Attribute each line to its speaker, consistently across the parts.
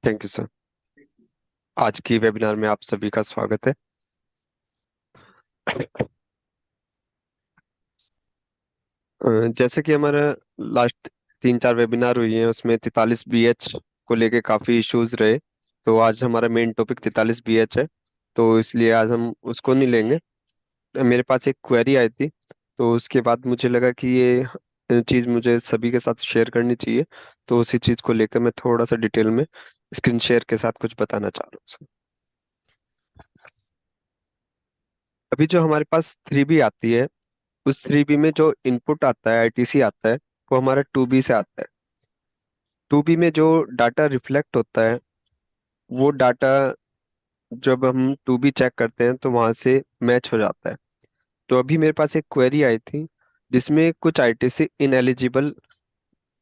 Speaker 1: Thank you sir. आज की webinar में आप सभी का स्वागत है। जैसे कि हमारा लास्ट 3-4 वेबिनार हुई हैं उसमें 43 BH को लेके काफ़ी इश्यूज रहे। तो आज हमारा मेन टॉपिक 43 BH है। तो इसलिए आज हम उसको नहीं लेंगे। मेरे पास एक क्वेरी आई थी, तो उसके बाद मुझे लगा कि ये चीज़ मुझे सभी के साथ शेयर करनी चाहिए। तो उसी चीज़ को लेकर मैं थोड़ा सा डिटेल में स्क्रीन शेयर के साथ कुछ बताना चाह रहा हूँ। अभी जो हमारे पास 3B आती है, उस 3B में जो इनपुट आता है, आईटीसी आता है, वो हमारा 2B से आता है। 2B में जो डाटा रिफ्लेक्ट होता है, वो डाटा जब हम 2B चेक करते हैं तो वहां से मैच हो जाता है। तो अभी मेरे पास एक क्वेरी आई थी जिसमें कुछ आईटीसी इनएलिजिबल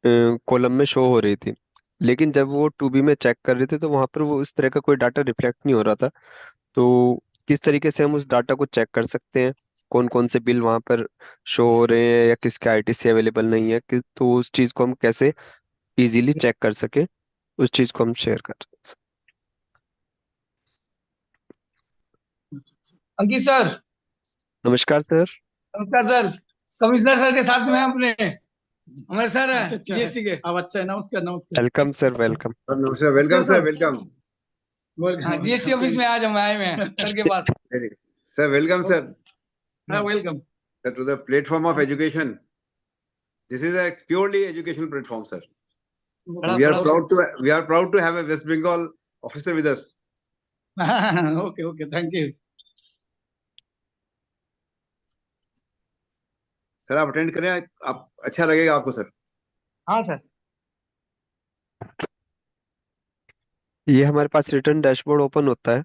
Speaker 1: कॉलम में शो हो रही थी, लेकिन जब वो 2B में चेक कर रहे थे तो वहां पर वो उस तरह का कोई डाटा रिफ्लेक्ट नहीं हो रहा था। तो किस तरीके से हम उस डाटा को चेक कर सकते हैं, कौन कौन से बिल वहां पर शो हो रहे हैं या किसके आईटीसी अवेलेबल नहीं है तो उस चीज को हम कैसे इजीली चेक कर सके, उस चीज को हम शेयर कर रहे
Speaker 2: अंकित सर।
Speaker 1: हैं। नमस्कार सर।
Speaker 2: नमस्कार सर। कमिश्नर सर के साथ में हैं अपने हमारे सर हैं
Speaker 3: अच्छा है।
Speaker 2: जीएसटी के।
Speaker 3: अब अच्छा है। नमस्कार नमस्कार।
Speaker 1: Welcome sir, welcome.
Speaker 3: नमस्कार। Welcome
Speaker 2: sir
Speaker 3: sir. वेलकम।
Speaker 2: हाँ, जीएसटी ऑफिस में आज हम आए हुए हैं सर के पास।
Speaker 3: Sir welcome sir.
Speaker 2: हाँ, welcome.
Speaker 3: Sir, to the platform of education. This is a purely educational platform, sir.
Speaker 2: बड़ा
Speaker 3: We are
Speaker 2: बड़ा
Speaker 3: proud to have a West Bengal officer with us.
Speaker 2: Okay okay, thank you.
Speaker 3: Sir आप attend करें, आप अच्छा लगेगा आपको sir.
Speaker 2: हाँ sir.
Speaker 1: ये हमारे पास रिटर्न डैशबोर्ड ओपन होता है।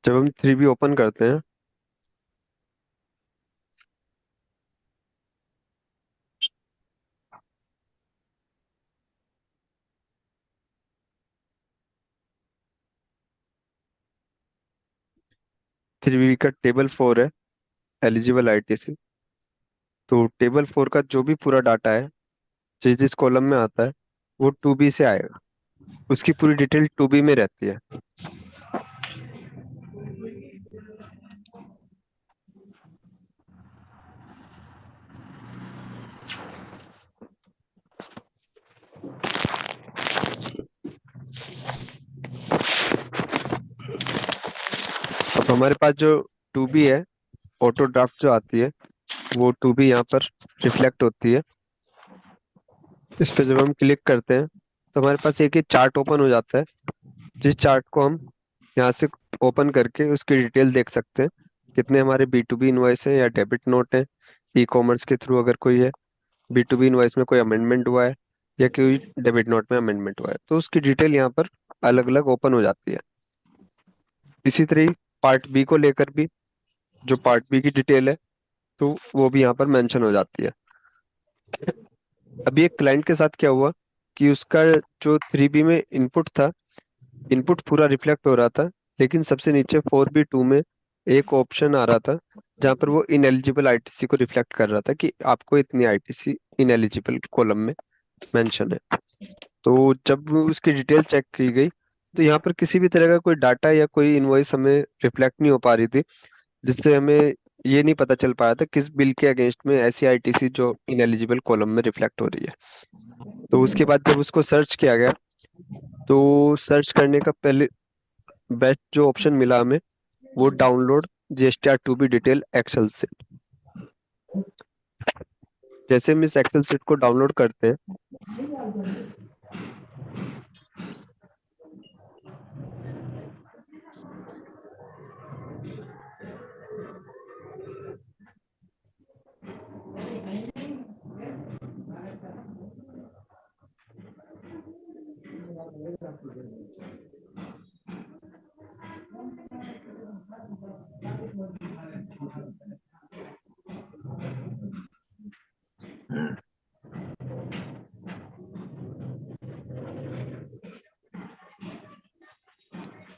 Speaker 1: जब हम 3B ओपन करते हैं 3B का टेबल 4 है, एलिजिबल आईटीसी। तो टेबल 4 का जो भी पूरा डाटा है, जिस जिस कॉलम में आता है, वो 2B से आएगा। उसकी पूरी डिटेल 2B में रहती है। अब हमारे पास जो 2B है, ऑटो ड्राफ्ट जो आती है, वो 2B यहाँ पर रिफ्लेक्ट होती है। इस पे जब हम क्लिक करते हैं तो हमारे पास एक ही चार्ट ओपन हो जाता है, जिस चार्ट को हम यहाँ से ओपन करके उसकी डिटेल देख सकते हैं। कितने हमारे B2B इनवॉइस है या डेबिट नोट है, ई कॉमर्स के थ्रू अगर कोई है, B2B इनवॉइस में कोई अमेंडमेंट हुआ है या कोई डेबिट नोट में अमेंडमेंट हुआ है, तो उसकी डिटेल यहाँ पर अलग अलग ओपन हो जाती है। इसी तरह पार्ट बी को लेकर भी जो पार्ट बी की डिटेल है, तो वो भी यहाँ पर मेंशन हो जाती है। अभी एक क्लाइंट के साथ क्या हुआ कि उसका जो 3B में इनपुट था, इनपुट पूरा रिफ्लेक्ट हो रहा था, लेकिन सबसे नीचे 4B2 में एक ऑप्शन आ रहा था जहाँ पर वो इनएलिजिबल आईटीसी को रिफ्लेक्ट कर रहा था कि आपको इतनी आईटीसी इनएलिजिबल कॉलम में मेंशन है। तो जब उसकी डिटेल चेक की गई तो यहाँ पर किसी भी तरह का कोई डाटा या कोई इनवॉइस हमें रिफ्लेक्ट नहीं हो पा रही थी, जिससे हमें ये नहीं पता चल पा रहा था किस बिल के अगेंस्ट में ऐसी आईटीसी जो इनएलिजिबल कॉलम में रिफ्लेक्ट हो रही है। तो उसके बाद जब उसको सर्च किया गया, तो सर्च करने का पहले बेस्ट जो ऑप्शन मिला हमें, वो डाउनलोड GSTR2B डिटेल एक्सेल से। जैसे हम इस एक्सेल सीट को डाउनलोड करते हैं,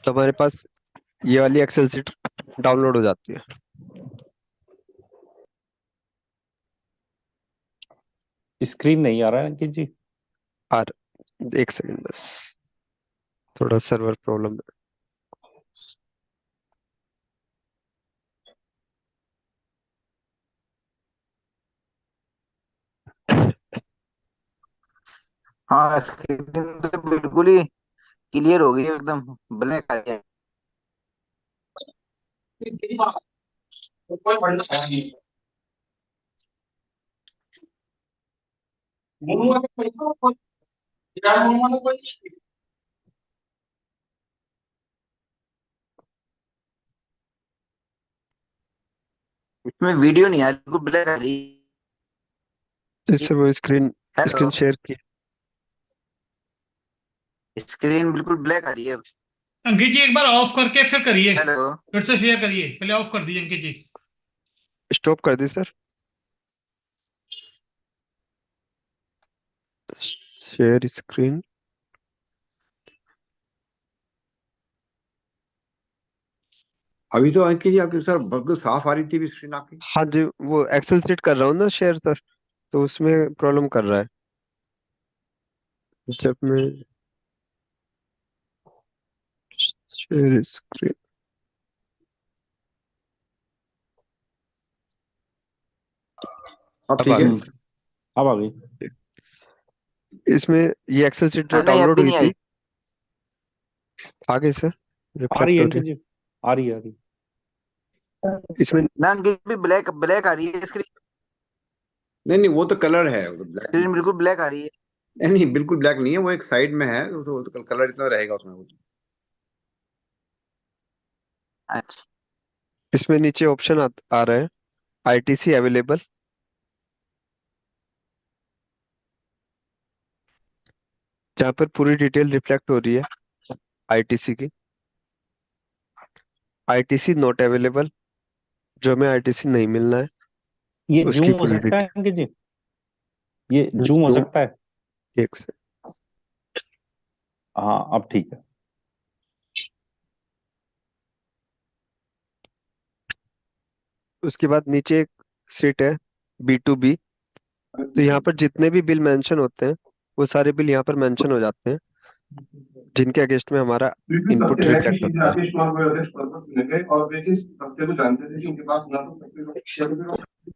Speaker 1: तो हमारे पास ये वाली एक्सेल शीट डाउनलोड हो जाती है।
Speaker 4: स्क्रीन नहीं आ रहा है अंकित जी।
Speaker 1: और एक सेकंड बस, थोड़ा सर्वर प्रॉब्लम है।
Speaker 5: हाँ, स्क्रीन तो बिल्कुल ही क्लियर हो गई है, एकदम ब्लैक आ गया। इसमें वीडियो नहीं आ रही, बिल्कुल ब्लैक आ रही
Speaker 1: जिससे वो स्क्रीन
Speaker 5: है।
Speaker 1: स्क्रीन शेयर की।
Speaker 5: स्क्रीन बिल्कुल ब्लैक आ रही है।
Speaker 2: अंकित जी एक बार ऑफ करके फिर करिए,
Speaker 5: हेलो।
Speaker 2: फिर से शेयर करिए। पहले ऑफ कर दीजिए अंकित जी।
Speaker 1: स्टॉप कर दी सर, शेयर स्क्रीन।
Speaker 3: अभी तो अंकित जी आपकी सर बिल्कुल साफ आ रही थी स्क्रीन आपकी।
Speaker 1: हाँ जी, वो एक्सेल शीट कर रहा हूँ ना शेयर सर, तो उसमें प्रॉब्लम कर रहा है। जब मैं शेयर स्क्रीन,
Speaker 3: अब
Speaker 1: अब आ
Speaker 3: ठीक है।
Speaker 1: गई सर।
Speaker 4: अब आ गई।
Speaker 1: इसमें ये एक्सेल शीट जो
Speaker 5: नहीं,
Speaker 1: डाउनलोड
Speaker 5: अभी
Speaker 1: हुई
Speaker 5: नहीं आई।
Speaker 1: थी, आ गई सर,
Speaker 4: आ रही
Speaker 1: रिफ्लेक्ट
Speaker 4: है
Speaker 1: हो रही
Speaker 4: अंकित जी, आ रही है, आ रही
Speaker 1: है इसमें।
Speaker 5: ना, अंकित भी ब्लैक ब्लैक आ रही है स्क्रीन।
Speaker 3: नहीं नहीं, वो तो कलर है, वो तो ब्लैक
Speaker 5: स्क्रीन
Speaker 3: नहीं है।
Speaker 5: बिल्कुल ब्लैक आ रही है।
Speaker 3: नहीं नहीं, बिल्कुल ब्लैक नहीं है, वो एक साइड में है, तो कलर इतना रहेगा उसमें वो तो।
Speaker 5: अच्छा।
Speaker 1: इसमें नीचे ऑप्शन आ रहा है, आईटीसी अवेलेबल, जहाँ पर पूरी डिटेल रिफ्लेक्ट हो रही है आईटीसी की। आईटीसी नॉट अवेलेबल, जो हमें आईटीसी नहीं मिलना है,
Speaker 4: ये
Speaker 1: उसकी
Speaker 4: जूम हो
Speaker 1: पूरी
Speaker 4: सकता है अंकित जी, ये जूम हो
Speaker 1: डिटेल।
Speaker 4: सकता है।
Speaker 1: एक से
Speaker 4: हाँ अब ठीक है।
Speaker 1: उसके बाद नीचे एक सीट है B2B। तो यहाँ पर जितने भी बिल मेंशन होते हैं, वो सारे बिल यहाँ पर मेंशन हो जाते हैं, जिनके अगेंस्ट में हमारा
Speaker 6: बिल्कुल सबसे
Speaker 1: इनपुट
Speaker 6: ऐसी
Speaker 1: रिफ्लेक्ट
Speaker 6: चीजें
Speaker 1: होता है।
Speaker 6: राकेश कुमार को अध्यक्ष पद पर चुने गए और वे किस तथ्य को जानते थे कि उनके पास ना तो शक्ति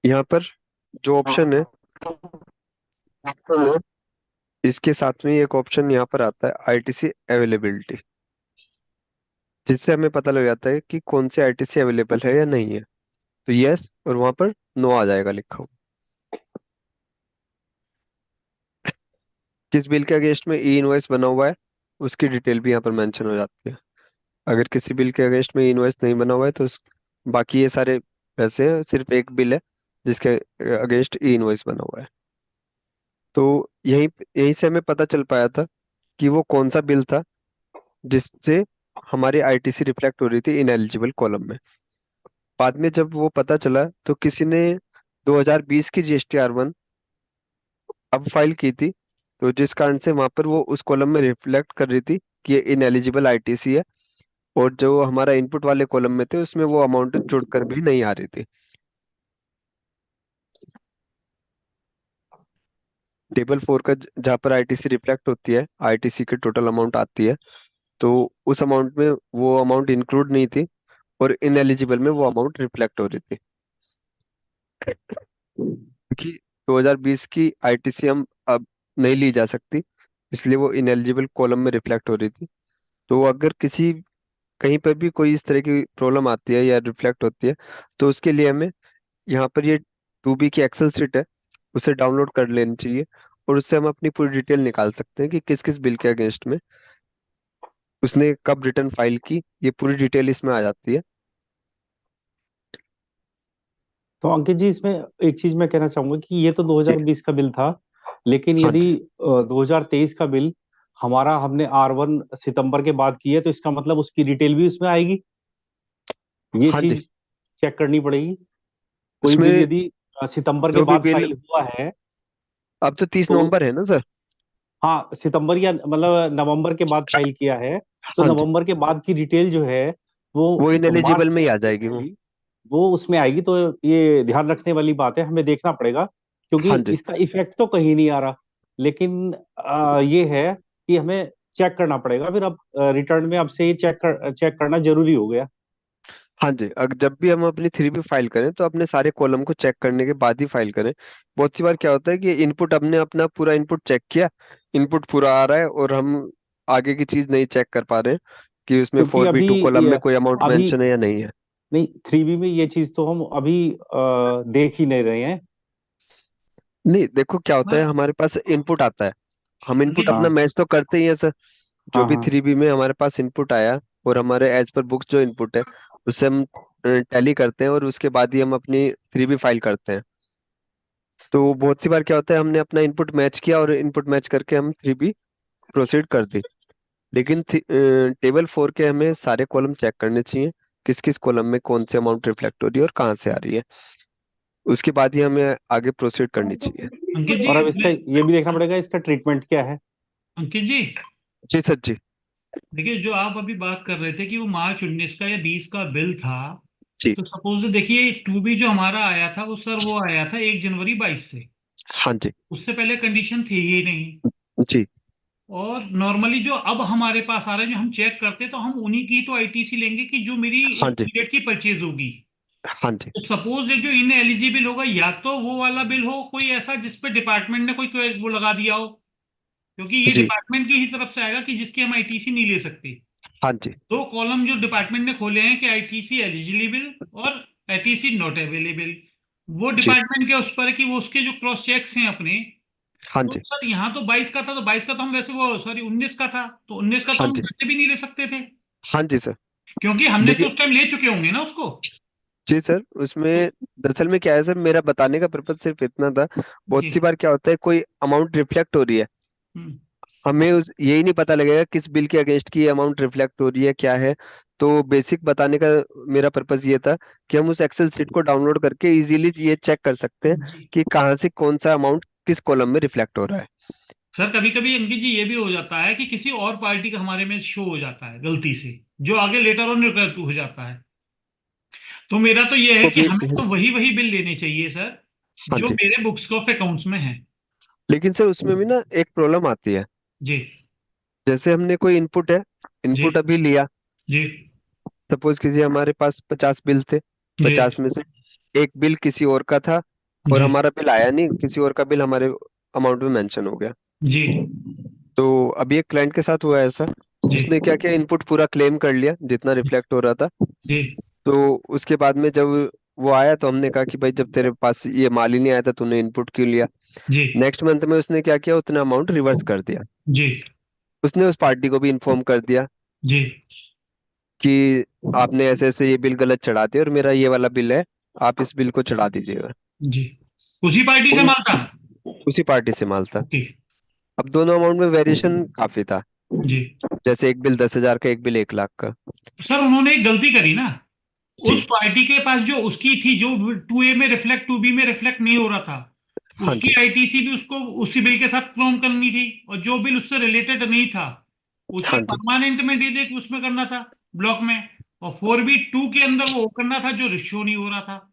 Speaker 1: यहाँ पर जो ऑप्शन है, इसके साथ में ही एक ऑप्शन यहाँ पर आता है आईटीसी अवेलेबिलिटी, जिससे हमें पता लग जाता है कि कौन से आईटीसी अवेलेबल है या नहीं है। तो यस, और वहां पर नो आ जाएगा लिखा हुआ। किस बिल के अगेंस्ट में ई इनवॉइस बना हुआ है, उसकी डिटेल भी यहाँ पर मेंशन हो जाती है। अगर किसी बिल के अगेंस्ट में ई इनवॉइस नहीं बना हुआ है तो बाकी ये सारे पैसे हैं, सिर्फ एक बिल है जिसके अगेंस्ट ई इनवॉइस बना हुआ है। तो यहीं यहीं से हमें पता चल पाया था कि वो कौन सा बिल था जिससे हमारी आईटीसी रिफ्लेक्ट हो रही थी इनएलिजिबल कॉलम में। बाद में जब वो पता चला तो किसी ने 2020 की GSTR 1 अब फाइल की थी, तो जिस कारण से वहां पर वो उस कॉलम में रिफ्लेक्ट कर रही थी कि ये इनएलिजिबल आईटीसी है, और जो हमारा इनपुट वाले कॉलम में थे उसमें वो अमाउंट जुड़कर भी नहीं आ रही थी। टेबल 4 का जहाँ पर आईटीसी रिफ्लेक्ट होती है, आईटीसी की टोटल अमाउंट आती है, तो उस अमाउंट में वो अमाउंट इंक्लूड नहीं थी, और इनएलिजिबल में वो अमाउंट रिफ्लेक्ट हो रही थी। क्योंकि 2020 की आईटीसी हम अब नहीं ली जा सकती, इसलिए वो इनएलिजिबल कॉलम में रिफ्लेक्ट हो रही थी। तो अगर किसी कहीं पर भी कोई इस तरह की प्रॉब्लम आती है या रिफ्लेक्ट होती है, तो उसके लिए हमें यहाँ पर ये 2B की एक्सेल शीट है, उसे डाउनलोड कर लेनी चाहिए, और उससे हम अपनी पूरी डिटेल निकाल सकते हैं कि किस किस बिल के अगेंस्ट में उसने कब रिटर्न फाइल की। ये पूरी डिटेल इसमें आ जाती है।
Speaker 4: तो अंकित जी, इसमें एक चीज मैं कहना चाहूंगा कि ये तो
Speaker 1: जी
Speaker 4: 2020 का बिल था, लेकिन
Speaker 1: हाँ
Speaker 4: यदि
Speaker 1: जी
Speaker 4: 2023 का बिल हमारा हमने R1 सितंबर के बाद की है, तो इसका मतलब उसकी डिटेल भी उसमें आएगी। ये
Speaker 1: हाँ जी।
Speaker 4: चीज चेक करनी पड़ेगी। कोई बिल
Speaker 1: उसमें
Speaker 4: यदि सितंबर के
Speaker 1: जो भी
Speaker 4: बाद
Speaker 1: बिल,
Speaker 4: फाइल हुआ है,
Speaker 1: अब तो 30 नवंबर
Speaker 4: तो
Speaker 1: है ना सर।
Speaker 4: हाँ, सितंबर या मतलब नवंबर के बाद फाइल किया है, तो
Speaker 1: हाँ जी,
Speaker 4: नवंबर के बाद की डिटेल जो है वो
Speaker 1: वो
Speaker 4: मार्च
Speaker 1: इनएलिजिबल में
Speaker 4: के
Speaker 1: ही आ
Speaker 4: अंत तक
Speaker 1: जाएगी वो।
Speaker 4: आएगी, वो उसमें आएगी। तो ये ध्यान रखने वाली बात है, हमें देखना पड़ेगा, क्योंकि
Speaker 1: हाँ जी
Speaker 4: इसका इफेक्ट तो कहीं नहीं आ रहा। लेकिन ये है कि हमें चेक करना पड़ेगा फिर। अब रिटर्न में अब से ये चेक करना जरूरी हो गया।
Speaker 1: हाँ जी। अगर जब भी हम अपनी 3B फाइल करें तो अपने सारे कॉलम को चेक करने के बाद ही फाइल करें। बहुत सी बार क्या होता है कि इनपुट, हमने अपना पूरा इनपुट चेक किया, इनपुट पूरा आ रहा है और हम आगे की चीज नहीं चेक कर पा रहे हैं कि उसमें
Speaker 4: क्योंकि
Speaker 1: 4B2 कॉलम में कोई अमाउंट
Speaker 4: अभी
Speaker 1: मेंशन है या नहीं है।
Speaker 4: नहीं, 3B में ये चीज तो हम अभी देख ही नहीं रहे हैं।
Speaker 1: नहीं, देखो क्या होता है,
Speaker 2: मैं
Speaker 1: हमारे पास इनपुट आता है, हम इनपुट
Speaker 2: अंकित
Speaker 1: अपना
Speaker 4: हाँ
Speaker 1: मैच तो करते ही हैं सर। जो
Speaker 4: हाँ
Speaker 1: भी
Speaker 4: हाँ।
Speaker 1: 3B में हमारे पास इनपुट आया और हमारे एज पर बुक्स जो इनपुट है उससे हम टैली करते हैं और उसके बाद ही हम अपनी 3B फाइल करते हैं। तो बहुत सी बार क्या होता है, हमने अपना इनपुट मैच किया और इनपुट मैच करके हम 3B प्रोसीड कर दी। लेकिन टेबल 4 के हमें सारे कॉलम चेक करने चाहिए, किस किस कॉलम में कौन सी अमाउंट रिफ्लेक्ट हो रही है और कहाँ से आ रही है। उसके बाद ही हमें आगे प्रोसीड करनी चाहिए।
Speaker 2: अंकित जी
Speaker 4: और अब इसका ये भी देखना पड़ेगा, इसका ट्रीटमेंट क्या है।
Speaker 2: अंकित जी
Speaker 1: जी सर जी।
Speaker 2: देखिए, जो आप अभी बात कर रहे थे कि वो मार्च 19 का या 20 का बिल था,
Speaker 1: जी
Speaker 2: तो सपोज देखिए 2B जो हमारा आया था वो सर वो आया था 1 जनवरी 22 से।
Speaker 1: हाँ जी।
Speaker 2: उससे पहले कंडीशन थी ही नहीं।
Speaker 1: जी
Speaker 2: और नॉर्मली जो अब हमारे पास आ रहे हैं, जो हम चेक करते हैं, तो हम उन्हीं की तो आईटीसी लेंगे कि जो मेरी उस
Speaker 1: हाँ जी।
Speaker 2: पीरियड की परचेज होगी।
Speaker 1: हाँ जी।
Speaker 2: तो सपोज ये जो इन एलिजिबल होगा, या तो वो वाला बिल हो कोई ऐसा जिसपे डिपार्टमेंट ने कोई वो लगा दिया हो, क्योंकि ये
Speaker 1: जी
Speaker 2: डिपार्टमेंट की ही तरफ से आएगा कि जिसकी हम आईटीसी नहीं ले सकते।
Speaker 1: हाँ जी।
Speaker 2: दो कॉलम जो डिपार्टमेंट ने खोले हैं कि आईटीसी एलिजिबल और आईटीसी नॉट अवेलेबल, वो
Speaker 1: जी
Speaker 2: डिपार्टमेंट के उस पर है कि वो उसके जो क्रॉस चेक्स हैं अपने।
Speaker 1: हाँ
Speaker 2: तो
Speaker 1: जी।
Speaker 2: सर यहाँ तो 22 का था, तो 22 का तो हम वैसे वो सॉरी 19 का था, तो 19 का तो
Speaker 1: हाँ
Speaker 2: हम
Speaker 1: जी।
Speaker 2: वैसे भी नहीं ले सकते थे,
Speaker 1: हाँ जी सर।
Speaker 2: क्योंकि हमने तो
Speaker 1: देखिए,
Speaker 2: उस टाइम ले चुके होंगे ना उसको।
Speaker 1: जी सर, उसमें दरअसल में क्या है सर, मेरा बताने का पर्पज सिर्फ इतना था। बहुत
Speaker 2: जी।
Speaker 1: सी बार क्या होता है, कोई अमाउंट रिफ्लेक्ट हो रही है,
Speaker 2: हम्म।
Speaker 1: हमें उस यही नहीं पता लगेगा किस बिल के अगेंस्ट की अमाउंट रिफ्लेक्ट हो रही है क्या है। तो बेसिक बताने का मेरा पर्पज ये था कि हम उस एक्सेल सीट को डाउनलोड करके इजीली ये चेक कर सकते हैं
Speaker 2: जी
Speaker 1: कि कहाँ से कौन सा अमाउंट किस कॉलम में रिफ्लेक्ट हो रहा है।
Speaker 2: सर, कभी कभी अंकित जी ये भी हो जाता है कि किसी और पार्टी का हमारे में शो हो जाता है गलती से, जो आगे लेटर ऑन रिकवर हो जाता है। तो मेरा तो ये है
Speaker 1: तो
Speaker 2: कि
Speaker 1: भी
Speaker 2: हमें तो वही वही बिल लेने चाहिए सर,
Speaker 1: हाँ
Speaker 2: जो
Speaker 1: जी।
Speaker 2: मेरे बुक्स ऑफ अकाउंट्स में है।
Speaker 1: लेकिन सर उसमें भी ना एक प्रॉब्लम आती है।
Speaker 2: जी
Speaker 1: जैसे हमने कोई इनपुट है,
Speaker 2: जी
Speaker 1: इनपुट अभी लिया,
Speaker 2: जी
Speaker 1: सपोज कीजिए हमारे पास 50 बिल थे,
Speaker 2: जी
Speaker 1: 50 में से एक बिल किसी और का था और
Speaker 2: जी
Speaker 1: हमारा बिल आया नहीं, किसी और का बिल हमारे अमाउंट में मेंशन हो गया।
Speaker 2: जी
Speaker 1: तो अभी एक क्लाइंट के साथ हुआ है ऐसा,
Speaker 2: जी
Speaker 1: उसने क्या किया, इनपुट पूरा क्लेम कर लिया जितना रिफ्लेक्ट हो रहा था।
Speaker 2: जी
Speaker 1: तो उसके बाद में जब वो आया तो हमने कहा कि भाई जब तेरे पास ये माल ही नहीं आया था तूने इनपुट क्यों लिया।
Speaker 2: जी
Speaker 1: नेक्स्ट मंथ में उसने क्या किया, उतना अमाउंट रिवर्स कर दिया।
Speaker 2: जी
Speaker 1: उसने उस पार्टी को भी इन्फॉर्म कर दिया
Speaker 2: जी
Speaker 1: कि आपने ऐसे ऐसे ये बिल गलत चढ़ा दिया और मेरा ये वाला बिल है, आप इस बिल को चढ़ा दीजिएगा।
Speaker 2: जी उसी पार्टी से
Speaker 1: उन
Speaker 2: माल था।
Speaker 1: उसी पार्टी से माल था।
Speaker 2: ओके।
Speaker 1: अब दोनों अमाउंट में वेरिएशन काफी था,
Speaker 2: जी।
Speaker 1: जैसे एक बिल 10,000 का, एक बिल 1 लाख का।
Speaker 2: तो सर उन्होंने एक गलती करी ना,
Speaker 1: जी
Speaker 2: उस पार्टी के पास जो उसकी थी, जो 2A में रिफ्लेक्ट 2B में रिफ्लेक्ट नहीं हो रहा था,
Speaker 1: हाँ
Speaker 2: उसकी
Speaker 1: जी।
Speaker 2: आईटीसी भी उसको उसी बिल के साथ क्लोन करनी थी, और जो बिल उससे रिलेटेड नहीं था उसे
Speaker 1: हाँ जी।
Speaker 2: परमानेंट में दे दे के उसमें करना था, ब्लॉक में। और 4B2 के अंदर वो करना था जो शो नहीं हो रहा था।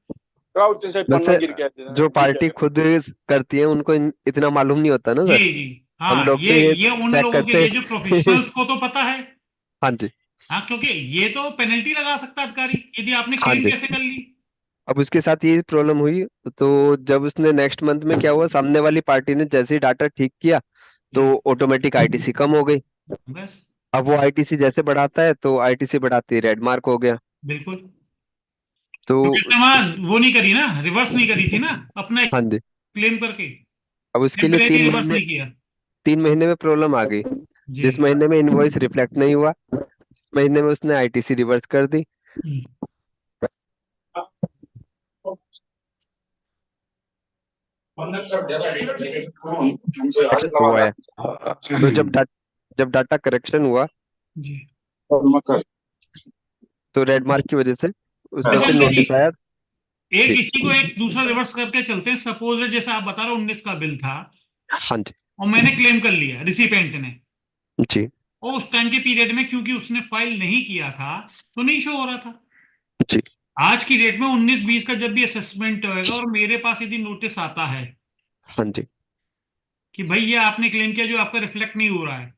Speaker 1: वैसे जो पार्टी खुद करती है उनको इतना मालूम नहीं होता ना
Speaker 2: जी
Speaker 1: सर।
Speaker 2: जी।
Speaker 1: हम
Speaker 2: हाँ,
Speaker 1: लोग तो ये
Speaker 2: ये उन
Speaker 1: चेक
Speaker 2: लोगों के
Speaker 1: करते
Speaker 2: लिए जो प्रोफेशनल्स को तो पता है।
Speaker 1: हाँ जी।
Speaker 2: हाँ, क्योंकि ये तो पेनल्टी लगा सकता है अधिकारी यदि आपने
Speaker 1: हाँ
Speaker 2: क्लेम
Speaker 1: जी।
Speaker 2: कैसे कर ली।
Speaker 1: अब उसके साथ ये प्रॉब्लम हुई, तो जब उसने नेक्स्ट मंथ में क्या हुआ, सामने वाली पार्टी ने जैसे ही डाटा ठीक किया
Speaker 2: जी।
Speaker 1: तो ऑटोमेटिक आईटीसी कम हो गई।
Speaker 2: बस।
Speaker 1: अब वो आईटीसी जैसे बढ़ाता है तो आईटीसी बढ़ाती है रेड मार्क हो गया।
Speaker 2: बिल्कुल।
Speaker 1: तो
Speaker 2: क्योंकि उसने वहां वो नहीं करी ना, रिवर्स नहीं करी थी ना अपना
Speaker 1: हाँ जी।
Speaker 2: क्लेम करके,
Speaker 1: अब उसके लिए
Speaker 2: टेम्परेरी
Speaker 1: तीन
Speaker 2: रिवर्स
Speaker 1: महीने
Speaker 2: नहीं किया।
Speaker 1: 3 महीने में प्रॉब्लम आ गई।
Speaker 2: जी।
Speaker 1: जिस महीने में इनवॉइस रिफ्लेक्ट नहीं हुआ, इस महीने में उसने आईटीसी रिवर्स कर दी।
Speaker 2: हम्म।
Speaker 1: करेक्शन हुआ है, तो जब डाटा करेक्शन हुआ
Speaker 2: जी।
Speaker 1: तो रेड मार्क की वजह से उसमें
Speaker 2: अच्छा
Speaker 1: से
Speaker 2: अंकल जी,
Speaker 1: नोटिफायर।
Speaker 2: एक
Speaker 1: जी
Speaker 2: इसी को एक दूसरा रिवर्स करके चलते हैं। सपोज जैसे आप बता रहे हो 19 का बिल था
Speaker 1: हाँ जी
Speaker 2: और मैंने क्लेम कर लिया रिसिपेंट ने,
Speaker 1: जी
Speaker 2: और उस टाइम के पीरियड में क्योंकि उसने फाइल नहीं किया था तो नहीं शो हो रहा था।
Speaker 1: जी
Speaker 2: आज की डेट में 19-20 का जब भी असेसमेंट होएगा और मेरे पास यदि नोटिस आता है
Speaker 1: हाँ जी
Speaker 2: कि भाई ये आपने क्लेम किया जो आपका रिफ्लेक्ट नहीं हो रहा है,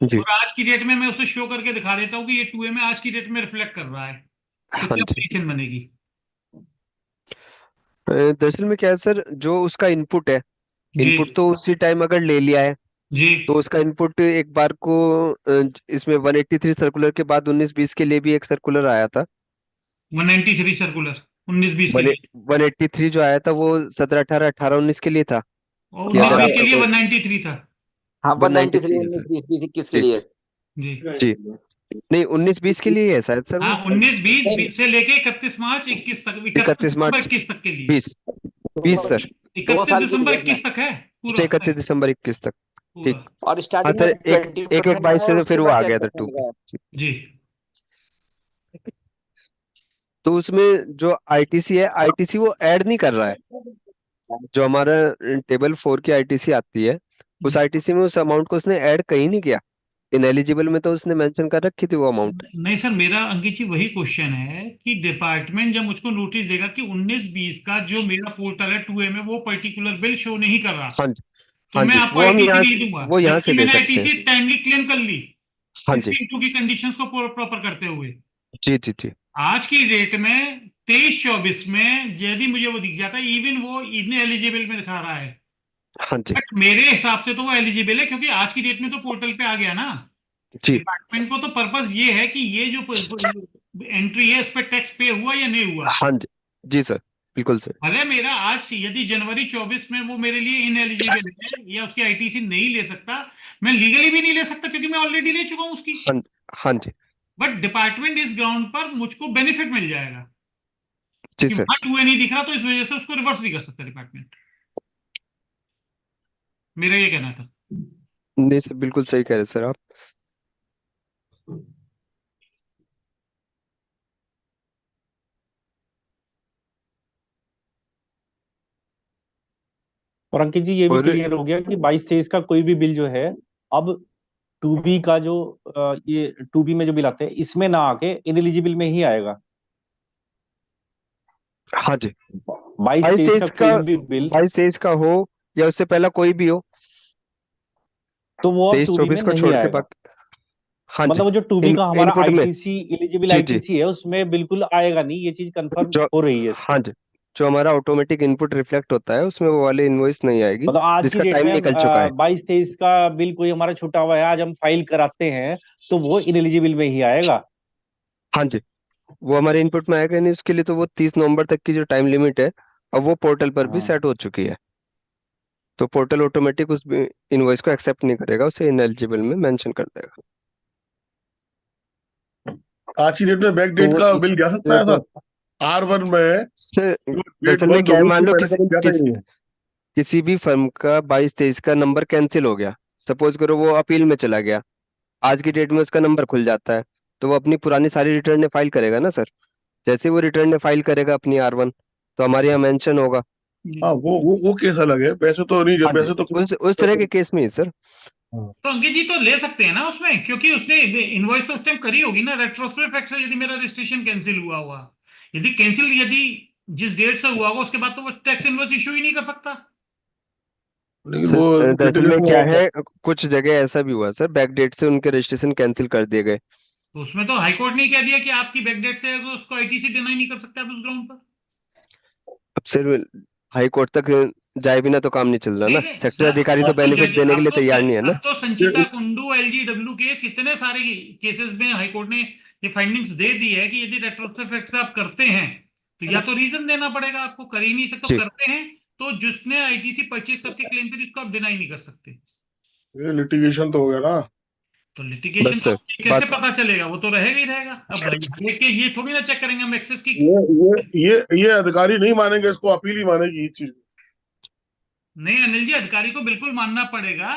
Speaker 1: जी
Speaker 2: और आज की डेट में मैं उसे शो करके दिखा देता हूँ कि ये 2A में आज की डेट में रिफ्लेक्ट कर रहा है, तो
Speaker 1: हाँ
Speaker 2: क्या
Speaker 1: जी।
Speaker 2: पोजीशन बनेगी?
Speaker 1: दरअसल में क्या है सर, जो उसका इनपुट है,
Speaker 2: जी
Speaker 1: इनपुट तो उसी टाइम अगर ले लिया है
Speaker 2: जी।
Speaker 1: तो उसका इनपुट एक बार को इसमें 183 सर्कुलर के बाद 19-20 के लिए भी एक सर्कुलर आया था।
Speaker 2: 193 सर्कुलर 19-20 के
Speaker 1: वन
Speaker 2: लिए,
Speaker 1: 183 जो आया था वो 17-18 18-19 के लिए था
Speaker 2: और
Speaker 1: कि अगर
Speaker 2: 19-20 के
Speaker 1: आपका
Speaker 2: लिए
Speaker 1: कोई
Speaker 2: 193 था।
Speaker 5: हाँ, 193,
Speaker 1: 193 है सर।
Speaker 5: 19, 20, 20, 21 के
Speaker 1: जी
Speaker 5: लिए।
Speaker 2: जी।
Speaker 1: जी। नहीं 19-20 के लिए है शायद सर
Speaker 2: हाँ
Speaker 1: वो।
Speaker 2: 19-20 से लेके 31 मार्च 21 तक, 31
Speaker 1: 31
Speaker 2: दिसंबर
Speaker 1: मार्च
Speaker 2: 21 तक के लिए।
Speaker 1: 20 20 सर।
Speaker 2: 31
Speaker 5: 2 साल की
Speaker 2: दिसंबर
Speaker 5: पीरियड में।
Speaker 2: 21 तक है
Speaker 1: अच्छा
Speaker 2: पूरा।
Speaker 1: 31 दिसंबर 21 तक।
Speaker 2: पूरा।
Speaker 1: ठीक।
Speaker 5: और
Speaker 1: हाँ
Speaker 5: स्टार्टिंग में
Speaker 1: सर, एक एक
Speaker 5: 20% का
Speaker 1: 22
Speaker 5: है,
Speaker 1: से फिर
Speaker 5: उसके
Speaker 1: वो
Speaker 5: बाद
Speaker 1: आ गया था
Speaker 5: 10%
Speaker 1: 2
Speaker 5: का है।
Speaker 1: पे।
Speaker 2: जी
Speaker 1: तो उसमें जो आईटीसी है, आईटीसी वो ऐड नहीं कर रहा है। जो हमारा टेबल 4 की आईटीसी आती है, उस
Speaker 2: जी।
Speaker 1: आईटीसी में उस अमाउंट को उसने ऐड कहीं नहीं किया। इनएलिजिबल में तो उसने मेंशन कर रखी थी वो अमाउंट।
Speaker 2: नहीं सर, मेरा अंकित जी वही क्वेश्चन है कि डिपार्टमेंट जब मुझको नोटिस देगा कि 19-20 का जो मेरा पोर्टल है 2A में वो पर्टिकुलर बिल शो नहीं कर रहा,
Speaker 1: हाँ जी
Speaker 2: तो
Speaker 1: हाँ
Speaker 2: मैं
Speaker 1: जी,
Speaker 2: आपको
Speaker 1: वो हम
Speaker 2: आईटीसी
Speaker 1: यहाँ
Speaker 2: नहीं
Speaker 1: से
Speaker 2: दूंगा
Speaker 1: वो यहाँ
Speaker 2: जबकि
Speaker 1: से दे
Speaker 2: मैंने
Speaker 1: सकते हैं।
Speaker 2: आईटीसी टाइमली क्लेम कर ली
Speaker 1: हाँ जी
Speaker 2: 16(2) की कंडीशंस को प्रॉपर करते हुए।
Speaker 1: जी जी जी।
Speaker 2: आज की डेट में 23-24 में यदि मुझे वो दिख जाता है, इवन वो इन एलिजिबल में दिखा रहा है,
Speaker 1: हाँ जी
Speaker 2: बट मेरे हिसाब से तो वो एलिजिबल है क्योंकि आज की डेट में तो पोर्टल पे आ गया ना।
Speaker 1: जी
Speaker 2: डिपार्टमेंट को तो पर्पस ये है कि ये जो एंट्री है उस पर टैक्स पे हुआ या नहीं हुआ।
Speaker 1: हाँ जी जी सर, बिल्कुल सर।
Speaker 2: भले मेरा आज यदि जनवरी 24 में वो मेरे लिए इनएलिजिबल है या उसकी आईटीसी नहीं ले सकता, मैं लीगली भी नहीं ले सकता क्योंकि मैं ऑलरेडी ले चुका हूं उसकी,
Speaker 1: हाँ हाँ जी
Speaker 2: बट डिपार्टमेंट इस ग्राउंड पर मुझको बेनिफिट मिल जाएगा
Speaker 1: जी
Speaker 2: कि
Speaker 1: सर।
Speaker 2: वहां 2A नहीं दिख रहा, तो इस वजह से उसको रिवर्स भी कर सकता है डिपार्टमेंट। मेरा ये कहना था।
Speaker 1: नहीं सर, बिल्कुल सही कह रहे हैं सर आप।
Speaker 4: और अंकित जी ये भी
Speaker 1: और
Speaker 4: क्लियर हो गया कि 22-23 का कोई भी बिल जो है अब 2B का जो ये 2B में जो बिल आते हैं इसमें ना आके इनएलिजिबल में ही आएगा।
Speaker 1: हाँ जी,
Speaker 4: बाईस
Speaker 1: बाईस
Speaker 4: तेईस का
Speaker 1: तेईस का,
Speaker 4: कोई भी बिल
Speaker 1: 22-23 का हो या उससे पहला कोई भी हो,
Speaker 4: तो वो अब 2B
Speaker 1: 23-24
Speaker 4: में
Speaker 1: को
Speaker 4: नहीं
Speaker 1: छोड़ के
Speaker 4: आएगा।
Speaker 1: बाकी। हाँ जी।
Speaker 4: मतलब वो जो 2B का हमारा
Speaker 1: इनपुट में।
Speaker 4: आईटीसी एलिजिबल
Speaker 1: जी जी।
Speaker 4: आईटीसी है उसमें बिल्कुल आएगा नहीं, ये चीज कंफर्म
Speaker 1: जो
Speaker 4: हो रही है।
Speaker 1: हाँ जी, जो हमारा ऑटोमेटिक इनपुट रिफ्लेक्ट होता है उसमें वो वाली इनवॉइस नहीं आएगी
Speaker 4: मतलब आज की
Speaker 1: जिसका
Speaker 4: डेट
Speaker 1: टाइम
Speaker 4: में हम
Speaker 1: निकल चुका है।
Speaker 4: 22-23 का बिल कोई हमारा छूटा हुआ है, आज हम फाइल कराते हैं तो वो इनएलिजिबल में ही आएगा।
Speaker 1: हाँ जी, वो हमारे इनपुट में आएगा नहीं, उसके लिए तो वो 30 नवंबर तक की जो टाइम लिमिट है अब वो पोर्टल पर भी
Speaker 4: हाँ।
Speaker 1: सेट हो चुकी है। तो पोर्टल ऑटोमेटिक उस इनवॉइस को एक्सेप्ट नहीं करेगा, उसे इनएलिजिबल में मेंशन कर देगा।
Speaker 6: आज की डेट में बैक डेट
Speaker 4: तो
Speaker 6: का बिल जा सकता
Speaker 4: इससे
Speaker 6: है
Speaker 4: तो
Speaker 6: सर? R1 में
Speaker 1: से
Speaker 6: डेट
Speaker 1: दरअसल में
Speaker 6: 1
Speaker 1: क्या है,
Speaker 6: होगी,
Speaker 1: मान
Speaker 6: उससे
Speaker 1: लो
Speaker 6: पहले का बिल जाता ही नहीं है।
Speaker 1: किसी भी फर्म का 22-23 का नंबर कैंसिल हो गया, सपोज करो वो अपील में चला गया, आज की डेट में उसका नंबर खुल जाता है, तो वो अपनी पुरानी सारी रिटर्न फाइल करेगा ना सर। जैसे वो रिटर्न फाइल करेगा अपनी R1, तो हमारे यहाँ मेंशन होगा।
Speaker 6: हाँ, वो केस अलग है, वैसे तो नहीं,
Speaker 1: हाँ जी,
Speaker 6: वैसे तो
Speaker 1: उस तरह के केस में ही सर।
Speaker 6: हाँ।
Speaker 2: तो अंकित जी तो ले सकते हैं ना उसमें, क्योंकि उसने इनवॉइस तो उस टाइम करी होगी ना रेट्रोस्पेक्ट इफेक्ट से, यदि मेरा रजिस्ट्रेशन कैंसिल हुआ हुआ, यदि कैंसिल यदि जिस डेट से हुआ होगा उसके बाद तो वो टैक्स इनवॉइस इशू ही नहीं कर सकता।
Speaker 6: लेकिन
Speaker 1: सर
Speaker 6: वो
Speaker 1: दरअसल में
Speaker 6: लिटिगेशन
Speaker 1: क्या
Speaker 6: हो।
Speaker 1: है, कुछ जगह ऐसा भी हुआ सर, बैक डेट से उनके रजिस्ट्रेशन कैंसिल कर दिए गए।
Speaker 2: तो उसमें तो हाईकोर्ट ने कह दिया कि आपकी बैकडेट से है तो उसको आईटीसी डिनाई नहीं कर सकते आप उस ग्राउंड पर।
Speaker 1: अब सर हाई कोर्ट तक जाए बिना तो काम नहीं चल रहा
Speaker 2: नहीं
Speaker 1: ना,
Speaker 2: नहीं
Speaker 1: सेक्टर
Speaker 2: सर,
Speaker 1: अधिकारी तो बेनिफिट देने के लिए तैयार नहीं है ना।
Speaker 2: अब तो संचिता कुंडू एलजीडब्ल्यू केस इतने सारे केसेस में हाईकोर्ट ने ये फाइंडिंग्स दे दी है कि यदि रेट्रोस्पेक्ट से आप करते हैं तो या तो रीजन देना पड़ेगा आपको, कर ही नहीं सकते,
Speaker 1: जी
Speaker 2: करते हैं तो जिसने आईटीसी परचेज करके क्लेम करी उसको आप डिनाई नहीं कर सकते।
Speaker 6: ये लिटिगेशन तो हो गया ना।
Speaker 2: तो लिटिगेशन
Speaker 1: बस
Speaker 2: तो
Speaker 1: सर
Speaker 2: कैसे
Speaker 1: बात।
Speaker 2: पता चलेगा, वो तो रहेगा ही रहेगा। अब लेके ये थोड़ी ना चेक करेंगे हम एक्सेस की।
Speaker 6: ये अधिकारी नहीं मानेंगे इसको, अपील ही मानेगी इस चीज।
Speaker 2: नहीं अनिल जी, अधिकारी को बिल्कुल मानना पड़ेगा।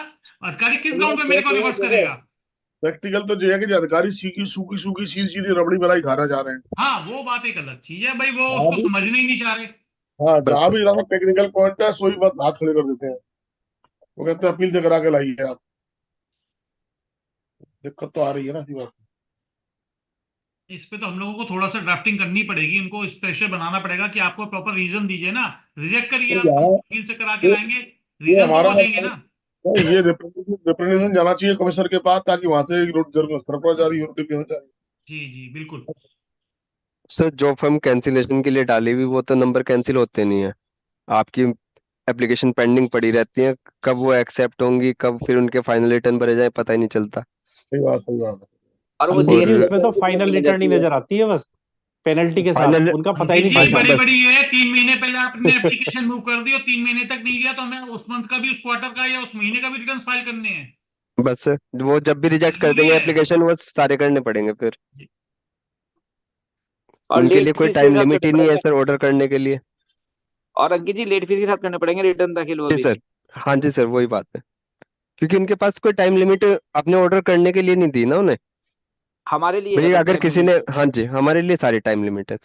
Speaker 2: अधिकारी किस
Speaker 7: अरे
Speaker 2: ग्राउंड पे मेरे को रिवर्स करेगा?
Speaker 7: प्रैक्टिकल तो जो है कि जो अधिकारी सीखी सूखी सूखी सीधी सीधी रबड़ी मलाई खाना चाह रहे हैं।
Speaker 2: हाँ वो बात एक अलग चीज है भाई, वो
Speaker 7: हाँ
Speaker 2: उसको
Speaker 7: भी,
Speaker 2: समझने ही नहीं चाह रहे।
Speaker 7: हाँ
Speaker 1: बस
Speaker 7: जहाँ भी ज्यादा टेक्निकल पॉइंट है सोई बात हाथ खड़े कर देते हैं। वो कहते हैं अपील से करा के लाइए आप। दिक्कत तो आ रही है ना इसी बात की।
Speaker 2: इस पे तो हम लोगों को थोड़ा सा ड्राफ्टिंग करनी पड़ेगी, इनको स्पेशल बनाना पड़ेगा कि आपको प्रॉपर रीजन दीजिए ना। रिजेक्ट करिए
Speaker 7: तो
Speaker 2: आप, हम
Speaker 7: यहाँ
Speaker 2: वकील से करा के
Speaker 7: ये
Speaker 2: लाएंगे,
Speaker 7: ये
Speaker 2: रीजन तो
Speaker 7: हमारा
Speaker 2: वो देंगे ना।
Speaker 7: ये रिप्रेजेंटेशन जाना चाहिए कमिश्नर के पास, ताकि वहां से सरप्राइज जा रही है नोटिफिकेशन जा रही
Speaker 2: जी जी बिल्कुल।
Speaker 1: सर, जो फर्म कैंसिलेशन के लिए डाली हुई वो तो नंबर कैंसिल होते नहीं है। आपकी एप्लीकेशन पेंडिंग पड़ी रहती है, कब वो एक्सेप्ट होंगी, कब फिर उनके फाइनल रिटर्न भरे जाए पता ही नहीं चलता।
Speaker 7: है। सही बात, सही बात है।
Speaker 5: और वो
Speaker 4: अंकित जी
Speaker 5: जीएसटी
Speaker 1: और
Speaker 4: उसमें तो
Speaker 5: नंबर भी
Speaker 4: फाइनल
Speaker 5: लग
Speaker 4: रिटर्न ही
Speaker 5: जाती है।
Speaker 4: नजर आती है बस, पेनल्टी के साथ,
Speaker 1: फाइनल
Speaker 4: उनका पता ही
Speaker 2: अंकित
Speaker 4: नहीं
Speaker 2: जी
Speaker 4: चलता।
Speaker 2: बड़ी
Speaker 1: बस
Speaker 2: बड़ी है, 3 महीने पहले आपने एप्लीकेशन मूव कर दी और 3 महीने तक नहीं गया, तो हमें उस मंथ का भी, उस क्वार्टर का या उस महीने का भी रिटर्न फाइल करने हैं।
Speaker 1: बस वो जब भी रिजेक्ट कर
Speaker 2: मजबूरी
Speaker 1: देंगे
Speaker 2: है।
Speaker 1: एप्लीकेशन वो सारे करने पड़ेंगे फिर।
Speaker 5: और
Speaker 1: उनके लिए
Speaker 5: लेट
Speaker 1: कोई
Speaker 5: फीस के
Speaker 1: टाइम
Speaker 5: साथ
Speaker 1: लिमिट
Speaker 5: करने
Speaker 1: ही नहीं है
Speaker 5: पड़ेंगे।
Speaker 1: सर ऑर्डर करने के लिए।
Speaker 5: और अंकित जी लेट फीस के साथ करने पड़ेंगे रिटर्न दाखिल वो
Speaker 1: जी
Speaker 5: भी।
Speaker 1: सर। हाँ जी सर, वही बात है, क्योंकि उनके पास कोई टाइम लिमिट अपने ऑर्डर करने के लिए नहीं दी ना उन्हें।
Speaker 5: हमारे लिए है
Speaker 1: भाई
Speaker 5: बस
Speaker 1: अगर
Speaker 5: टाइम
Speaker 1: किसी ने,
Speaker 5: लिमिट।
Speaker 1: हाँ जी, हमारे लिए सारी टाइम लिमिट है।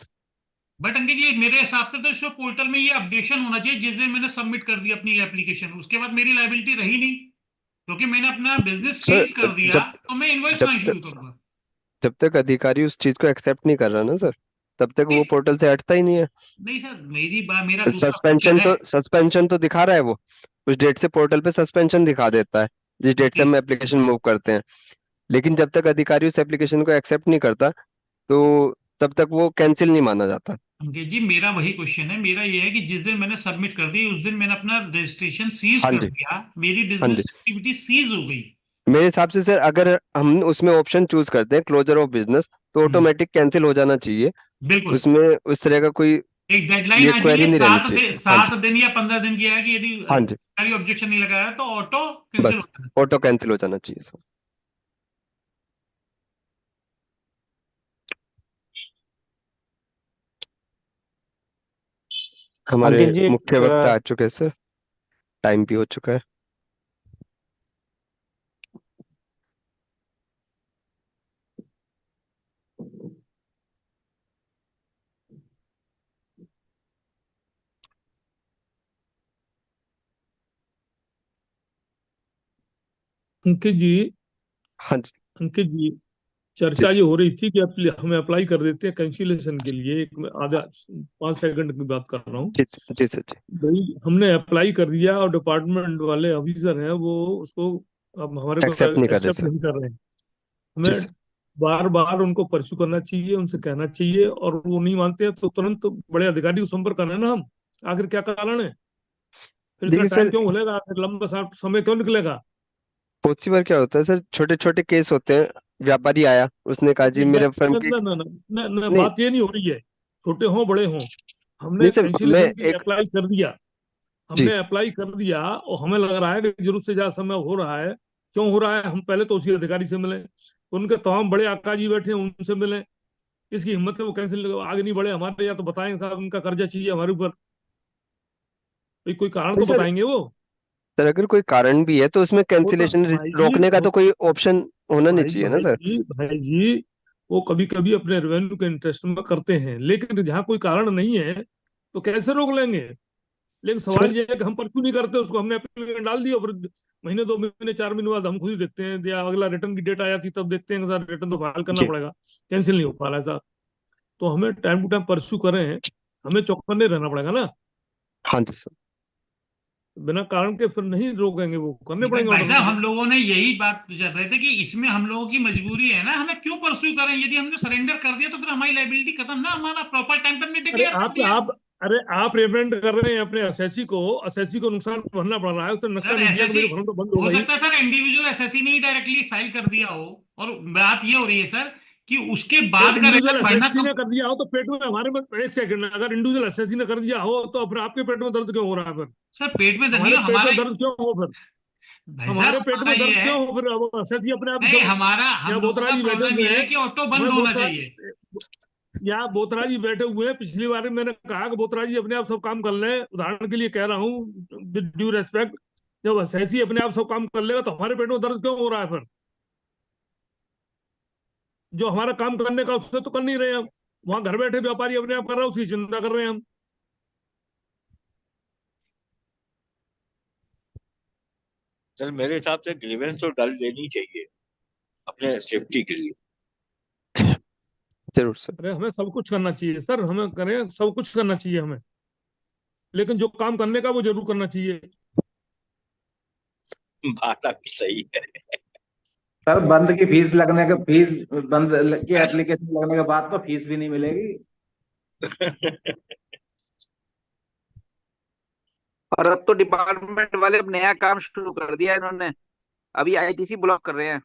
Speaker 2: बट अंकित जी मेरे हिसाब से तो इस पोर्टल में ये अपडेशन होना चाहिए, जिस दिन मैंने सबमिट कर दी अपनी एप्लीकेशन उसके बाद मेरी लाइबिलिटी रही नहीं, क्योंकि मैंने अपना बिजनेस
Speaker 1: सर,
Speaker 2: सीज कर दिया,
Speaker 1: जब
Speaker 2: तो मैं इनवॉइस
Speaker 1: जब
Speaker 2: कहाँ
Speaker 1: तक
Speaker 2: शुरू करूंगा?
Speaker 1: जब तक अधिकारी उस चीज को एक्सेप्ट नहीं कर रहा ना सर, तब तक वो
Speaker 2: नहीं
Speaker 1: पोर्टल से हटता ही नहीं है।
Speaker 2: नहीं सर, मेरी बात, मेरा दूसरा क्वेश्चन
Speaker 1: सस्पेंशन
Speaker 2: है।
Speaker 1: तो सस्पेंशन तो दिखा रहा है वो, उस डेट से पोर्टल पे सस्पेंशन दिखा देता है जिस डेट से
Speaker 2: जी
Speaker 1: हम एप्लीकेशन मूव करते हैं। लेकिन जब तक अधिकारी उस एप्लीकेशन को एक्सेप्ट नहीं करता, तो तब तक वो कैंसिल नहीं माना जाता।
Speaker 2: अंकित जी मेरा वही क्वेश्चन है, मेरा ये है कि जिस दिन मैंने सबमिट कर दी उस दिन मैंने अपना रजिस्ट्रेशन सीज
Speaker 1: हाँ
Speaker 2: कर
Speaker 1: जी।
Speaker 2: दिया, मेरी
Speaker 1: हाँ जी।
Speaker 2: बिजनेस एक्टिविटी सीज हो गई।
Speaker 1: मेरे हिसाब से सर, अगर हम उसमें ऑप्शन चूज करते हैं क्लोजर ऑफ बिजनेस, तो
Speaker 2: हम्म,
Speaker 1: ऑटोमेटिक कैंसिल हो जाना चाहिए।
Speaker 2: बिल्कुल।
Speaker 1: उसमें उस तरह का कोई
Speaker 2: एक डेडलाइन
Speaker 1: ये
Speaker 2: आ
Speaker 1: क्वेरी
Speaker 2: जाइए,
Speaker 1: नहीं रहनी
Speaker 2: सात
Speaker 1: चाहिए।
Speaker 2: दिन,
Speaker 1: हाँ जी।
Speaker 2: 7 दिन या 15 दिन की है कि यदि
Speaker 1: हाँ जी।
Speaker 2: अधिकारी ऑब्जेक्शन नहीं लगाया तो ऑटो कैंसिल हो
Speaker 1: बस
Speaker 2: जाना।
Speaker 1: ऑटो कैंसिल हो जाना चाहिए सर। हमारे
Speaker 4: अंकित जी
Speaker 1: मुख्य वक्ता आ चुके हैं सर, टाइम भी हो चुका है।
Speaker 6: अंकित जी,
Speaker 1: हाँ जी।
Speaker 6: अंकित जी,
Speaker 1: जी
Speaker 6: चर्चा ये हो रही थी कि हमें अप्लाई कर देते हैं कैंसिलेशन के लिए। एक मैं आधा 5 सेकंड की बात कर रहा हूँ।
Speaker 1: जी जी सर जी।
Speaker 6: भाई हमने अप्लाई कर दिया और डिपार्टमेंट वाले ऑफिसर हैं वो उसको अब हमारे को
Speaker 1: एक्सेप्ट नहीं कर रहे
Speaker 6: एक्सेप्ट
Speaker 1: सर।
Speaker 6: नहीं कर रहे हैं।
Speaker 1: जी
Speaker 6: हमें
Speaker 1: सर।
Speaker 6: बार बार उनको परस्यू करना चाहिए, उनसे कहना चाहिए, और वो नहीं मानते हैं तो तुरंत बड़े अधिकारी को संपर्क करना है ना हम। आखिर क्या कारण है? फिर इतना
Speaker 1: देखिए
Speaker 6: टाइम
Speaker 1: सर,
Speaker 6: क्यों लगेगा? आखिर लंबा समय क्यों निकलेगा?
Speaker 1: बहुत सी बार क्या होता है सर, छोटे छोटे केस होते हैं। व्यापारी आया, उसने कहा जी
Speaker 6: नहीं मैं
Speaker 1: मेरे फर्म
Speaker 6: न,
Speaker 1: की।
Speaker 6: न, न, न, न,
Speaker 1: नहीं
Speaker 6: बात ये नहीं हो रही है, छोटे हों बड़े हों।
Speaker 1: नहीं
Speaker 6: हमने
Speaker 1: सर, मैं
Speaker 6: कैंसिलेशन के लिए
Speaker 1: एक।
Speaker 6: अप्लाई कर दिया।
Speaker 1: जी।
Speaker 6: हमने अप्लाई कर दिया और हमें लग रहा है कि जरूरत से ज्यादा समय हो रहा है। क्यों हो रहा है? हम पहले तो उसी अधिकारी से मिले, उनके तमाम बड़े आका जी बैठे हैं उनसे मिले। इसकी हिम्मत है वो कैंसिल आगे नहीं बढ़े हमारे, या तो बताएं साहब उनका कर्जा चाहिए हमारे ऊपर। भाई कोई कारण
Speaker 1: नहीं
Speaker 6: तो
Speaker 1: सर,
Speaker 6: बताएंगे वो।
Speaker 1: सर अगर कोई कारण भी है तो उसमें
Speaker 6: वो तो
Speaker 1: कैंसिलेशन
Speaker 6: भाई जी
Speaker 1: रोकने का
Speaker 6: हो
Speaker 1: तो कोई ऑप्शन होना नहीं
Speaker 6: भाई
Speaker 1: चाहिए ना
Speaker 6: भाई
Speaker 1: सर।
Speaker 6: जी भाई जी, वो कभी कभी अपने रेवेन्यू के इंटरेस्ट में करते हैं, लेकिन जहाँ कोई कारण नहीं है तो कैसे रोक लेंगे? लेकिन
Speaker 1: सर।
Speaker 6: सवाल यह है कि हम परस्यू नहीं करते उसको। हमने एप्लीकेशन डाल दिया, फिर महीने 2 महीने 4 महीने बाद हम खुद ही देखते हैं, या अगला रिटर्न की डेट आ जाती तब देखते हैं कि सर रिटर्न तो फाइल करना
Speaker 1: जी।
Speaker 6: पड़ेगा, कैंसिल नहीं हो पा रहा है सर। तो हमें टाइम टू टाइम परस्यू करें, हमें चौकन्ने रहना पड़ेगा ना।
Speaker 1: हाँ जी सर।
Speaker 6: बिना कारण के फिर नहीं रोकेंगे, वो करने
Speaker 2: दीपक
Speaker 6: पड़ेंगे
Speaker 2: भाई
Speaker 6: ऑर्डर
Speaker 2: साहब,
Speaker 6: मुझे।
Speaker 2: हम लोगों ने यही बात कर रहे थे कि इसमें हम लोगों की मजबूरी है ना, हमें क्यों परस्यू करें? यदि हमने सरेंडर कर दिया तो फिर हमारी लाइबिलिटी खत्म ना, हमारा प्रॉपर टाइम पर हमने
Speaker 6: अरे
Speaker 2: डिक्लेयर कर
Speaker 6: आप
Speaker 2: दिया।
Speaker 6: आप अरे आप रिप्रेजेंट कर रहे हैं अपने एसएससी को नुकसान भरना पड़ रहा है, उसने नक्शा
Speaker 2: सर
Speaker 6: नहीं दिया तो
Speaker 2: एसएससी,
Speaker 6: मेरी फर्म तो बंद हो
Speaker 2: हो
Speaker 6: गई।
Speaker 2: सकता है सर इंडिविजुअल एसएससी ने डायरेक्टली फाइल कर दिया हो, और बात ये हो रही है सर कि उसके बाद का
Speaker 6: इंडिविजुअल
Speaker 2: रिटर्न भरना
Speaker 6: एसएससी ने
Speaker 2: कब?
Speaker 6: कर दिया हो तो पेट में हमारे में, एक सेकंड, अगर इंडिविजुअल एसएससी ने कर दिया हो तो फिर आपके पेट में दर्द क्यों हो रहा है फिर?
Speaker 2: सर पेट में दर्द नहीं
Speaker 6: हमारे
Speaker 2: हो,
Speaker 6: पेट
Speaker 2: हमारा,
Speaker 6: में दर्द क्यों हो फिर?
Speaker 2: भाई साहब
Speaker 6: हमारे पेट
Speaker 2: हमारा
Speaker 6: में
Speaker 2: ये
Speaker 6: दर्द
Speaker 2: है,
Speaker 6: क्यों हो फिर? अब एसएससी अपने आप
Speaker 2: नहीं
Speaker 6: सब,
Speaker 2: हमारा, हम
Speaker 6: यहाँ
Speaker 2: लोगों
Speaker 6: बोतरा
Speaker 2: का
Speaker 6: जी बैठे
Speaker 2: प्रॉब्लम
Speaker 6: हुए
Speaker 2: ये
Speaker 6: हैं।
Speaker 2: है कि ऑटो
Speaker 6: हमें
Speaker 2: बंद होना
Speaker 6: बोतरा
Speaker 2: चाहिए।
Speaker 6: यहाँ बोतरा जी बैठे हुए हैं। पिछली बार मैंने कहा कि बोतरा जी अपने आप सब काम कर ले, उदाहरण के लिए कह रहा हूँ, विद ड्यू रेस्पेक्ट, जब ऐसी अपने आप सब काम कर लेगा तो हमारे पेट में दर्द क्यों हो रहा है फिर? जो हमारा काम करने का उससे तो कर नहीं रहे हम। वहां घर बैठे व्यापारी अपने आप कर रहा है, उसकी चिंता कर रहे हैं हम।
Speaker 8: सर मेरे हिसाब से ग्रीवेंस तो डाल देनी चाहिए अपने सेफ्टी के लिए।
Speaker 1: जरूर सर।
Speaker 6: अरे हमें सब कुछ करना चाहिए सर, हमें करें, सब कुछ करना चाहिए हमें, लेकिन जो काम करने का वो जरूर करना चाहिए।
Speaker 8: बात आपकी सही है।
Speaker 9: सर बंद की फीस लगने के फीस बंद की एप्लीकेशन लगने के बाद तो फीस भी नहीं मिलेगी।
Speaker 5: और अब तो डिपार्टमेंट वाले अब नया काम शुरू कर दिया इन्होंने, अभी आईटीसी ब्लॉक कर रहे हैं।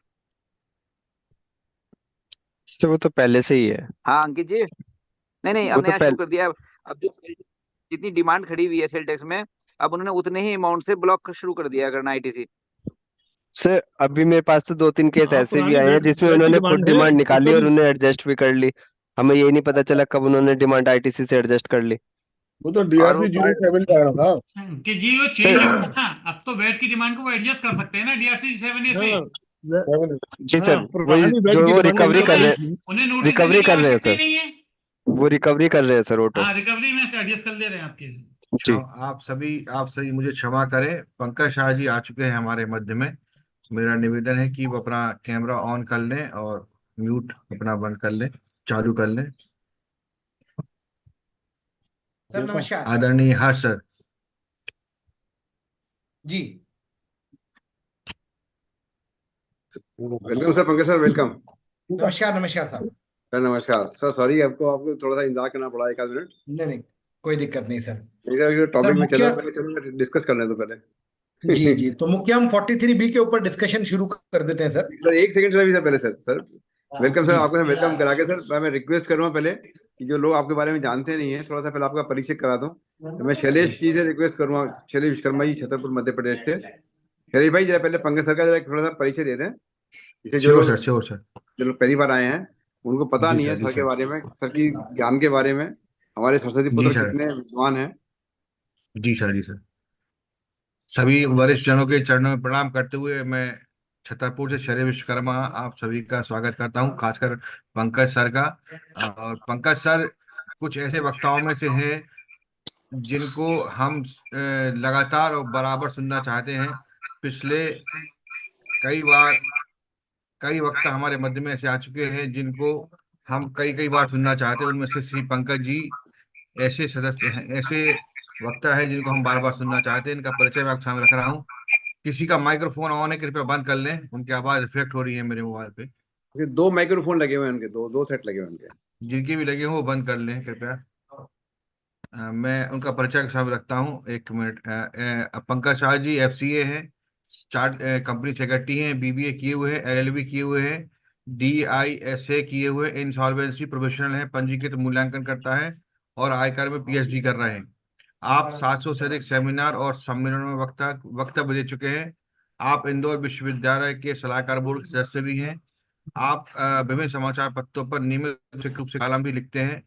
Speaker 1: तो वो तो पहले से ही है।
Speaker 5: हाँ अंकित जी, नहीं नहीं,
Speaker 1: वो
Speaker 5: अब
Speaker 1: तो
Speaker 5: नया शुरू कर दिया। अब जो जितनी डिमांड खड़ी हुई है सेल टैक्स में, अब उन्होंने उतने ही अमाउंट से ब्लॉक शुरू कर दिया करना आईटीसी।
Speaker 1: सर अभी मेरे पास तो 2-3 केस
Speaker 6: हाँ,
Speaker 1: ऐसे भी
Speaker 6: पुरानी
Speaker 1: आए हैं
Speaker 6: बैट
Speaker 1: जिसमें
Speaker 6: बैट की
Speaker 1: उन्होंने खुद
Speaker 6: डिमांड है,
Speaker 1: डिमांड निकाली
Speaker 6: उसका
Speaker 1: और
Speaker 6: भी।
Speaker 1: उन्हें एडजस्ट भी कर ली। हमें यही नहीं पता चला कब उन्होंने डिमांड आईटीसी से एडजस्ट कर ली।
Speaker 7: वो तो
Speaker 5: और वो
Speaker 7: DRC 07 का आना था।
Speaker 2: कि जी वो
Speaker 1: सर
Speaker 2: चेंज हो ना, अब तो वेट की डिमांड को वो एडजस्ट कर सकते हैं ना डीआरसी 7A से।
Speaker 6: हाँ,
Speaker 1: जी
Speaker 6: हाँ,
Speaker 1: सर, वही
Speaker 6: पुरानी बैट
Speaker 1: जो
Speaker 6: की
Speaker 1: वो
Speaker 6: डिमांड
Speaker 1: रिकवरी
Speaker 6: उन्होंने
Speaker 1: कर
Speaker 2: उन्हें
Speaker 1: रहे
Speaker 6: करी
Speaker 1: हैं,
Speaker 6: थी।
Speaker 2: उन्हें नोटिस देने
Speaker 1: रिकवरी
Speaker 2: की
Speaker 1: कर रहे हैं
Speaker 2: आवश्यकता ही
Speaker 1: सर,
Speaker 2: नहीं है।
Speaker 1: वो रिकवरी कर रहे हैं सर ऑटो।
Speaker 2: हाँ, रिकवरी में एडजस्ट कर दे रहे हैं आपके।
Speaker 1: जी।
Speaker 10: आप सभी मुझे क्षमा करें, पंकज शाह जी आ चुके हैं हमारे मध्य में। मेरा निवेदन है कि वो अपना कैमरा ऑन कर लें और म्यूट अपना बंद कर लें, चालू कर लें।
Speaker 9: सर नमस्कार।
Speaker 10: आदरणीय हर्ष सर।
Speaker 9: जी।
Speaker 3: Welcome sir, Pankaj sir welcome.
Speaker 9: नमस्कार नमस्कार साहब।
Speaker 3: सर नमस्कार सर, सॉरी आपको आपको थोड़ा सा इंतजार करना पड़ा, एक आध मिनट।
Speaker 9: नहीं नहीं, कोई दिक्कत नहीं सर।
Speaker 3: नहीं सर, टॉपिक में चल रहा
Speaker 9: मुख्य
Speaker 3: है, पहले चलो डिस्कस कर लें तो पहले।
Speaker 9: जी जी, तो मुख्य हम 43B के ऊपर डिस्कशन शुरू कर देते हैं सर।
Speaker 3: सर एक सेकंड सर, अभी सर पहले सर सर वेलकम सर,
Speaker 9: जी
Speaker 3: आपको वेलकम करा के सर मैं रिक्वेस्ट करूंगा पहले कि जो लोग आपके बारे में जानते नहीं है, थोड़ा सा पहले आपका परिचय करा दूं। तो मैं शैलेश जी से रिक्वेस्ट करूंगा, शैलेश विश्वकर्मा जी, छतरपुर मध्य प्रदेश से। शैलेश भाई जरा पहले पंकज सर का जरा थोड़ा सा परिचय दे दें, जिसे जो
Speaker 10: श्योर
Speaker 3: लोग
Speaker 10: सर, श्योर सर।
Speaker 3: जो लोग पहली बार आए हैं उनको पता
Speaker 10: जी
Speaker 3: नहीं है
Speaker 10: सर, जी
Speaker 3: सर के
Speaker 10: सर,
Speaker 3: बारे में, सर की ज्ञान के बारे में, हमारे सरस्वती
Speaker 10: जी
Speaker 3: पुत्र
Speaker 10: सर,
Speaker 3: कितने विद्वान हैं।
Speaker 10: जी सर, जी सर। सभी वरिष्ठ जनों के चरणों में प्रणाम करते हुए मैं छतरपुर से शैलेश विश्वकर्मा आप सभी का स्वागत करता हूं, खासकर पंकज सर का। और पंकज सर कुछ ऐसे वक्ताओं में से हैं जिनको हम लगातार और बराबर सुनना चाहते हैं। पिछले कई बार कई वक्ता हमारे मध्य में ऐसे आ चुके हैं जिनको हम कई कई बार सुनना चाहते हैं। उनमें से श्री पंकज जी ऐसे सदस्य हैं, ऐसे वक्ता है जिनको हम बार बार सुनना चाहते हैं। इनका परिचय मैं आपके सामने रख रहा हूँ। किसी का माइक्रोफोन ऑन है कृपया बंद कर लें, उनकी आवाज रिफ्लेक्ट हो रही है मेरे मोबाइल पे।
Speaker 3: क्योंकि 2 माइक्रोफोन लगे हुए हैं उनके, दो दो सेट लगे हुए हैं उनके।
Speaker 10: जिनके भी लगे हो वो बंद कर लें कृपया। मैं उनका परिचय के सामने रखता हूँ, एक मिनट। पंकज शाह जी FCA हैं, चार्ट कंपनी सेक्रेटरी हैं, BBA किए हुए हैं, LLB किए हुए हैं, DISA किए हुए, इंसॉल्वेंसी प्रोफेशनल है, पंजीकृत मूल्यांकन करता है और आयकर में PhD कर रहे हैं। आप 700 से अधिक सेमिनार और सम्मेलनों में वक्तव्य दे चुके हैं। आप इंदौर विश्वविद्यालय के सलाहकार बोर्ड के सदस्य भी हैं। आप विभिन्न समाचार पत्रों पर नियमित रूप से कॉलम भी लिखते हैं।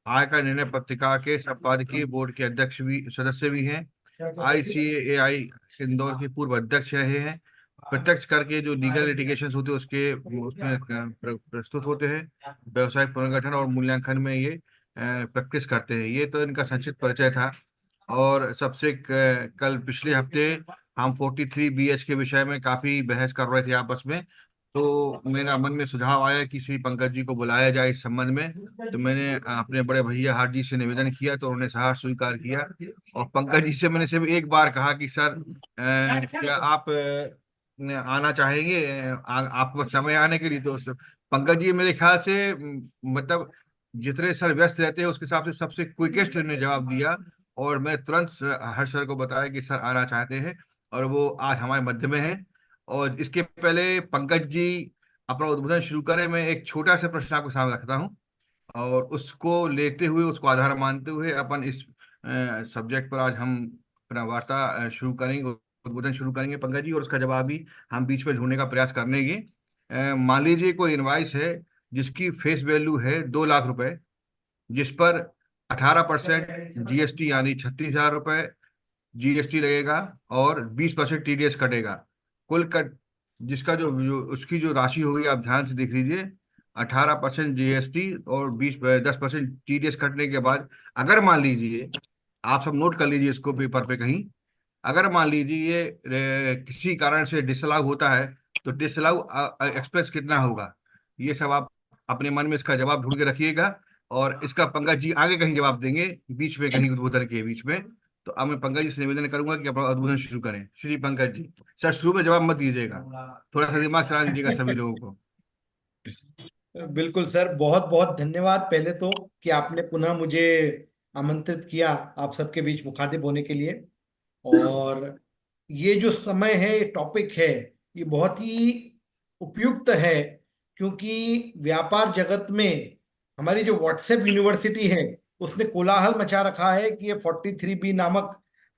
Speaker 10: आयकर निर्णय पत्रिका के संपादकीय बोर्ड के अध्यक्ष भी, सदस्य भी हैं। ICAI इंदौर के पूर्व अध्यक्ष रहे हैं। प्रत्यक्ष कर के जो लीगल लिटिगेशन होते हैं उसके उसमें प्रस्तुत होते हैं। व्यवसायिक पुनर्गठन और मूल्यांकन में ये प्रैक्टिस करते हैं। ये तो इनका संक्षिप्त परिचय था। और सबसे कल पिछले हफ्ते हम 43BH के विषय में काफी बहस कर रहे थे आपस में। तो मेरा मन में सुझाव आया कि श्री पंकज जी को बुलाया जाए इस संबंध में। तो मैंने अपने बड़े भैया हार्ड जी से निवेदन किया तो उन्होंने सहर्ष स्वीकार किया। और पंकज जी से मैंने सिर्फ एक बार कहा कि सर क्या आप आना चाहेंगे, आपको समय आने के लिए। तो पंकज जी मेरे ख्याल से मतलब जितने सर व्यस्त रहते हैं उसके हिसाब से सबसे क्विकेस्ट ने जवाब दिया। और मैं तुरंत हर्ष सर को बताया कि सर आना चाहते हैं और वो आज हमारे मध्य में है। और इसके पहले पंकज जी अपना उद्बोधन शुरू करें, मैं एक छोटा सा प्रश्न आपके सामने रखता हूँ और उसको लेते हुए, उसको आधार मानते हुए अपन इस सब्जेक्ट पर आज हम अपना वार्ता शुरू करेंगे, उद्बोधन शुरू करेंगे पंकज जी। और उसका जवाब भी हम बीच में ढूंढने का प्रयास करेंगे। मान लीजिए कोई इनवाइस है जिसकी फेस वैल्यू है 2 लाख रुपए जिस पर 18% जीएसटी यानी 36,000 रुपये जीएसटी लगेगा और 20% टीडीएस कटेगा। कुल कट जिसका उसकी जो राशि होगी आप ध्यान से देख लीजिए, 18% जीएसटी और 10% टीडीएस कटने के बाद, अगर मान लीजिए, आप सब नोट कर लीजिए इसको पेपर पे कहीं, अगर मान लीजिए ये किसी कारण से डिसअलाउ होता है तो डिसअलाउ एक्सप्रेस कितना होगा, ये सब आप अपने मन में इसका जवाब ढूंढ के रखिएगा। और इसका पंकज जी आगे कहीं जवाब देंगे, बीच में कहीं उधर के बीच में। तो अब मैं पंकज जी से निवेदन करूंगा कि अपना उद्बोधन शुरू करें। श्री पंकज जी, सर शुरू में जवाब मत दीजिएगा, थोड़ा सा दिमाग चला दीजिएगा सभी लोगों को।
Speaker 11: बिल्कुल सर, बहुत बहुत धन्यवाद पहले तो कि आपने पुनः मुझे आमंत्रित किया आप सबके बीच मुखातिब होने के लिए। और ये जो समय है, ये टॉपिक है, ये बहुत ही उपयुक्त है, क्योंकि व्यापार जगत में हमारी जो व्हाट्सएप यूनिवर्सिटी है उसने कोलाहल मचा रखा है कि ये 43B नामक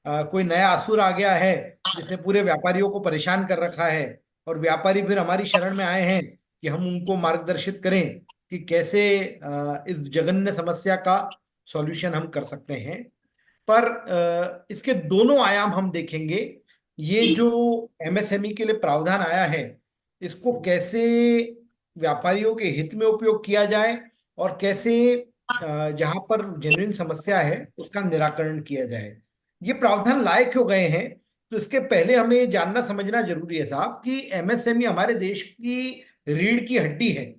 Speaker 11: कोई नया असुर आ गया है जिसने पूरे व्यापारियों को परेशान कर रखा है। और व्यापारी फिर हमारी शरण में आए हैं कि हम उनको मार्गदर्शित करें कि कैसे इस जघन्य समस्या का सॉल्यूशन हम कर सकते हैं। पर इसके दोनों आयाम हम देखेंगे। ये जो एमएसएमई के लिए प्रावधान आया है, इसको कैसे व्यापारियों के हित में उपयोग किया जाए और कैसे जहां पर जेन्युइन समस्या है उसका निराकरण किया जाए। ये प्रावधान लाए क्यों गए हैं, तो इसके पहले हमें ये जानना समझना जरूरी है साहब कि एमएसएमई हमारे देश की रीढ़ की हड्डी है।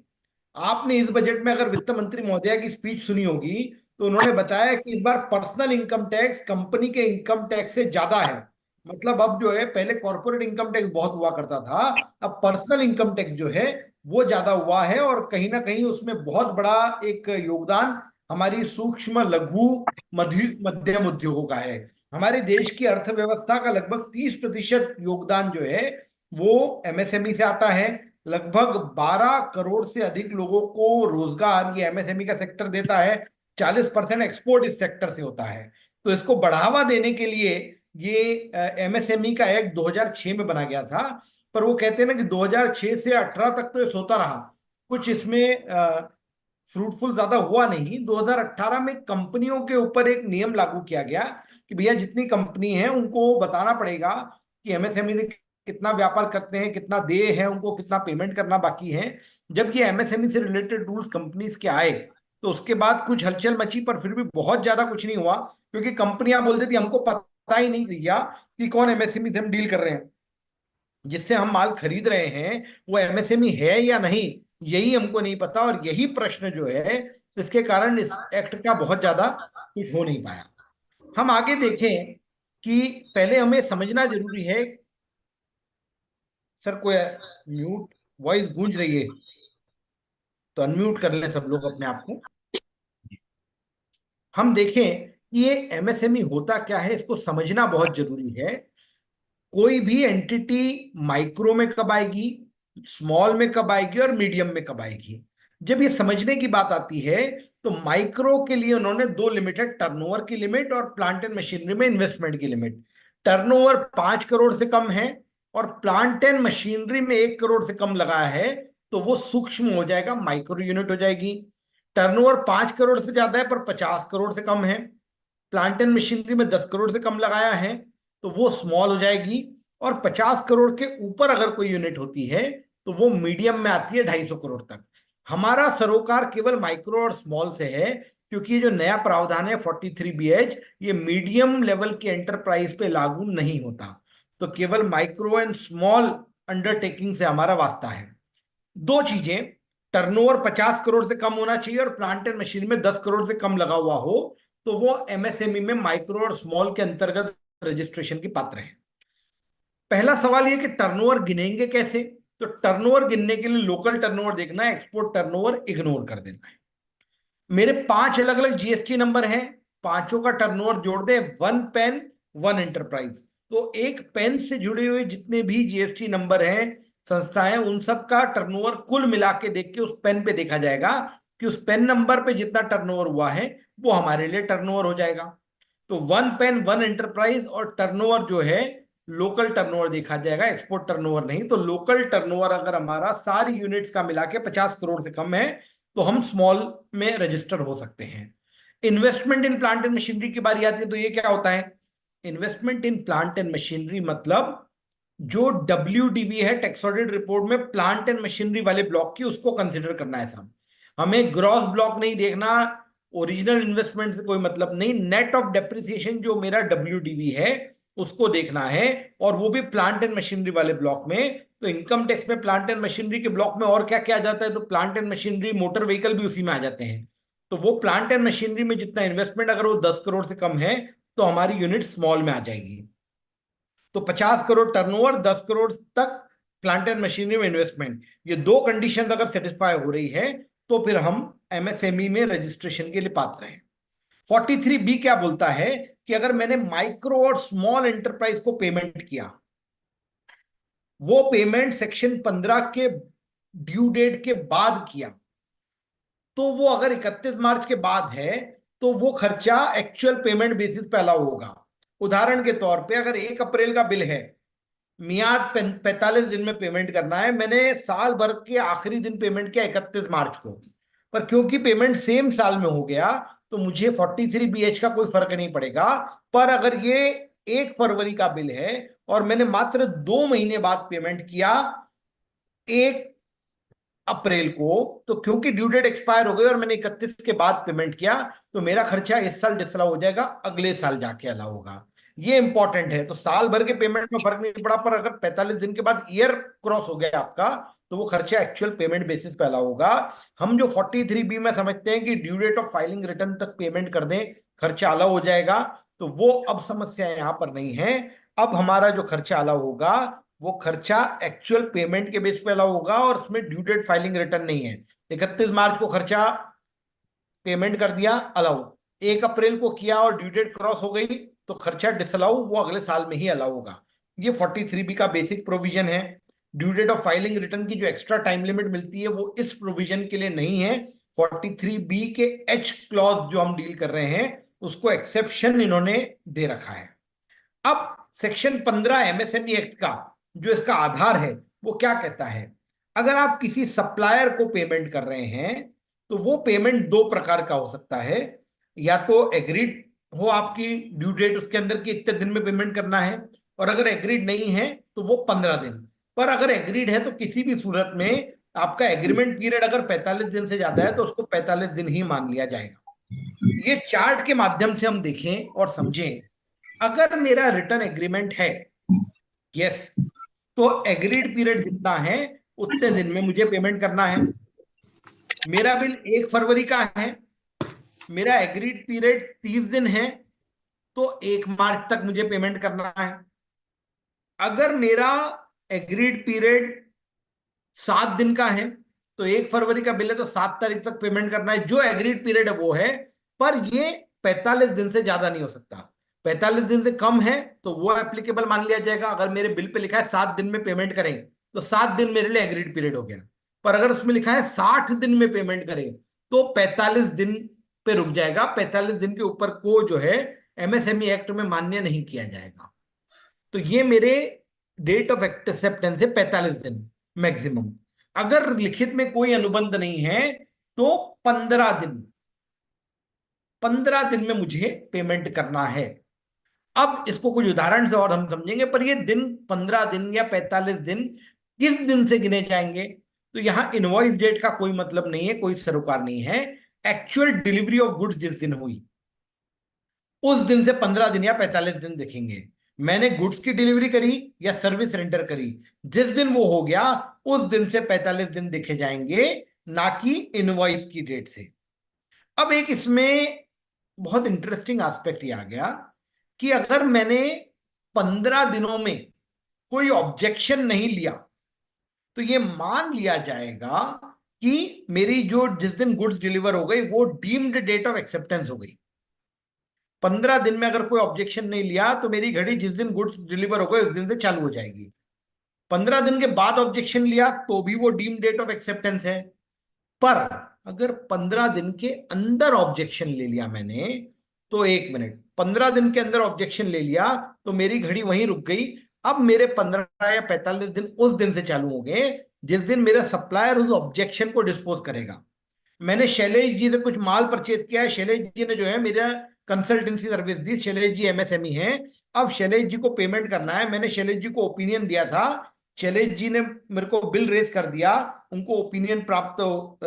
Speaker 11: आपने इस बजट में अगर वित्त मंत्री महोदया की स्पीच सुनी होगी तो उन्होंने बताया कि इस बार पर्सनल इनकम टैक्स कंपनी के इनकम टैक्स से ज्यादा है। मतलब अब जो है, पहले कॉर्पोरेट इनकम टैक्स बहुत हुआ करता था, अब पर्सनल इनकम टैक्स जो है वो ज्यादा हुआ है। और कहीं ना कहीं उसमें बहुत बड़ा एक योगदान हमारी सूक्ष्म लघु मध्यम उद्योगों का है। हमारे देश की अर्थव्यवस्था का लगभग 30% योगदान जो है वो एमएसएमई से आता है। लगभग 12 करोड़ से अधिक लोगों को रोजगार ये एमएसएमई का सेक्टर देता है। 40% एक्सपोर्ट इस सेक्टर से होता है। तो इसको बढ़ावा देने के लिए ये एमएसएमई का एक्ट 2006 में बना गया था। पर वो कहते हैं ना कि 2006 से 18 तक तो ये सोता रहा, कुछ इसमें फ्रूटफुल ज्यादा हुआ नहीं। 2018 में कंपनियों के ऊपर एक नियम लागू किया गया कि भैया जितनी कंपनी है उनको बताना पड़ेगा कि एमएसएमई से कितना व्यापार करते हैं, कितना देय है, उनको कितना पेमेंट करना बाकी है। जब ये एमएसएमई से रिलेटेड रूल्स कंपनीज के आए तो उसके बाद कुछ हलचल मची, पर फिर भी बहुत ज्यादा कुछ नहीं हुआ, क्योंकि कंपनियां बोलती थी हमको पता ही नहीं भैया कि कौन एमएसएमई से हम डील कर रहे हैं, जिससे हम माल खरीद रहे हैं वो एमएसएमई है या नहीं, यही हमको नहीं पता। और यही प्रश्न जो है, इसके कारण इस एक्ट का बहुत ज्यादा कुछ हो नहीं पाया। हम आगे देखें कि पहले हमें समझना जरूरी है। सर कोई म्यूट वॉइस गूंज रही है तो अनम्यूट कर लें सब लोग अपने आप को। हम देखें कि ये एमएसएमई होता क्या है, इसको समझना बहुत जरूरी है। कोई भी एंटिटी माइक्रो में कब आएगी, स्मॉल में कब आएगी और मीडियम में कब आएगी। जब ये समझने की बात आती है तो माइक्रो के लिए उन्होंने दो लिमिट है, टर्नओवर की लिमिट और प्लांट एंड मशीनरी में इन्वेस्टमेंट की लिमिट। टर्नओवर 5 करोड़ से कम है और प्लांट एंड मशीनरी में 1 करोड़ से कम लगाया है तो वो सूक्ष्म हो जाएगा, माइक्रो यूनिट हो जाएगी। टर्नओवर 5 करोड़ से ज्यादा है पर 50 करोड़ से कम है, प्लांट एंड मशीनरी में 10 करोड़ से कम लगाया है तो वो स्मॉल हो जाएगी। और 50 करोड़ के ऊपर अगर कोई यूनिट होती है तो वो मीडियम में आती है, 250 करोड़ तक। हमारा सरोकार केवल माइक्रो और स्मॉल से है, क्योंकि ये जो नया प्रावधान है 43BH, ये मीडियम लेवल की एंटरप्राइज पे लागू नहीं होता। तो केवल माइक्रो एंड स्मॉल अंडरटेकिंग से हमारा वास्ता है। दो चीजें, टर्नओवर 50 करोड़ से कम होना चाहिए और प्लांट एंड मशीन में 10 करोड़ से कम लगा हुआ हो, तो वो एमएसएमई में माइक्रो और स्मॉल के अंतर्गत रजिस्ट्रेशन की पात्र है। पहला सवाल ये कि टर्नओवर गिनेंगे कैसे। तो टर्नओवर गिनने के लिए लोकल टर्नओवर देखना है, एक्सपोर्ट टर्नओवर इग्नोर कर देना है। मेरे 5 अलग अलग जीएसटी नंबर हैं, पांचों का टर्नओवर जोड़ दे, 1 पेन 1 एंटरप्राइज। तो एक पेन से जुड़े हुए जितने भी जीएसटी नंबर हैं, संस्थाएं, उन सब का टर्नओवर कुल मिला के देख के उस पेन पे देखा जाएगा कि उस पेन नंबर पे जितना टर्नओवर हुआ है वो हमारे लिए टर्नओवर हो जाएगा। तो 1 पेन 1 एंटरप्राइज और टर्नओवर जो है लोकल टर्नओवर देखा जाएगा, एक्सपोर्ट टर्नओवर नहीं। तो लोकल टर्नओवर अगर हमारा सारी यूनिट्स का मिला के 50 करोड़ से कम है तो हम स्मॉल में रजिस्टर हो सकते हैं। Investment in plant and machinery की बारी आती है तो ये क्या होता है? Investment in plant and machinery मतलब जो WDV है टैक्स ऑडिट रिपोर्ट में प्लांट एंड मशीनरी वाले ब्लॉक की, उसको कंसिडर करना है साहब। हमें ग्रॉस ब्लॉक नहीं देखना, ओरिजिनल इन्वेस्टमेंट से कोई मतलब नहीं, नेट ऑफ डेप्रिसिएशन जो मेरा WDV है उसको देखना है, और वो भी प्लांट एंड मशीनरी वाले ब्लॉक में। तो इनकम टैक्स में प्लांट एंड मशीनरी के ब्लॉक में और क्या क्या आ जाता है? तो plant and machinery, motor vehicle भी उसी में आ जाते हैं। तो वो प्लांट एंड मशीनरी में जितना इन्वेस्टमेंट अगर वो 10 करोड़ से कम है तो हमारी यूनिट स्मॉल में आ जाएगी। तो 50 करोड़ टर्नओवर, 10 करोड़ तक प्लांट एंड मशीनरी में इन्वेस्टमेंट, ये दो कंडीशन अगर सेटिस्फाई हो रही है तो फिर हम MSME में रजिस्ट्रेशन के लिए पात्र हैं। 43B क्या बोलता है कि अगर मैंने माइक्रो और स्मॉल एंटरप्राइज को पेमेंट किया, वो पेमेंट सेक्शन 15 के ड्यू डेट के बाद किया, तो वो अगर 31 मार्च के बाद है तो वो खर्चा एक्चुअल पेमेंट बेसिस पे अलाउ होगा। उदाहरण के तौर पे अगर 1 अप्रैल का बिल है, मियाद 45 दिन में पेमेंट करना है, मैंने साल भर के आखिरी दिन पेमेंट किया 31 मार्च को, पर क्योंकि पेमेंट सेम साल में हो गया तो मुझे 43BH का कोई फर्क नहीं पड़ेगा। पर अगर ये 1 फरवरी का बिल है और मैंने मात्र 2 महीने बाद पेमेंट किया 1 अप्रैल को, तो क्योंकि ड्यू डेट एक्सपायर हो गई और मैंने 31 के बाद पेमेंट किया, तो मेरा खर्चा इस साल डिसअलाउ हो जाएगा, अगले साल जाके अलाउ होगा। ये इंपॉर्टेंट है। तो साल भर के पेमेंट में फर्क नहीं पड़ा, पर अगर 45 दिन के बाद ईयर क्रॉस हो गया आपका तो वो खर्चा एक्चुअल पेमेंट बेसिस पे अलाउ होगा। हम जो 43B में समझते हैं कि due date of filing return तक पेमेंट कर दें खर्चा अलाउ हो जाएगा, तो वो अब समस्या यहां पर नहीं है। अब हमारा जो खर्चा अलाउ होगा वो खर्चा एक्चुअल पेमेंट के बेस पे अलाउ होगा, और उसमें ड्यू डेट फाइलिंग रिटर्न नहीं है। 31 मार्च को खर्चा पेमेंट कर दिया, अलाउ। 1 अप्रैल को किया और ड्यू डेट क्रॉस हो गई तो खर्चा डिसअलाउ, वो अगले साल में ही अलाउ होगा। ये 43B का बेसिक प्रोविजन है। Due date of filing return की जो एक्स्ट्रा टाइम लिमिट मिलती है वो इस प्रोविजन के लिए नहीं है। 43B के H क्लॉज जो हम डील कर रहे हैं उसको एक्सेप्शन इन्होंने दे रखा है। अब सेक्शन 15 MSME एक्ट का जो इसका आधार है वो क्या कहता है? अगर आप किसी सप्लायर को पेमेंट कर रहे हैं तो वो पेमेंट 2 प्रकार का हो सकता है। या तो एग्रीड हो आपकी ड्यू डेट उसके अंदर की इतने दिन में पेमेंट करना है, और अगर एग्रीड नहीं है तो वो 15 दिन। पर अगर एग्रीड है तो किसी भी सूरत में आपका एग्रीमेंट पीरियड अगर 45 दिन से ज्यादा है तो उसको 45 दिन ही मान लिया जाएगा। ये चार्ट के माध्यम से हम देखें और समझें। अगर मेरा रिटर्न एग्रीमेंट है, यस, तो एग्रीड पीरियड जितना है उतने दिन में मुझे पेमेंट करना है। मेरा बिल 1 फरवरी का है, मेरा एग्रीड पीरियड 30 दिन है, तो 1 मार्च तक मुझे पेमेंट करना है। अगर मेरा एग्रीड पीरियड 7 दिन का है तो 1 फरवरी का बिल है तो 7 तारीख तक पेमेंट करना है। जो एग्रीड पीरियड है वो है, पर ये 45 दिन से ज्यादा नहीं हो सकता। 45 दिन से कम है तो वो एप्लीकेबल मान लिया जाएगा। अगर मेरे बिल पे लिखा है 7 दिन में पेमेंट करें तो 7 दिन मेरे लिए एग्रीड पीरियड हो गया। पर अगर उसमें लिखा है 60 दिन में पेमेंट करें तो 45 दिन पे रुक जाएगा। 45 दिन के ऊपर को जो है MSME एक्ट में मान्य नहीं किया जाएगा। तो ये मेरे डेट ऑफ एक्सेप्टेंस है 45 दिन मैक्सिमम। अगर लिखित में कोई अनुबंध नहीं है तो 15 दिन में मुझे पेमेंट करना है। अब इसको कुछ उदाहरण से और हम समझेंगे, पर ये दिन 15 दिन या 45 दिन किस दिन से गिने जाएंगे? तो यहां इनवॉइस डेट का कोई मतलब नहीं है, कोई सरोकार नहीं है। एक्चुअल डिलीवरी ऑफ गुड्स जिस दिन हुई उस दिन से 15 दिन या 45 दिन देखेंगे। मैंने गुड्स की डिलीवरी करी या सर्विस रेंडर करी, जिस दिन वो हो गया उस दिन से 45 दिन देखे जाएंगे, ना कि इनवॉइस की डेट से। अब एक इसमें बहुत इंटरेस्टिंग एस्पेक्ट ये आ गया कि अगर मैंने 15 दिनों में कोई ऑब्जेक्शन नहीं लिया तो ये मान लिया जाएगा कि मेरी जो जिस दिन गुड्स डिलीवर हो गई वो डीम्ड डेट ऑफ एक्सेप्टेंस हो गई। 15 दिन में अगर कोई ऑब्जेक्शन नहीं लिया तो मेरी घड़ी जिस दिन गुड्स डिलीवर हो गए उस दिन से चालू हो जाएगी। 15 दिन के बाद ऑब्जेक्शन लिया तो भी वो डीम्ड डेट ऑफ एक्सेप्टेंस है। पर अगर 15 दिन के अंदर ऑब्जेक्शन ले लिया मैंने, तो 1 मिनट, 15 दिन के अंदर ऑब्जेक्शन ले लिया तो मेरी घड़ी वहीं रुक गई। अब मेरे 15 या 45 दिन उस दिन से चालू हो गए जिस दिन मेरा सप्लायर उस ऑब्जेक्शन को डिस्पोज करेगा। मैंने शैलेश जी से कुछ माल परचेज किया है, शैलेश जी ने जो है मेरा कंसल्टेंसी सर्विस दी, शैलेश जी एमएसएमई हैं। अब शैलेश जी को पेमेंट करना है, मैंने शैलेश जी को ओपिनियन दिया था, शैलेश जी ने मेरे को बिल रेज कर दिया, उनको ओपिनियन प्राप्त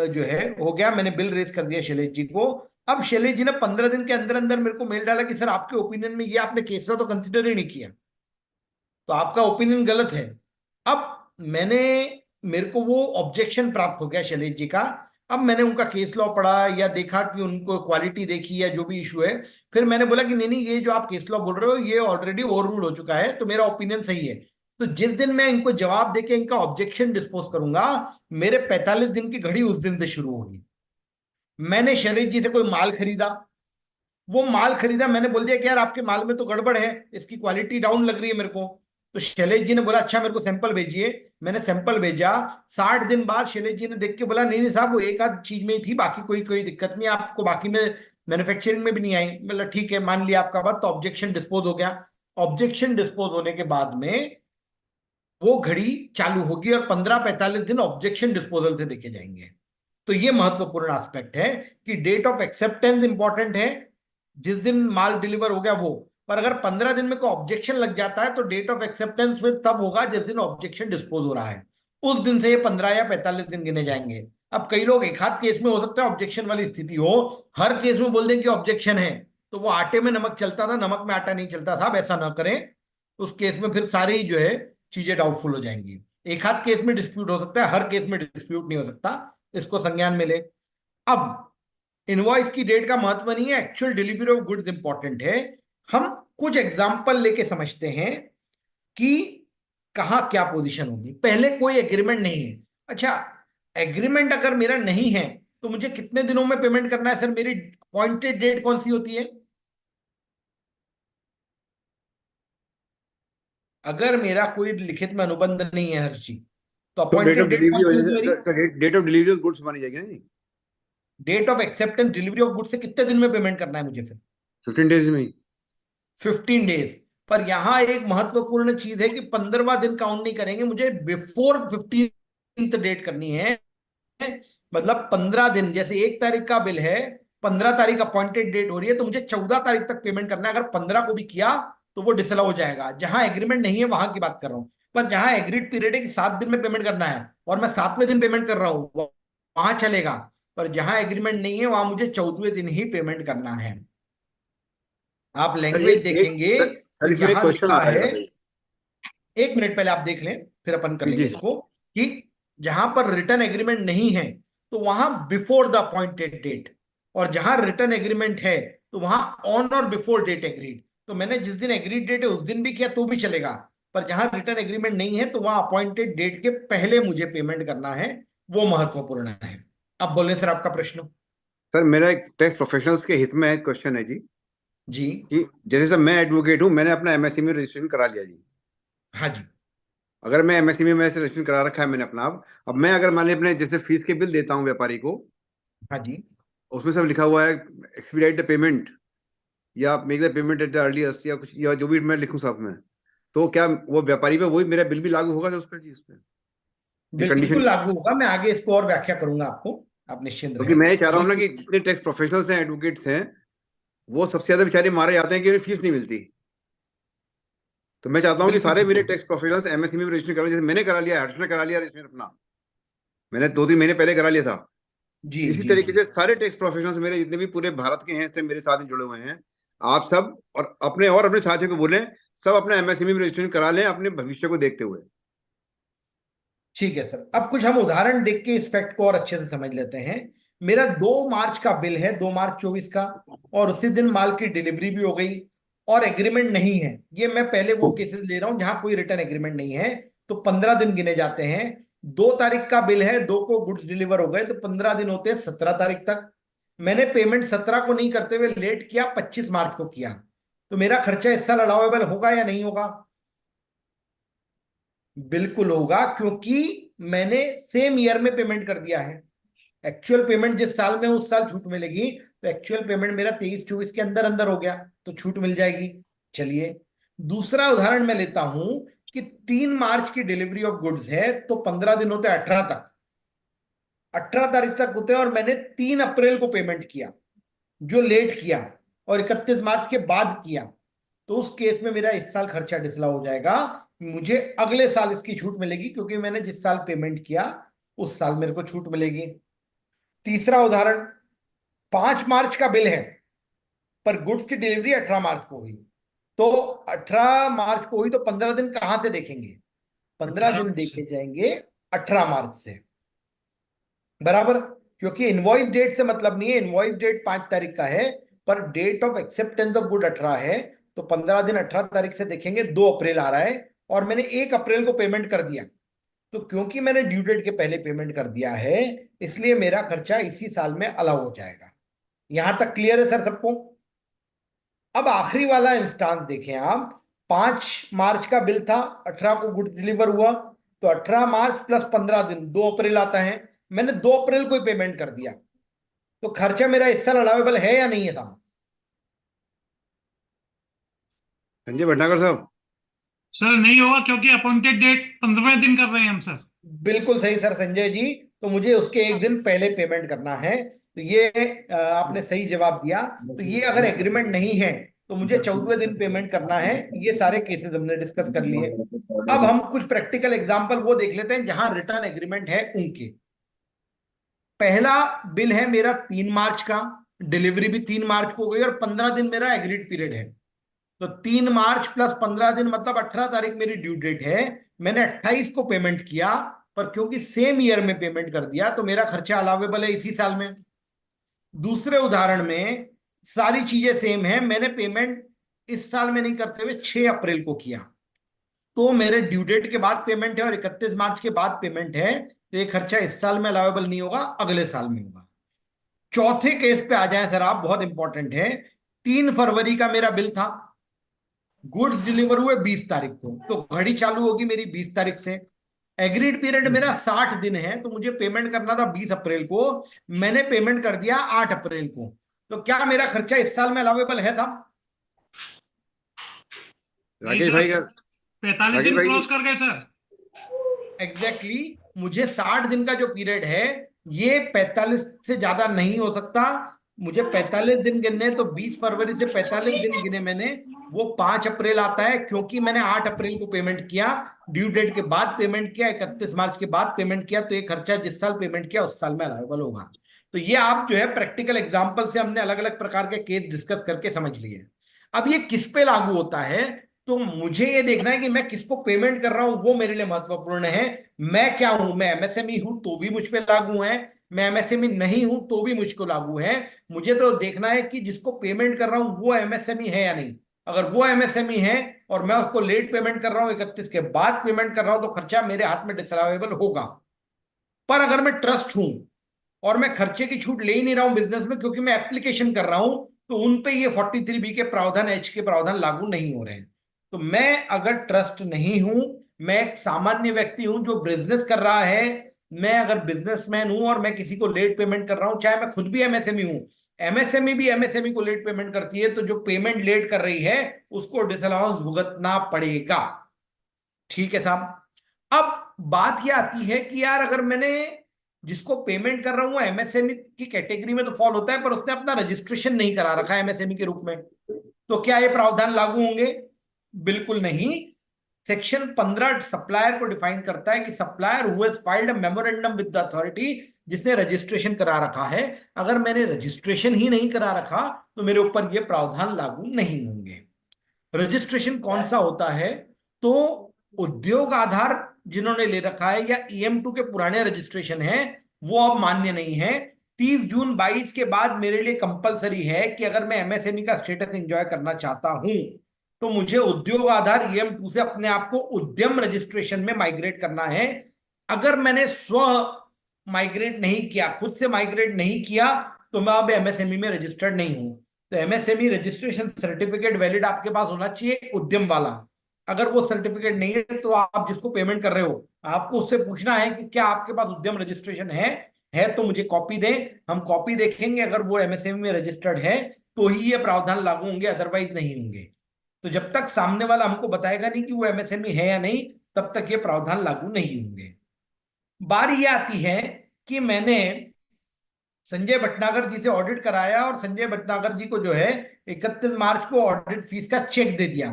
Speaker 11: जो है हो गया, मैंने बिल रेज कर दिया शैलेश जी को। अब शैलेश जी ने 15 दिन के अंदर अंदर मेरे को मेल डाला कि सर आपके ओपिनियन में ये आपने केस लॉ तो कंसिडर ही नहीं किया, तो आपका ओपिनियन गलत है। अब मैंने, मेरे को वो ऑब्जेक्शन प्राप्त हो गया शैलेश जी का। अब मैंने उनका केस लॉ पढ़ा या देखा कि उनको क्वालिटी देखी या जो भी इशू है, फिर मैंने बोला कि नहीं नहीं, ये जो आप केस लॉ बोल रहे हो ये ऑलरेडी ओवर रूल हो चुका है, तो मेरा ओपिनियन सही है। तो जिस दिन मैं इनको जवाब देके इनका ऑब्जेक्शन डिस्पोज करूंगा, मेरे 45 दिन की घड़ी उस दिन से शुरू होगी। मैंने शैलेश जी से कोई माल खरीदा, वो माल खरीदा, मैंने बोल दिया कि यार आपके माल में तो गड़बड़ है, इसकी क्वालिटी डाउन लग रही है मेरे को। तो शैलेश जी ने बोला अच्छा मेरे को सैंपल भेजिए, मैंने सैंपल भेजा। 60 दिन बाद शैलेश जी ने देख के बोला नहीं नहीं साहब वो एक आध चीज में ही थी, बाकी कोई कोई दिक्कत नहीं, आपको बाकी में मैन्युफैक्चरिंग में भी नहीं आई। मतलब ठीक है, मान लिया आपका बात, तो ऑब्जेक्शन डिस्पोज हो गया। ऑब्जेक्शन डिस्पोज होने के बाद में वो घड़ी चालू होगी और 15-45 दिन ऑब्जेक्शन डिस्पोजल से देखे जाएंगे। तो ये महत्वपूर्ण एस्पेक्ट है कि डेट ऑफ एक्सेप्टेंस इंपॉर्टेंट है, जिस दिन माल डिलीवर हो गया वो, पर अगर 15 दिन में कोई ऑब्जेक्शन लग जाता है तो डेट ऑफ एक्सेप्टेंस फिर तब होगा जिस दिन ऑब्जेक्शन डिस्पोज हो रहा है, उस दिन से ये 15 या 45 दिन गिने जाएंगे। अब कई लोग एक हाथ केस में हो सकता है ऑब्जेक्शन वाली स्थिति हो, हर केस में बोल दें कि ऑब्जेक्शन है, तो वो आटे में नमक चलता था, नमक में आटा नहीं चलता साहब, ऐसा ना करें। उस केस में फिर सारी जो है चीजें डाउटफुल हो जाएंगी। एक हाथ केस में डिस्प्यूट हो सकता है, हर केस में डिस्प्यूट नहीं हो सकता, इसको संज्ञान में ले। अब इनवॉइस की डेट का महत्व नहीं है, actual delivery of goods important है। हम कुछ एग्जांपल लेके समझते हैं कि कहां क्या पोजीशन होगी। पहले कोई एग्रीमेंट नहीं है, अच्छा एग्रीमेंट अगर मेरा नहीं है तो मुझे कितने दिनों में पेमेंट करना है? सर मेरी अपॉइंटेड डेट कौन सी होती है? अगर मेरा कोई लिखित में अनुबंध नहीं है हर्षी, तो
Speaker 3: तो date of
Speaker 11: appointed date
Speaker 3: delivery
Speaker 11: कौन सी होती है मेरी?
Speaker 3: Date of delivery of goods मानी जाएगी ना जी।
Speaker 11: Date of acceptance delivery of goods से कितने दिन में पेमेंट करना है मुझे? फिर
Speaker 3: 15 डेज में ही।
Speaker 11: 15 डेज। पर यहां एक महत्वपूर्ण चीज है कि 15वां दिन काउंट नहीं करेंगे, मुझे बिफोर 15th डेट करनी है। मतलब 15 दिन, जैसे 1 तारीख का बिल है, 15 तारीख अपॉइंटेड डेट हो रही है, तो मुझे 14 तारीख तक पेमेंट करना है। अगर 15 को भी किया तो वो डिसअलाउ हो जाएगा। जहां एग्रीमेंट नहीं है वहां की बात कर रहा हूं, पर जहां एग्रीड पीरियड है कि 7 दिन में पेमेंट करना है और मैं 7वें दिन पेमेंट कर रहा हूं, वहां चलेगा। पर जहां एग्रीमेंट नहीं है वहां मुझे 14वें दिन ही पेमेंट करना है। आप
Speaker 3: सर
Speaker 11: लैंग्वेज देखेंगे तो
Speaker 3: इसमें एक
Speaker 11: यहां
Speaker 3: क्वेश्चन
Speaker 11: लिखा
Speaker 3: आ रहा है
Speaker 11: है,
Speaker 3: भाई।
Speaker 11: 1 मिनट पहले आप देख लें फिर अपन कर
Speaker 3: जी
Speaker 11: लेंगे
Speaker 3: जी।
Speaker 11: इसको, कि जहां पर रिटर्न एग्रीमेंट नहीं है तो वहां बिफोर द अपॉइंटेड डेट, और जहां रिटर्न एग्रीमेंट है तो वहां ऑन और बिफोर डेट एग्रीड। तो मैंने जिस दिन एग्रीड डेट है उस दिन भी किया तो भी चलेगा, पर जहां रिटर्न एग्रीमेंट नहीं है तो वहां अपॉइंटेड डेट के पहले मुझे पेमेंट करना है, वो महत्वपूर्ण है। अब बोले सर आपका प्रश्न।
Speaker 3: सर मेरा एक टैक्स प्रोफेशनल्स के हित में एक क्वेश्चन है जी,
Speaker 11: जी
Speaker 3: कि जैसे सर मैं एडवोकेट हूँ, मैंने अपना एमएससी में रजिस्ट्रेशन करा लिया जी।
Speaker 11: हाँ जी।
Speaker 3: अगर मैं एमएससी में मैंने रजिस्ट्रेशन करा रखा है मैंने अपना, अब मैं अगर मान ली अपने जैसे फीस के बिल देता हूँ व्यापारी को,
Speaker 11: हाँ जी।
Speaker 3: उसमें सब लिखा हुआ है एक्सपीडाइट द पेमेंट या make the payment at the earliest या कुछ, या जो भी मैं लिखूं सब में, तो क्या वो व्यापारी पे वही मेरा बिल भी लागू होगा सर उस पर जी, उस पर ये
Speaker 11: बिल्कुल
Speaker 3: कंडीशन?
Speaker 11: लागू होगा, मैं आगे इसको और व्याख्या करूंगा आपको, आप निश्चिंत
Speaker 3: क्योंकि
Speaker 11: रहें।
Speaker 3: मैं ये चाह रहा हूँ ना कि
Speaker 11: बिल्कुल
Speaker 3: जितने टैक्स प्रोफेशनल्स हैं, एडवोकेट्स हैं, वो सबसे ज्यादा बेचारे मारे जाते हैं कि उन्हें फीस नहीं मिलती। तो मैं चाहता हूँ कि
Speaker 11: बिल्कुल
Speaker 3: सारे मेरे
Speaker 11: बिल्कुल।
Speaker 3: टैक्स प्रोफेशनल्स एमएससी में रजिस्टर करो, जैसे मैंने करा लिया, हर्ष ने करा लिया रजिस्टर अपना, मैंने 2-3 महीने पहले करा लिया था।
Speaker 11: जी
Speaker 3: इसी
Speaker 11: जी
Speaker 3: तरीके
Speaker 11: जी।
Speaker 3: से सारे टैक्स प्रोफेशनल्स मेरे जितने भी पूरे भारत के हैं इस टाइम मेरे साथ ही जुड़े हुए हैं, आप सब और अपने साथियों को बोलें सब अपना एमएसएमई में रजिस्ट्रेशन करा लें अपने भविष्य को देखते हुए।
Speaker 11: ठीक है सर, अब कुछ हम उदाहरण देख के इस फैक्ट को और अच्छे से समझ लेते हैं। मेरा 2 मार्च का बिल है, 2 मार्च 24 का, और उसी दिन माल की डिलीवरी भी हो गई और एग्रीमेंट नहीं है। ये मैं पहले वो केसेस ले रहा हूं जहां कोई रिटर्न एग्रीमेंट नहीं है, तो 15 दिन गिने जाते हैं। 2 तारीख का बिल है, 2 को गुड्स डिलीवर हो गए, तो 15 दिन होते हैं 17 तारीख तक। मैंने पेमेंट 17 को नहीं करते हुए लेट किया, 25 मार्च को किया, तो मेरा खर्चा इस साल अलाउेबल होगा या नहीं होगा? बिल्कुल होगा, क्योंकि मैंने सेम ईयर में पेमेंट कर दिया है। एक्चुअल पेमेंट जिस साल में उस साल छूट मिलेगी, तो एक्चुअल पेमेंट मेरा 23-24 के अंदर अंदर हो गया, तो छूट मिल जाएगी। चलिए दूसरा उदाहरण मैं लेता हूं कि 3 मार्च की डिलीवरी ऑफ गुड्स है, तो 15 दिन होते 18 तक। 18 तारीख तक होते हैं और मैंने 3 अप्रैल को पेमेंट किया, जो लेट किया, और 31 मार्च के बाद किया, तो उस केस में मेरा इस साल खर्चा डिसअलाउ हो जाएगा। मुझे अगले साल इसकी छूट मिलेगी, क्योंकि मैंने जिस साल पेमेंट किया उस साल मेरे को छूट मिलेगी। तीसरा उदाहरण, 5 मार्च का बिल है पर गुड्स की डिलीवरी 18 मार्च को हुई, तो 18 मार्च को हुई तो 15 दिन कहां से देखेंगे? 15 दिन देखे जाएंगे 18 मार्च से, बराबर। क्योंकि इनवॉइस डेट से मतलब नहीं है, इनवॉइस डेट 5 तारीख का है पर date of acceptance of good 18 है, तो 15 दिन 18 तारीख से देखेंगे। 2 अप्रैल आ रहा है और मैंने 1 अप्रैल को पेमेंट कर दिया, तो क्योंकि मैंने ड्यू डेट के पहले पेमेंट कर दिया है इसलिए मेरा खर्चा इसी साल में अलाउ हो जाएगा। यहां तक क्लियर है सर सबको? अब आखिरी वाला इंस्टांस देखें आप, 5 मार्च का बिल था, 18 को गुड डिलीवर हुआ, तो 18 मार्च प्लस 15 दिन 2 अप्रैल आता है। मैंने 2 अप्रैल को ही पेमेंट कर दिया, तो खर्चा मेरा इस साल अलाउेबल है या नहीं है साहब?
Speaker 3: संजय भटनागर साहब,
Speaker 2: सर नहीं होगा, क्योंकि अपॉइंटेड डेट 15वें दिन कर रहे हैं हम सर।
Speaker 11: बिल्कुल सही सर संजय जी, तो मुझे उसके 1 दिन पहले पेमेंट करना है, तो ये आपने सही जवाब दिया। तो ये अगर एग्रीमेंट नहीं है तो मुझे 14वें दिन पेमेंट करना है। ये सारे केसेस हमने डिस्कस कर लिए। अब हम कुछ प्रैक्टिकल एग्जांपल वो देख लेते हैं जहां रिटर्न एग्रीमेंट है उनके। पहला बिल है मेरा 3 मार्च का, डिलीवरी भी 3 मार्च को हो गई और 15 दिन मेरा एग्रीड पीरियड है, तो 3 मार्च प्लस 15 दिन मतलब 18 तारीख मेरी ड्यू डेट है। मैंने 28 को पेमेंट किया, पर क्योंकि सेम ईयर में पेमेंट कर दिया तो मेरा खर्चा अलाउेबल है इसी साल में। दूसरे उदाहरण में सारी चीजें सेम है, मैंने पेमेंट इस साल में नहीं करते हुए 6 अप्रैल को किया, तो मेरे ड्यू डेट के बाद पेमेंट है और 31 मार्च के बाद पेमेंट है, तो ये खर्चा इस साल में अलाउेबल नहीं होगा, अगले साल में होगा। चौथे केस पे आ जाए सर आप, बहुत इंपॉर्टेंट है। 3 फरवरी का मेरा बिल था, गुड्स डिलीवर हुए 20 तारीख को, तो घड़ी चालू होगी मेरी 20 तारीख से। एग्रीड पीरियड मेरा 60 दिन है, तो मुझे पेमेंट करना था 20 अप्रैल को, मैंने पेमेंट कर दिया 8 अप्रैल को, तो क्या मेरा खर्चा इस साल में अलाउेबल है साहब?
Speaker 3: राकेश भाई का
Speaker 2: 45 दिन क्रॉस कर गए सर।
Speaker 11: एग्जैक्टली मुझे 60 दिन का जो पीरियड है ये 45 से ज्यादा नहीं हो सकता। मुझे 45 दिन गिनने, तो 20 फरवरी से 45 दिन गिने मैंने, वो 5 अप्रैल आता है, क्योंकि मैंने 8 अप्रैल को पेमेंट किया, ड्यू डेट के बाद पेमेंट किया, 31 मार्च के बाद पेमेंट किया, तो ये खर्चा जिस साल पेमेंट किया उस साल में अलाउेबल होगा। तो ये आप जो है प्रैक्टिकल एग्जाम्पल से हमने अलग अलग प्रकार के केस डिस्कस करके समझ लिए। अब ये किस पे लागू होता है, तो मुझे ये देखना है कि मैं किसको पेमेंट कर रहा हूं, वो मेरे लिए महत्वपूर्ण है। मैं क्या हूं, मैं एमएसएमई हूं तो भी मुझ पे लागू है, मैं एमएसएमई नहीं हूं तो भी मुझको लागू है। मुझे तो देखना है कि जिसको पेमेंट कर रहा हूं वो एमएसएमई है या नहीं। अगर वो एमएसएमई है और मैं उसको लेट पेमेंट कर रहा हूं, 31 के बाद पेमेंट कर रहा हूं, तो खर्चा मेरे हाथ में डिसअलाउएबल होगा। पर अगर मैं ट्रस्ट हूं और मैं खर्चे की छूट ले ही नहीं रहा हूं बिजनेस में, क्योंकि मैं एप्लीकेशन कर रहा हूं, तो उन पे ये 43B के प्रावधान, एच के प्रावधान लागू नहीं हो रहे हैं। तो मैं अगर ट्रस्ट नहीं हूं, मैं एक सामान्य व्यक्ति हूं जो बिजनेस कर रहा है, मैं अगर बिजनेसमैन हूं और मैं किसी को लेट पेमेंट कर रहा हूं, चाहे मैं खुद भी एमएसएमई हूं, एमएसएमई भी एमएसएमई को लेट पेमेंट करती है, तो जो पेमेंट लेट कर रही है उसको डिसअलाउंस भुगतना पड़ेगा। ठीक है साहब। अब बात यह आती है कि यार अगर मैंने जिसको पेमेंट कर रहा हूं एमएसएमई की कैटेगरी में तो फॉल होता है, पर उसने अपना रजिस्ट्रेशन नहीं करा रखा है एमएसएमई के रूप में, तो क्या ये प्रावधान लागू होंगे? बिल्कुल नहीं। सेक्शन 15 सप्लायर को डिफाइन करता है कि supplier who has filed a memorandum with the authority, जिसने रजिस्ट्रेशन करा रखा है। अगर मैंने रजिस्ट्रेशन ही नहीं करा रखा तो मेरे ऊपर ये प्रावधान लागू नहीं होंगे। रजिस्ट्रेशन कौन सा होता है? तो उद्योग आधार जिन्होंने ले रखा है या EM2 के पुराने रजिस्ट्रेशन है वो अब मान्य नहीं है। 30 जून 22 के बाद मेरे लिए कंपलसरी है कि अगर मैं एमएसएमई का स्टेटस एंजॉय करना चाहता हूं तो मुझे उद्योग आधार EM2 से अपने आप को उद्यम रजिस्ट्रेशन में माइग्रेट करना है। अगर मैंने स्व माइग्रेट नहीं किया, खुद से माइग्रेट नहीं किया, तो मैं अब एमएसएमई में रजिस्टर्ड नहीं हूं। तो एमएसएमई रजिस्ट्रेशन सर्टिफिकेट वैलिड आपके पास होना चाहिए उद्यम वाला। अगर वो सर्टिफिकेट नहीं है तो आप जिसको पेमेंट कर रहे हो आपको उससे पूछना है कि क्या आपके पास उद्यम रजिस्ट्रेशन है तो मुझे कॉपी दें, हम कॉपी देखेंगे, अगर वो एमएसएमई में रजिस्टर्ड है तो ही ये प्रावधान लागू होंगे, अदरवाइज नहीं होंगे। तो जब तक सामने वाला हमको बताएगा नहीं कि वो एमएसएमई है या नहीं, तब तक ये प्रावधान लागू नहीं होंगे। बारी ये आती है कि मैंने संजय भटनागर जी से ऑडिट कराया और संजय भटनागर जी को जो है 31 मार्च को ऑडिट फीस का चेक दे दिया,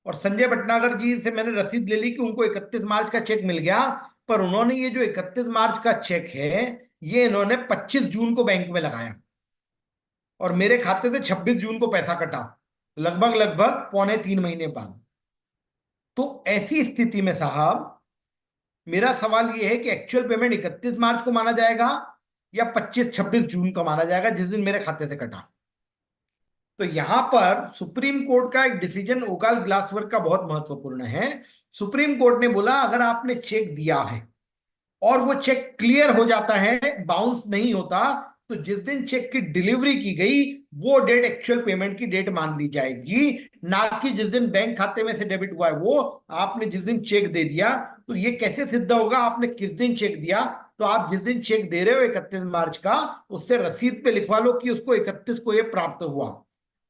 Speaker 11: और संजय भटनागर जी से मैंने रसीद ले ली कि उनको 31 मार्च का चेक मिल गया, पर उन्होंने ये जो 31 मार्च का चेक है ये इन्होंने 25 जून को बैंक में लगाया और मेरे खाते से 26 जून को पैसा कटा, लगभग लगभग 2.25 महीने बाद। तो ऐसी स्थिति में साहब मेरा सवाल ये है कि एक्चुअल पेमेंट 31 मार्च को माना जाएगा या 25-26 जून को माना जाएगा, जिस दिन मेरे खाते से कटा। तो यहां पर सुप्रीम कोर्ट का एक डिसीजन ओकाल ग्लासवर्क का बहुत महत्वपूर्ण है। सुप्रीम कोर्ट ने बोला अगर आपने चेक दिया है और वो चेक क्लियर हो जाता है, बाउंस नहीं होता, तो जिस दिन चेक की डिलीवरी की गई वो डेट एक्चुअल पेमेंट की डेट मान ली जाएगी, ना कि जिस दिन बैंक खाते में से डेबिट हुआ है वो आपने जिस दिन चेक दे दिया। तो ये कैसे सिद्ध होगा आपने किस दिन चेक दिया? तो आप जिस दिन चेक दे रहे हो 31 मार्च का, उससे रसीद पे लिखवा लो कि उसको 31 को ये प्राप्त हुआ।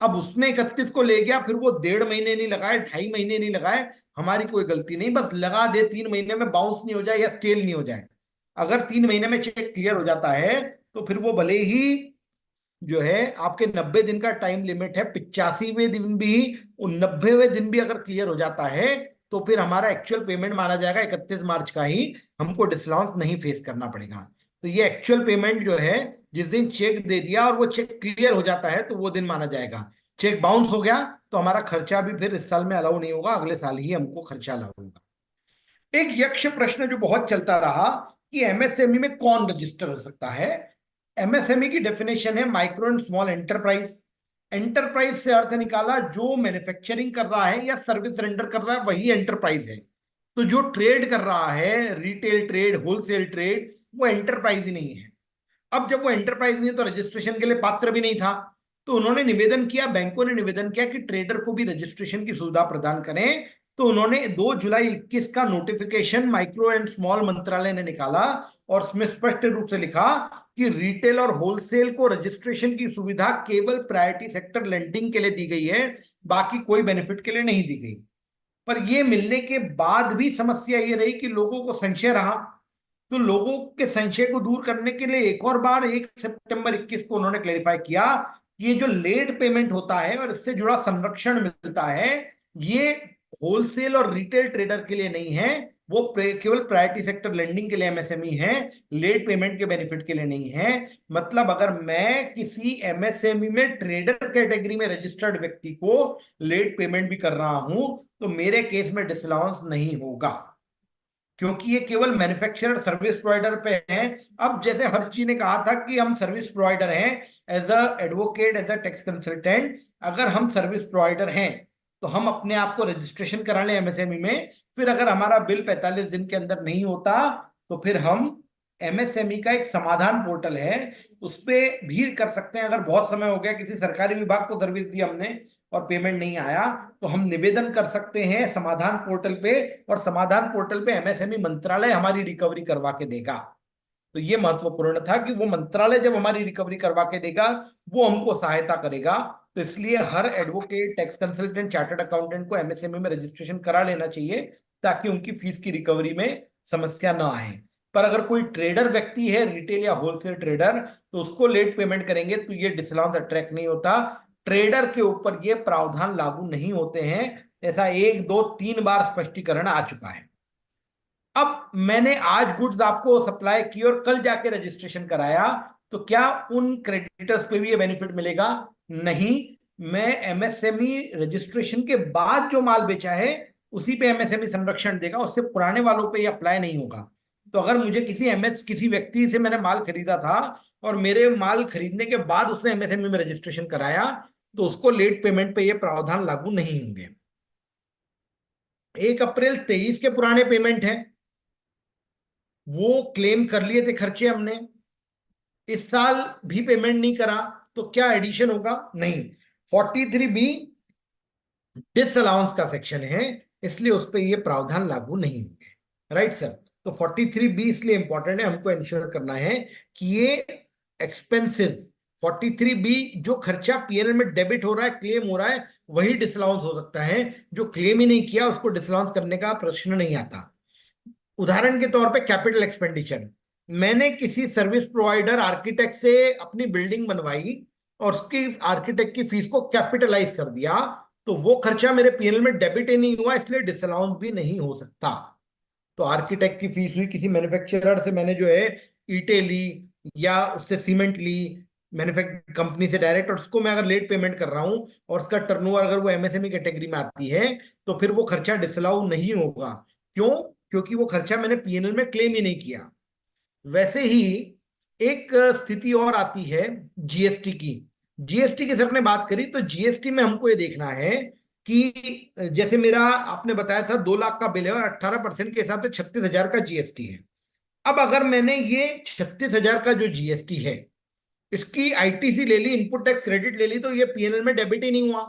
Speaker 11: अब उसने 31 को ले गया, फिर वो 1.5 महीने नहीं लगाए, 2.5 महीने नहीं लगाए, हमारी कोई गलती नहीं, बस लगा दे 3 महीने में बाउंस नहीं हो जाए या स्टेल नहीं हो जाए। अगर 3 महीने में चेक क्लियर हो जाता है तो फिर वो भले ही जो है आपके 90 दिन का टाइम लिमिट है, 85वें दिन भी 90वें दिन भी अगर क्लियर हो जाता है तो फिर हमारा एक्चुअल पेमेंट माना जाएगा 31 मार्च का ही, हमको डिसअलाउंस नहीं फेस करना पड़ेगा। तो ये एक्चुअल पेमेंट जो है जिस दिन चेक दे दिया और वो चेक क्लियर हो जाता है तो वो दिन माना जाएगा। चेक बाउंस हो गया तो हमारा खर्चा भी फिर इस साल में अलाउ नहीं होगा, अगले साल ही हमको खर्चा अलाउ होगा। एक यक्ष प्रश्न जो बहुत चलता रहा कि एमएसएमई में कौन रजिस्टर हो सकता है। एमएसएमई की डेफिनेशन है micro and small enterprise. Enterprise से अर्थ निकाला जो मैन्युफैक्चरिंग कर रहा है या सर्विस रेंडर कर रहा है वही एंटरप्राइज है। तो जो ट्रेड कर रहा है, रिटेल ट्रेड, होलसेल ट्रेड, वो एंटरप्राइज ही नहीं है। अब जब वो एंटरप्राइज नहीं है तो रजिस्ट्रेशन के लिए पात्र भी नहीं था, तो उन्होंने निवेदन किया, बैंकों ने निवेदन किया कि ट्रेडर को भी रजिस्ट्रेशन की सुविधा प्रदान करें। तो उन्होंने 2 जुलाई 21 का नोटिफिकेशन माइक्रो एंड स्मॉल मंत्रालय ने निकाला और उसमें स्पष्ट रूप से लिखा कि रिटेल और होलसेल को रजिस्ट्रेशन की सुविधा केवल प्रायोरिटी सेक्टर लेंडिंग के लिए दी गई है, बाकी कोई बेनिफिट के लिए नहीं दी गई। पर यह मिलने के बाद भी समस्या ये रही कि लोगों को संशय रहा। तो लोगों के संशय को दूर करने के लिए एक और बार 1 सितंबर 21 को उन्होंने क्लेरिफाई किया कि ये जो लेट पेमेंट होता है और इससे जुड़ा संरक्षण मिलता है, ये होलसेल और रिटेल ट्रेडर के लिए नहीं है, वो केवल प्रायोरिटी सेक्टर लेंडिंग के लिए एमएसएमई है, लेट पेमेंट के बेनिफिट के लिए नहीं है। मतलब अगर मैं किसी एमएसएमई में ट्रेडर कैटेगरी में रजिस्टर्ड व्यक्ति को लेट पेमेंट भी कर रहा हूं तो मेरे केस में डिसअलाउंस नहीं होगा, क्योंकि ये केवल मैन्युफैक्चरर सर्विस प्रोवाइडर पे है। अब जैसे हर्षी ने कहा था कि हम सर्विस प्रोवाइडर हैं, as a advocate, as a tax consultant, अगर हम सर्विस प्रोवाइडर हैं तो हम अपने आप को रजिस्ट्रेशन करा लें एमएसएमई में, फिर अगर हमारा बिल 45 दिन के अंदर नहीं होता तो फिर हम एमएसएमई का एक समाधान पोर्टल है उस पर भी कर सकते हैं। अगर बहुत समय हो गया किसी सरकारी विभाग को सर्विस दी हमने और पेमेंट नहीं आया तो हम निवेदन कर सकते हैं समाधान पोर्टल पे, और समाधान पोर्टल पे एमएसएमई मंत्रालय हमारी रिकवरी करवा के देगा। तो ये महत्वपूर्ण था कि वो मंत्रालय जब हमारी रिकवरी करवा के देगा वो हमको सहायता करेगा। तो इसलिए हर advocate, tax consultant, chartered accountant को एमएसएमई में रजिस्ट्रेशन करा लेना चाहिए ताकि उनकी फीस की रिकवरी में समस्या ना आए। पर अगर कोई ट्रेडर व्यक्ति है, रिटेल या होलसेल ट्रेडर, तो उसको लेट पेमेंट करेंगे तो ये डिसअलाउंस अट्रैक्ट नहीं होता। ट्रेडर के ऊपर ये प्रावधान लागू नहीं होते हैं, ऐसा 1, 2, 3 बार स्पष्टीकरण आ चुका है। अब मैंने आज गुड्स आपको सप्लाई की और कल जाके रजिस्ट्रेशन कराया, तो क्या उन क्रेडिटर्स पे भी ये बेनिफिट मिलेगा? नहीं। मैं एमएसएमई रजिस्ट्रेशन के बाद जो माल बेचा है उसी पे एमएसएमई संरक्षण देगा, उससे पुराने वालों पे ये अप्लाई नहीं होगा। तो अगर मुझे किसी व्यक्ति से मैंने माल खरीदा था और मेरे माल खरीदने के बाद उसने एमएसएमई में रजिस्ट्रेशन कराया तो उसको लेट पेमेंट पे ये प्रावधान लागू नहीं होंगे। 1 अप्रैल 23 के पुराने पेमेंट हैं, वो क्लेम कर लिए थे खर्चे हमने, इस साल भी पेमेंट नहीं करा तो क्या एडिशन होगा? नहीं। 43B डिसअलाउंस का सेक्शन है, इसलिए उस पर ये प्रावधान लागू नहीं होंगे। Right sir? तो 43B इसलिए इंपॉर्टेंट है, हमको इंश्योर करना है कि ये एक्सपेंसेस 43B जो खर्चा पीएनएल में डेबिट हो रहा है, क्लेम हो रहा है, वही डिसअलाउंस हो सकता है। जो क्लेम ही नहीं किया उसको डिसअलाउंस करने का प्रश्न नहीं आता। उदाहरण के तौर पे कैपिटल एक्सपेंडिचर, मैंने किसी सर्विस प्रोवाइडर आर्किटेक्ट से अपनी बिल्डिंग बनवाई और उसकी आर्किटेक्ट की फीस को कैपिटलाइज कर दिया, तो वो खर्चा मेरे पीएनएल में डेबिट ही नहीं हुआ, इसलिए डिसअलाउंस भी नहीं हो सकता। तो आर्किटेक्ट की फीस हुई, किसी मैन्युफैक्चरर से मैंने जो है ईंटें ली या उससे सीमेंट ली मैन्युफैक्चर कंपनी से डायरेक्ट, और उसको मैं अगर लेट पेमेंट कर रहा हूं और उसका टर्नओवर अगर वो एमएसएमई कैटेगरी में आती है, तो फिर वो खर्चा डिसअलाउ नहीं होगा। क्यों? क्योंकि वो खर्चा मैंने पीएनएल में क्लेम ही नहीं किया। वैसे ही एक स्थिति और आती है जीएसटी की। जीएसटी की सर ने बात करी, तो जीएसटी में हमको ये देखना है कि जैसे मेरा आपने बताया था 2 लाख का बिल है और 18% के हिसाब से 36,000 का जीएसटी है। अब अगर मैंने ये 36,000 का जो जीएसटी है इसकी आईटीसी ले ली, इनपुट टैक्स क्रेडिट ले ली, तो ये पीएनएल में डेबिट ही नहीं हुआ।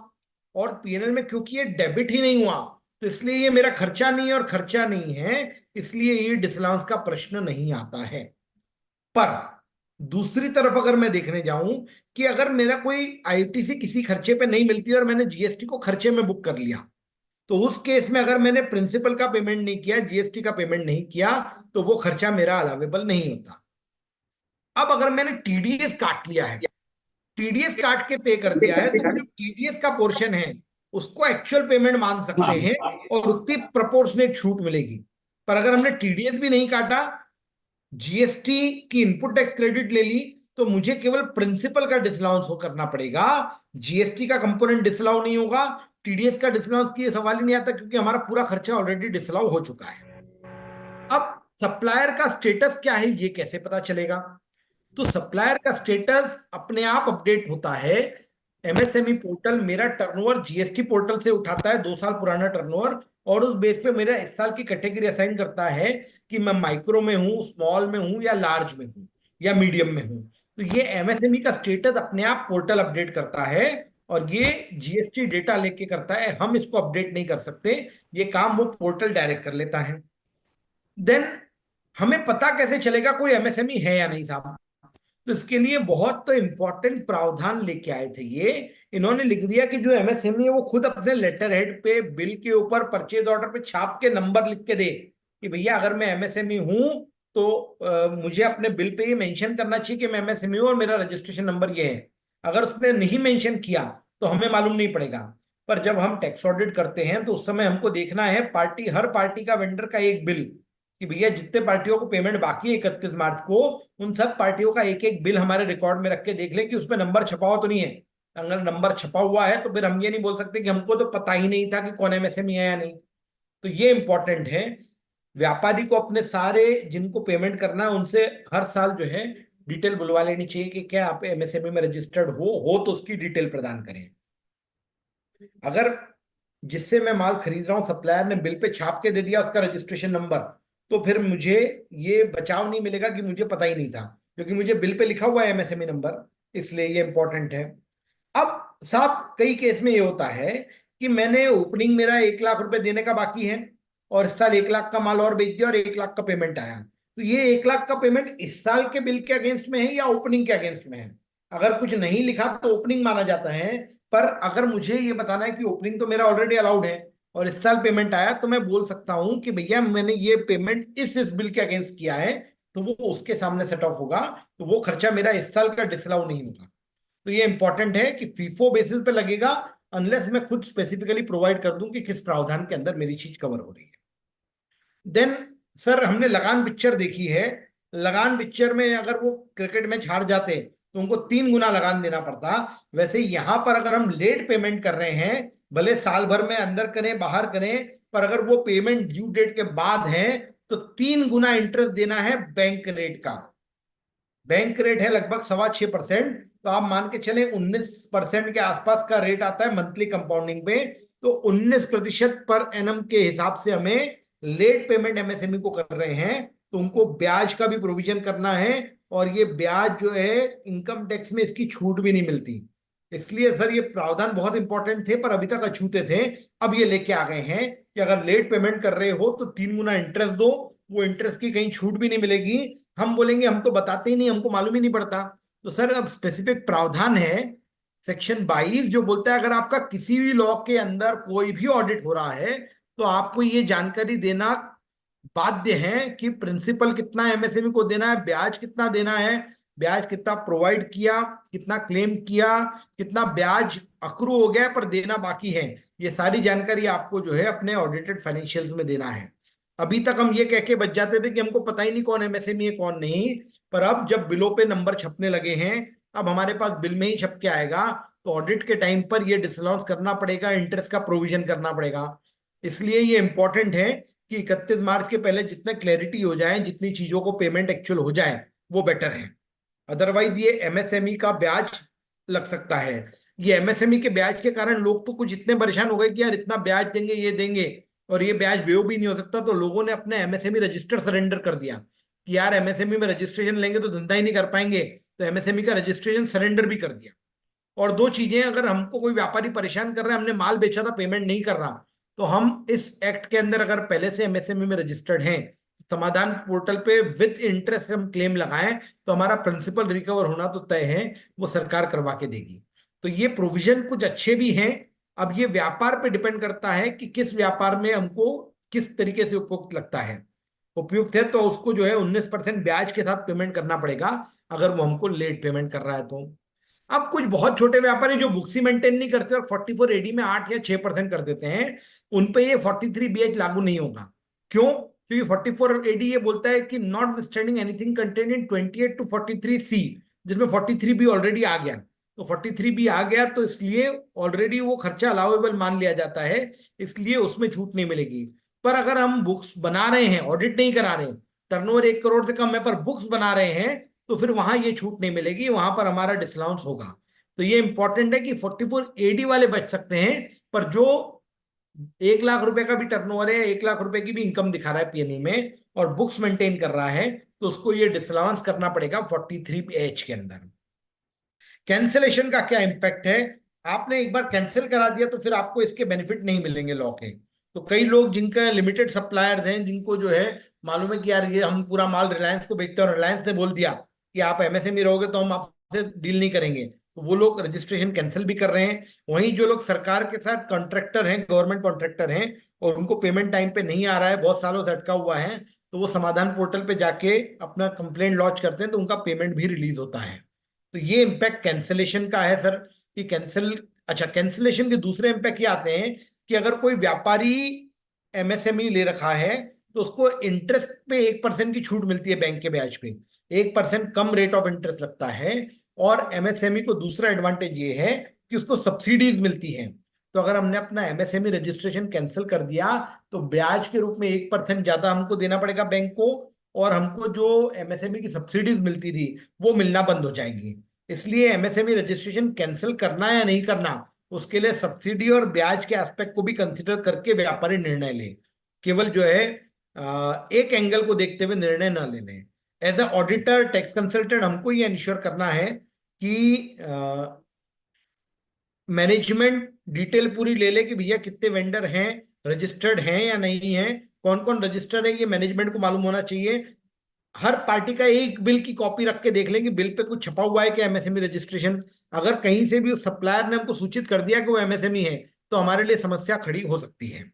Speaker 11: और पीएनएल में क्योंकि ये डेबिट ही नहीं हुआ, तो इसलिए ये मेरा खर्चा नहीं है, और खर्चा नहीं है इसलिए ये डिसअलाउंस का प्रश्न नहीं आता है। पर दूसरी तरफ अगर मैं देखने जाऊं कि अगर मेरा कोई आईटीसी किसी खर्चे पे नहीं मिलती और मैंने जीएसटी को खर्चे में बुक कर लिया, तो उस केस में अगर मैंने प्रिंसिपल का पेमेंट नहीं किया, जीएसटी का पेमेंट नहीं किया, तो वो खर्चा मेरा अलाउेबल नहीं होता। अब अगर मैंने टीडीएस काट लिया है, टीडीएस काट के पे कर दिया है, तो जो टीडीएस का पोर्शन है उसको एक्चुअल पेमेंट मान सकते हैं और उतनी प्रोपोर्शनेट छूट मिलेगी। पर अगर हमने टीडीएस भी नहीं काटा, जीएसटी की इनपुट टैक्स क्रेडिट ले ली, तो मुझे केवल प्रिंसिपल का डिसअलाउंस हो करना पड़ेगा, जीएसटी का कंपोनेंट डिसअलाउ नहीं होगा। टीडीएस का डिसअलाउंस की सवाल ही नहीं आता, क्योंकि हमारा पूरा खर्चा ऑलरेडी डिसअलाउ हो चुका है। अब सप्लायर का स्टेटस क्या है, ये कैसे पता चलेगा? तो सप्लायर का स्टेटस अपने आप अपडेट होता है। एमएसएमई पोर्टल मेरा टर्नओवर जीएसटी पोर्टल से उठाता है, 2 साल पुराना टर्नओवर, और उस बेस पे मेरा इस साल की कैटेगरी असाइन करता है कि मैं माइक्रो में हूं, स्मॉल में हूं, या लार्ज में हूं, या मीडियम में हूं। तो ये एमएसएमई का स्टेटस अपने आप पोर्टल अपडेट करता है, और ये जीएसटी डेटा लेके करता है, हम इसको अपडेट नहीं कर सकते, ये काम वो पोर्टल डायरेक्ट कर लेता है। देन हमें पता कैसे चलेगा कोई एमएसएमई है या नहीं साहब? तो इसके लिए बहुत तो इंपॉर्टेंट प्रावधान लेके आए थे ये। इन्होंने लिख दिया कि जो एमएसएमई है वो खुद अपने लेटर हेड पे, बिल के ऊपर, परचेज ऑर्डर पे छाप के नंबर लिख के दे कि भैया अगर मैं एमएसएमई हूं तो मुझे अपने बिल पे ये मेंशन करना चाहिए कि मैं एमएसएमई हूं और मेरा रजिस्ट्रेशन नंबर ये है। अगर उसने नहीं मेंशन किया तो हमें मालूम नहीं पड़ेगा। पर जब हम टैक्स ऑडिट करते हैं तो उस समय हमको देखना है हर पार्टी का, वेंडर का एक बिल, कि भैया जितने पार्टियों को पेमेंट बाकी है 31 मार्च को, उन सब पार्टियों का एक एक बिल हमारे रिकॉर्ड में रख के देख लें कि उसमें नंबर छपा हुआ तो नहीं है। अगर नंबर छपा हुआ है तो फिर हम ये नहीं बोल सकते कि हमको तो पता ही नहीं था कि कौन एमएसएमई है या नहीं। तो ये इंपॉर्टेंट है। व्यापारी को अपने सारे जिनको पेमेंट करना है उनसे हर साल जो है डिटेल बुलवा लेनी चाहिए कि क्या आप एमएसएमई में रजिस्टर्ड हो तो उसकी डिटेल प्रदान करें। अगर जिससे मैं माल खरीद रहा हूं सप्लायर ने बिल पे छाप के दे दिया उसका रजिस्ट्रेशन नंबर, तो फिर मुझे ये बचाव नहीं मिलेगा कि मुझे पता ही नहीं था, क्योंकि मुझे बिल पे लिखा हुआ है एमएसएमई नंबर, इसलिए ये इंपॉर्टेंट है। अब साहब कई केस में ये होता है कि मैंने ओपनिंग मेरा 1 लाख रुपए देने का बाकी है और इस साल 1 लाख का माल और बेच दिया और 1 लाख का पेमेंट आया, तो ये 1 लाख का पेमेंट इस साल के बिल के अगेंस्ट में है या ओपनिंग के अगेंस्ट में है? अगर कुछ नहीं लिखा तो ओपनिंग माना जाता है, पर अगर मुझे ये बताना है कि ओपनिंग तो मेरा ऑलरेडी अलाउड है और इस साल पेमेंट आया, तो मैं बोल सकता हूं कि भैया मैंने ये पेमेंट इस बिल के अगेंस्ट किया है, तो वो उसके सामने सेट ऑफ होगा, तो वो खर्चा मेरा इस साल का डिसअलाउ नहीं होगा। तो ये इंपॉर्टेंट है कि फीफो बेसिस पे लगेगा, अनलेस मैं खुद स्पेसिफिकली प्रोवाइड कर दूं कि किस प्रावधान के अंदर मेरी चीज कवर हो रही है। देन सर हमने लगान पिक्चर देखी है। लगान पिक्चर में अगर वो क्रिकेट मैच हार जाते तो उनको 3 गुना लगान देना पड़ता। वैसे यहां पर अगर हम लेट पेमेंट कर रहे हैं, भले साल भर में अंदर करें बाहर करें, पर अगर वो पेमेंट ड्यू डेट के बाद है तो 3 गुना इंटरेस्ट देना है बैंक रेट का। बैंक रेट है लगभग 6.25%, तो आप मान के चले 19% के आसपास का रेट आता है मंथली कंपाउंडिंग पे। तो 19% पर एनम के हिसाब से हमें लेट पेमेंट एमएसएमई को कर रहे हैं, तो उनको ब्याज का भी प्रोविजन करना है, और ये ब्याज जो है इनकम टैक्स में इसकी छूट भी नहीं मिलती। इसलिए सर ये प्रावधान बहुत इंपॉर्टेंट थे पर अभी तक अछूते थे। अब ये लेके आ गए हैं कि अगर लेट पेमेंट कर रहे हो तो 3 गुना इंटरेस्ट दो, वो इंटरेस्ट की कहीं छूट भी नहीं मिलेगी। हम बोलेंगे हम तो बताते ही नहीं, हमको मालूम ही नहीं पड़ता। तो सर अब स्पेसिफिक प्रावधान है सेक्शन 22 जो बोलता है अगर आपका किसी भी लॉ के अंदर कोई भी ऑडिट हो रहा है तो आपको ये जानकारी देना बाध्य हैं कि प्रिंसिपल कितना एमएसएमई को देना है, ब्याज कितना देना है, ब्याज कितना प्रोवाइड किया, कितना क्लेम किया, कितना ब्याज अक्रू हो गया पर देना बाकी है, ये सारी जानकारी आपको जो है अपने ऑडिटेड फाइनेंशियल्स में देना है। अभी तक हम ये कह के बच जाते थे कि हमको पता ही नहीं कौन एमएसएमई है कौन नहीं, पर अब जब बिलों पे नंबर छपने लगे हैं, अब हमारे पास बिल में ही छप के आएगा, तो ऑडिट के टाइम पर ये डिसअलाउंस करना पड़ेगा, इंटरेस्ट का प्रोविजन करना पड़ेगा। इसलिए ये इंपॉर्टेंट है कि 31 मार्च के पहले जितने क्लैरिटी हो जाए, जितनी चीजों को पेमेंट एक्चुअल हो जाए, वो बेटर है। अदरवाइज ये एमएसएमई का ब्याज लग सकता है। ये एमएसएमई के ब्याज के कारण लोग तो कुछ इतने परेशान हो गए कि यार इतना ब्याज देंगे, ये देंगे, और ये ब्याज वेव भी नहीं हो सकता, तो लोगों ने अपने एमएसएमई रजिस्टर सरेंडर कर दिया कि यार एमएसएमई में रजिस्ट्रेशन लेंगे तो धंधा ही नहीं कर पाएंगे, तो एमएसएमई का रजिस्ट्रेशन सरेंडर भी कर दिया। और दो चीजें, अगर हमको कोई व्यापारी परेशान कर रहा है, हमने माल बेचा था पेमेंट नहीं कर रहा, तो हम इस एक्ट के अंदर अगर पहले से एमएसएमई में रजिस्टर्ड हैं, समाधान पोर्टल पे विद इंटरेस्ट हम क्लेम लगाएं, तो हमारा प्रिंसिपल रिकवर होना तो तय है, वो सरकार करवा के देगी। तो ये प्रोविजन कुछ अच्छे भी हैं। अब ये व्यापार पे डिपेंड करता है कि किस व्यापार में हमको किस तरीके से उपयुक्त लगता है। उपयुक्त है तो उसको जो है 19% ब्याज के साथ पेमेंट करना पड़ेगा, अगर वो हमको लेट पेमेंट कर रहा है तो। अब कुछ बहुत छोटे व्यापारी जो बुक्स ही मेंटेन नहीं करते और 44 एडी में 8 या 6% कर देते हैं, उन पे ये 43 बीएच लागू नहीं होगा। क्यों? क्योंकि 44 एडी ये बोलता है कि notwithstanding anything contain in 28 to 43 C, जिसमें 43 बी ऑलरेडी आ गया। तो 43 बी आ गया तो इसलिए ऑलरेडी वो खर्चा अलाउेबल मान लिया जाता है, इसलिए उसमें छूट नहीं मिलेगी। पर अगर हम बुक्स बना रहे हैं, ऑडिट नहीं करा रहे, टर्नओवर 1 करोड़ से कम है पर बुक्स बना रहे हैं, तो फिर वहां ये छूट नहीं मिलेगी, वहां पर हमारा डिसअलाउंस होगा। तो ये इंपॉर्टेंट है कि 44 एडी वाले बच सकते हैं, पर जो 1 लाख रुपए का भी टर्नओवर है, 1 लाख रुपए की भी इनकम दिखा रहा है पीएनएल में और बुक्स मेंटेन कर रहा है, तो उसको ये डिसअलाउंस करना पड़ेगा 43 एच के अंदर। कैंसिलेशन का क्या इम्पैक्ट है? आपने एक बार कैंसिल करा दिया तो फिर आपको इसके बेनिफिट नहीं मिलेंगे लॉ के। तो कई लोग जिनका लिमिटेड सप्लायर्स हैं, जिनको जो है मालूम है कि यार ये हम पूरा माल रिलायंस को बेचते हैं और रिलायंस ने बोल दिया कि आप एमएसएमई रहोगे तो हम आपसे डील नहीं करेंगे, तो वो लोग रजिस्ट्रेशन कैंसिल भी कर रहे हैं। वहीं जो लोग सरकार के साथ कॉन्ट्रैक्टर हैं, गवर्नमेंट कॉन्ट्रैक्टर हैं, और उनको पेमेंट टाइम पे नहीं आ रहा है, बहुत सालों से अटका हुआ है, तो वो समाधान पोर्टल पे जाके अपना कंप्लेंट लॉन्च करते हैं, तो उनका पेमेंट भी रिलीज होता है। तो ये इम्पैक्ट कैंसिलेशन का है सर, कि कैंसिल। अच्छा, कैंसिलेशन के दूसरे इम्पैक्ट ये आते हैं कि अगर कोई व्यापारी एमएसएमई ले रखा है, तो उसको इंटरेस्ट पे 1% की छूट मिलती है, बैंक के ब्याज पे 1% कम रेट ऑफ इंटरेस्ट लगता है। और एमएसएमई को दूसरा एडवांटेज ये है कि उसको सब्सिडीज मिलती हैं। तो अगर हमने अपना एमएसएमई रजिस्ट्रेशन कैंसिल कर दिया, तो ब्याज के रूप में 1% ज्यादा हमको देना पड़ेगा बैंक को, और हमको जो एमएसएमई की सब्सिडीज मिलती थी वो मिलना बंद हो जाएंगी। इसलिए एमएसएमई रजिस्ट्रेशन कैंसिल करना या नहीं करना, उसके लिए सब्सिडी और ब्याज के एस्पेक्ट को भी कंसिडर करके व्यापारी निर्णय ले। केवल जो है एक एंगल को देखते हुए निर्णय न लेने। As a auditor, tax consultant, हमको ये इंश्योर करना है कि मैनेजमेंट डिटेल पूरी ले ले कि भैया कितने वेंडर हैं, रजिस्टर्ड हैं या नहीं है, कौन कौन रजिस्टर्ड है, ये मैनेजमेंट को मालूम होना चाहिए। हर पार्टी का एक बिल की कॉपी रख के देख लें कि बिल पे कुछ छपा हुआ है कि एमएसएमई रजिस्ट्रेशन। अगर कहीं से भी उस सप्लायर ने हमको सूचित कर दिया कि वो एमएसएमई है, तो हमारे लिए समस्या खड़ी हो सकती है।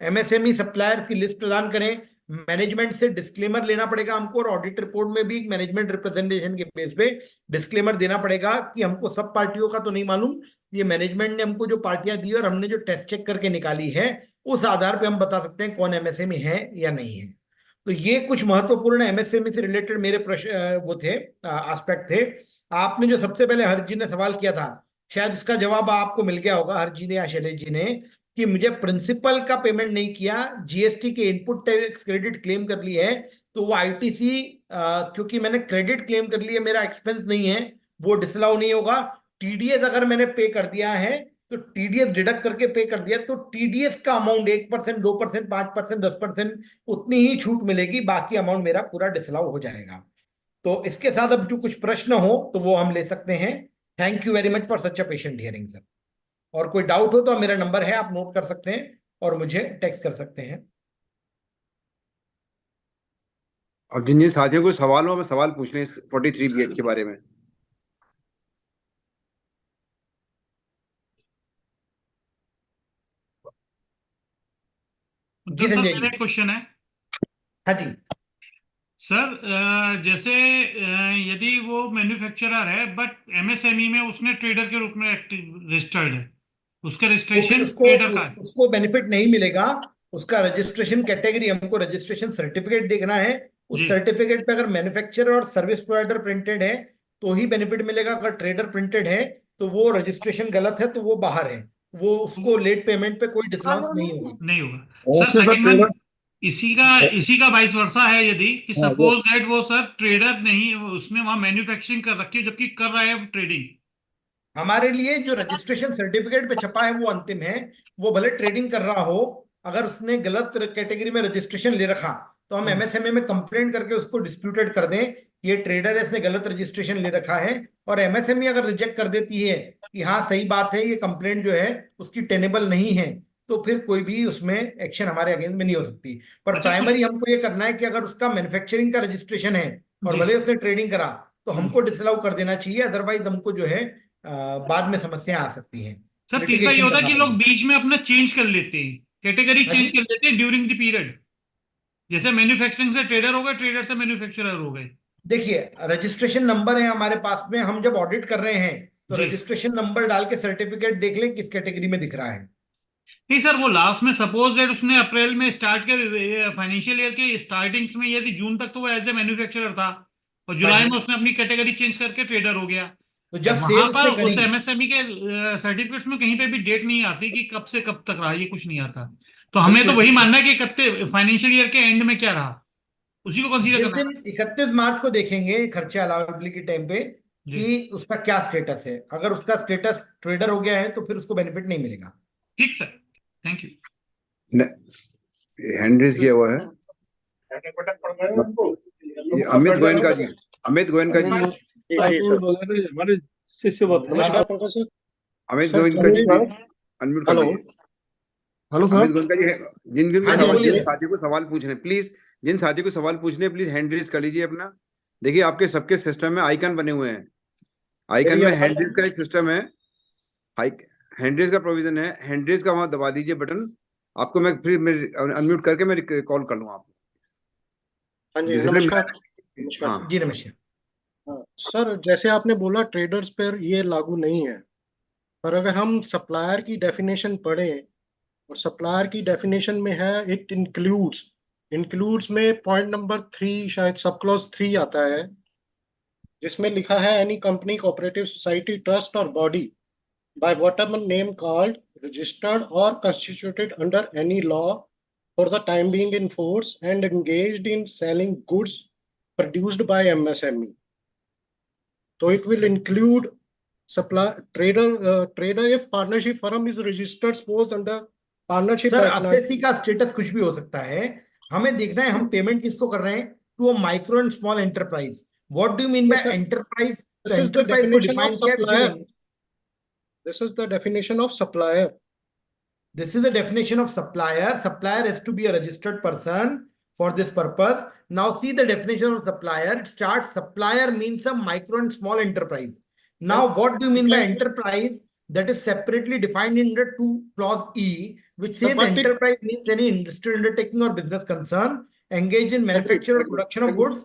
Speaker 11: एमएसएमई सप्लायर्स की लिस्ट प्रदान करें। मैनेजमेंट से डिस्क्लेमर लेना पड़ेगा हमको, और ऑडिट रिपोर्ट में भी मैनेजमेंट रिप्रेजेंटेशन के बेस पे डिस्क्लेमर देना पड़ेगा कि हमको सब पार्टियों का तो नहीं मालूम, ये मैनेजमेंट ने हमको जो पार्टियां दी और हमने जो टेस्ट चेक करके निकाली है, उस आधार पे हम बता सकते हैं कौन एमएसएमई है या नहीं है। तो ये कुछ महत्वपूर्ण एमएसएमई से रिलेटेड मेरे प्रश्न वो थे, एस्पेक्ट थे। आपने जो सबसे पहले हर जी ने सवाल किया था, शायद इसका जवाब आपको मिल गया होगा, हर जी ने या शैलेश जी ने, कि मुझे प्रिंसिपल का पेमेंट नहीं किया, जीएसटी के इनपुट टैक्स क्रेडिट क्लेम कर ली है, तो वो आईटीसी, क्योंकि मैंने क्रेडिट क्लेम कर लिया, मेरा एक्सपेंस नहीं है, वो डिसअलाउ नहीं होगा। टीडीएस अगर मैंने पे कर दिया है, तो टीडीएस डिडक्ट करके पे कर दिया, तो टीडीएस का अमाउंट 1%, 2%, 5%, 10% उतनी ही छूट मिलेगी, बाकी अमाउंट मेरा पूरा डिसअलाउ हो जाएगा। तो इसके साथ अब जो कुछ प्रश्न हो तो वो हम ले सकते हैं। Thank you very much for such a patient hearing sir. और कोई डाउट हो तो मेरा नंबर है, आप नोट कर सकते हैं और मुझे टेक्स्ट कर सकते हैं।
Speaker 3: अब जिन जिन साथियों को सवाल हो, मैं सवाल पूछ लें 43B के बारे में।
Speaker 11: जी
Speaker 2: सर
Speaker 11: संजय
Speaker 2: मेरा
Speaker 11: जी।
Speaker 2: एक क्वेश्चन है।
Speaker 11: हाँ जी।
Speaker 2: सर जैसे यदि वो मैन्युफैक्चरर है बट एमएसएमई में उसने ट्रेडर के रूप में रजिस्टर्ड है, उसका
Speaker 11: तो फिर
Speaker 2: रजिस्ट्रेशन
Speaker 11: उसको
Speaker 2: ट्रेडर का है।
Speaker 11: उसको बेनिफिट नहीं मिलेगा। उसका रजिस्ट्रेशन कैटेगरी, हमको रजिस्ट्रेशन सर्टिफिकेट देखना है। उस
Speaker 2: जी
Speaker 11: सर्टिफिकेट पे अगर मैन्युफैक्चरर और सर्विस प्रोवाइडर प्रिंटेड है तो ही बेनिफिट मिलेगा। अगर ट्रेडर प्रिंटेड है तो वो रजिस्ट्रेशन गलत है तो वो बाहर है, वो उसको लेट पेमेंट पे कोई डिसलाउंस नहीं होगा।
Speaker 2: नहीं होगा। Sir
Speaker 7: okay sir,
Speaker 2: second
Speaker 7: trader.
Speaker 2: में इसी का वाइस वर्सा है, यदि कि
Speaker 7: हाँ वो
Speaker 2: सपोज दैट वो सर ट्रेडर नहीं, उसने वहां मैन्युफैक्चरिंग कर रखी है जबकि कर रहा है ट्रेडिंग।
Speaker 11: हमारे लिए जो रजिस्ट्रेशन सर्टिफिकेट पे छपा है वो अंतिम है। वो भले ट्रेडिंग कर रहा हो, अगर उसने गलत कैटेगरी में रजिस्ट्रेशन ले रखा तो हम एमएसएमए में कंप्लेंट करके उसको डिस्प्यूटेड कर दें, ये ट्रेडर है, इसने गलत रजिस्ट्रेशन ले रखा है। और एमएसएमई अगर रिजेक्ट कर देती है कि हाँ सही बात है, ये कंप्लेंट जो है उसकी टेनेबल नहीं है, तो फिर कोई भी उसमें एक्शन हमारे अगेंस्ट में नहीं हो सकती। पर
Speaker 2: अच्छा कुछ।
Speaker 11: प्राइमरी हमको ये करना है कि अगर उसका मैन्युफैक्चरिंग का रजिस्ट्रेशन है और
Speaker 2: जी।
Speaker 11: भले उसने ट्रेडिंग करा तो हमको डिसअलाउ कर देना चाहिए, अदरवाइज हमको जो है बाद में समस्या आ सकती हैं,
Speaker 2: सर तीसरा ये
Speaker 11: लिटिगेशन
Speaker 2: होता है
Speaker 11: करना
Speaker 2: कि लोग
Speaker 11: पड़ेगा।
Speaker 2: बीच में अपना चेंज कर लेते हैं, कैटेगरी
Speaker 11: हाँ
Speaker 2: चेंज
Speaker 11: जी।
Speaker 2: कर लेते हैं ड्यूरिंग द पीरियड। जैसे मैन्युफैक्चरिंग से ट्रेडर हो गए, ट्रेडर से मैन्युफैक्चरर हो गए।
Speaker 11: देखिए, रजिस्ट्रेशन नंबर है हमारे पास में, हम जब ऑडिट कर रहे हैं तो
Speaker 2: जी
Speaker 11: रजिस्ट्रेशन नंबर डाल के सर्टिफिकेट देख लें किस कैटेगरी में दिख रहा है।
Speaker 2: नहीं सर, वो लास्ट में सपोज दैट उसने अप्रैल में स्टार्ट के फाइनेंशियल ईयर के स्टार्टिंग्स में, यदि जून तक तो वो एज ए मैन्युफैक्चरर था और
Speaker 11: हाँ
Speaker 2: जुलाई
Speaker 11: जी।
Speaker 2: में उसने अपनी कैटेगरी चेंज करके ट्रेडर हो गया,
Speaker 11: तो जब
Speaker 2: वहां
Speaker 11: सेल
Speaker 2: पर
Speaker 11: उसने करी,
Speaker 2: उस एमएसएमई के सर्टिफिकेट्स में कहीं पे भी डेट नहीं आती कि कब से कब तक रहा, ये कुछ नहीं आता। तो हमें तो
Speaker 11: बिल्कुल
Speaker 2: वही मानना है कि कब फाइनेंशियल ईयर के एंड में क्या रहा, उसी को कंसीडर
Speaker 11: जिस
Speaker 2: करना
Speaker 11: दिन
Speaker 2: है।
Speaker 11: 31 मार्च को देखेंगे खर्चे अलाउेबिलिटी टाइम पे
Speaker 2: जी
Speaker 11: कि उसका क्या स्टेटस है। अगर उसका स्टेटस ट्रेडर हो गया है तो फिर उसको बेनिफिट नहीं मिलेगा।
Speaker 2: ठीक sir, thank you.
Speaker 3: Hand raise किया हुआ है ये अमित गोयनका जी। अमित गोयनका जी।
Speaker 6: हमारे शिष्य बहुत
Speaker 7: नमस्कार Pankaj sir.
Speaker 3: Amit
Speaker 7: sir
Speaker 3: Goenka ji
Speaker 7: hello.
Speaker 3: Please unmute कर लीजिए।
Speaker 7: Hello
Speaker 3: Amit
Speaker 7: sir.
Speaker 3: गोयनका जी जिन जिन
Speaker 11: हाँ जी, बोलिए
Speaker 3: जिन
Speaker 11: सर।
Speaker 3: साथी को सवाल पूछने प्लीज, जिन साथी को सवाल पूछने प्लीज हैंड रेज कर लीजिए अपना। देखिए आपके सबके सिस्टम में आइकन बने हुए हैं, आइकन में हैंड रेज का एक सिस्टम है, हैंड रेज का प्रोविजन है, हैंड रेज का वहां दबा दीजिए बटन, आपको मैं फिर मैं अनम्यूट करके मैं कॉल कर लूंगा आपको।
Speaker 7: हाँ जी
Speaker 3: डिसिप्लिन
Speaker 7: नमस्कार। नमस्कार
Speaker 3: हाँ
Speaker 7: सर।
Speaker 11: जी नमस्कार।
Speaker 7: हाँ, सर जैसे आपने बोला ट्रेडर्स पर ये लागू नहीं है, पर अगर हम सप्लायर की डेफिनेशन पढ़ें, और सप्लायर की डेफिनेशन में है इट इंक्लूड्स, इंक्लूड्स में पॉइंट नंबर 3 शायद सब क्लॉज 3 आता है, जिसमें लिखा है any company cooperative society trust और body by whatever name called, registered or constituted under any law for the time being in force and engaged in selling goods produced by MSME. So it will include supply trader if partnership firm is registered suppose under partnership
Speaker 11: sir
Speaker 7: by
Speaker 11: assessee का status कुछ भी हो सकता है, हमें देखना है हम पेमेंट किसको कर रहे हैं, to a micro and small enterprise. What do you mean
Speaker 7: तो
Speaker 11: बाय
Speaker 7: सर
Speaker 11: एंटरप्राइज? तो
Speaker 7: this is the
Speaker 11: एंटरप्राइज को
Speaker 7: definition of
Speaker 11: डिफाइन किया
Speaker 7: supplier.
Speaker 11: है।
Speaker 7: This is the definition of supplier.
Speaker 11: This is a definition of supplier. Supplier has to be a registered person for this purpose. Now see the definition of supplier. It starts, supplier means a micro and small enterprise. Now what do you mean by enterprise? That is separately defined in the 2 clause E, which says
Speaker 7: But it
Speaker 11: enterprise means any industrial undertaking or business concern engaged in manufacture or production of goods.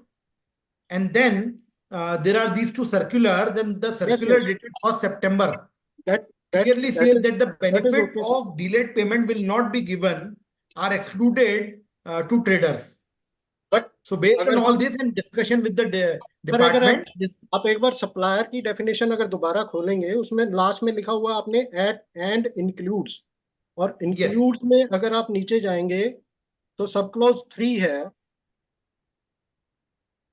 Speaker 11: And then there are these 2 circulars, and the circular
Speaker 7: yes
Speaker 11: dated 1st September
Speaker 7: that
Speaker 11: clearly says that the
Speaker 7: that is
Speaker 11: benefit
Speaker 7: okay, sir.
Speaker 11: of delayed payment will not be given, are excluded to traders.
Speaker 7: But
Speaker 11: So based on
Speaker 7: अगर
Speaker 11: all this and discussion with the
Speaker 7: पर अगर
Speaker 11: department,
Speaker 7: आप एक बार supplier की definition अगर दोबारा खोलेंगे, उसमें लास्ट में लिखा हुआ आपने एट एंड इंक्लूड्स, और
Speaker 11: yes,
Speaker 7: इंक्लूड्स में अगर आप नीचे जाएंगे तो सब क्लॉज 3 है।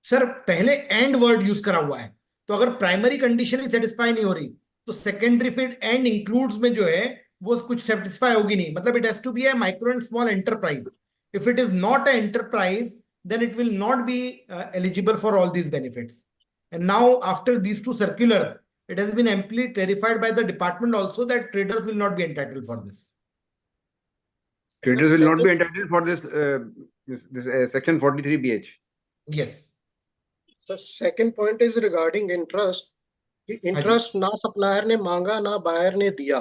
Speaker 11: सर पहले एंड वर्ड यूज करा हुआ है, तो अगर प्राइमरी कंडीशन ही सेटिस्फाई नहीं हो रही तो सेकेंडरी फिर एंड इंक्लूड्स में जो है वो कुछ सेटिस्फाई होगी नहीं। मतलब it has to be a micro and small enterprise. If it is not a enterprise then it will not be eligible for all these benefits. And now after these 2 circulars, it has been amply clarified by the department also that traders will not be entitled for this.
Speaker 3: traders will not be entitled for this section 43BH.
Speaker 11: Yes.
Speaker 7: So second point is regarding interest, कि interest ना supplier ने मांगा ना buyer ने दिया।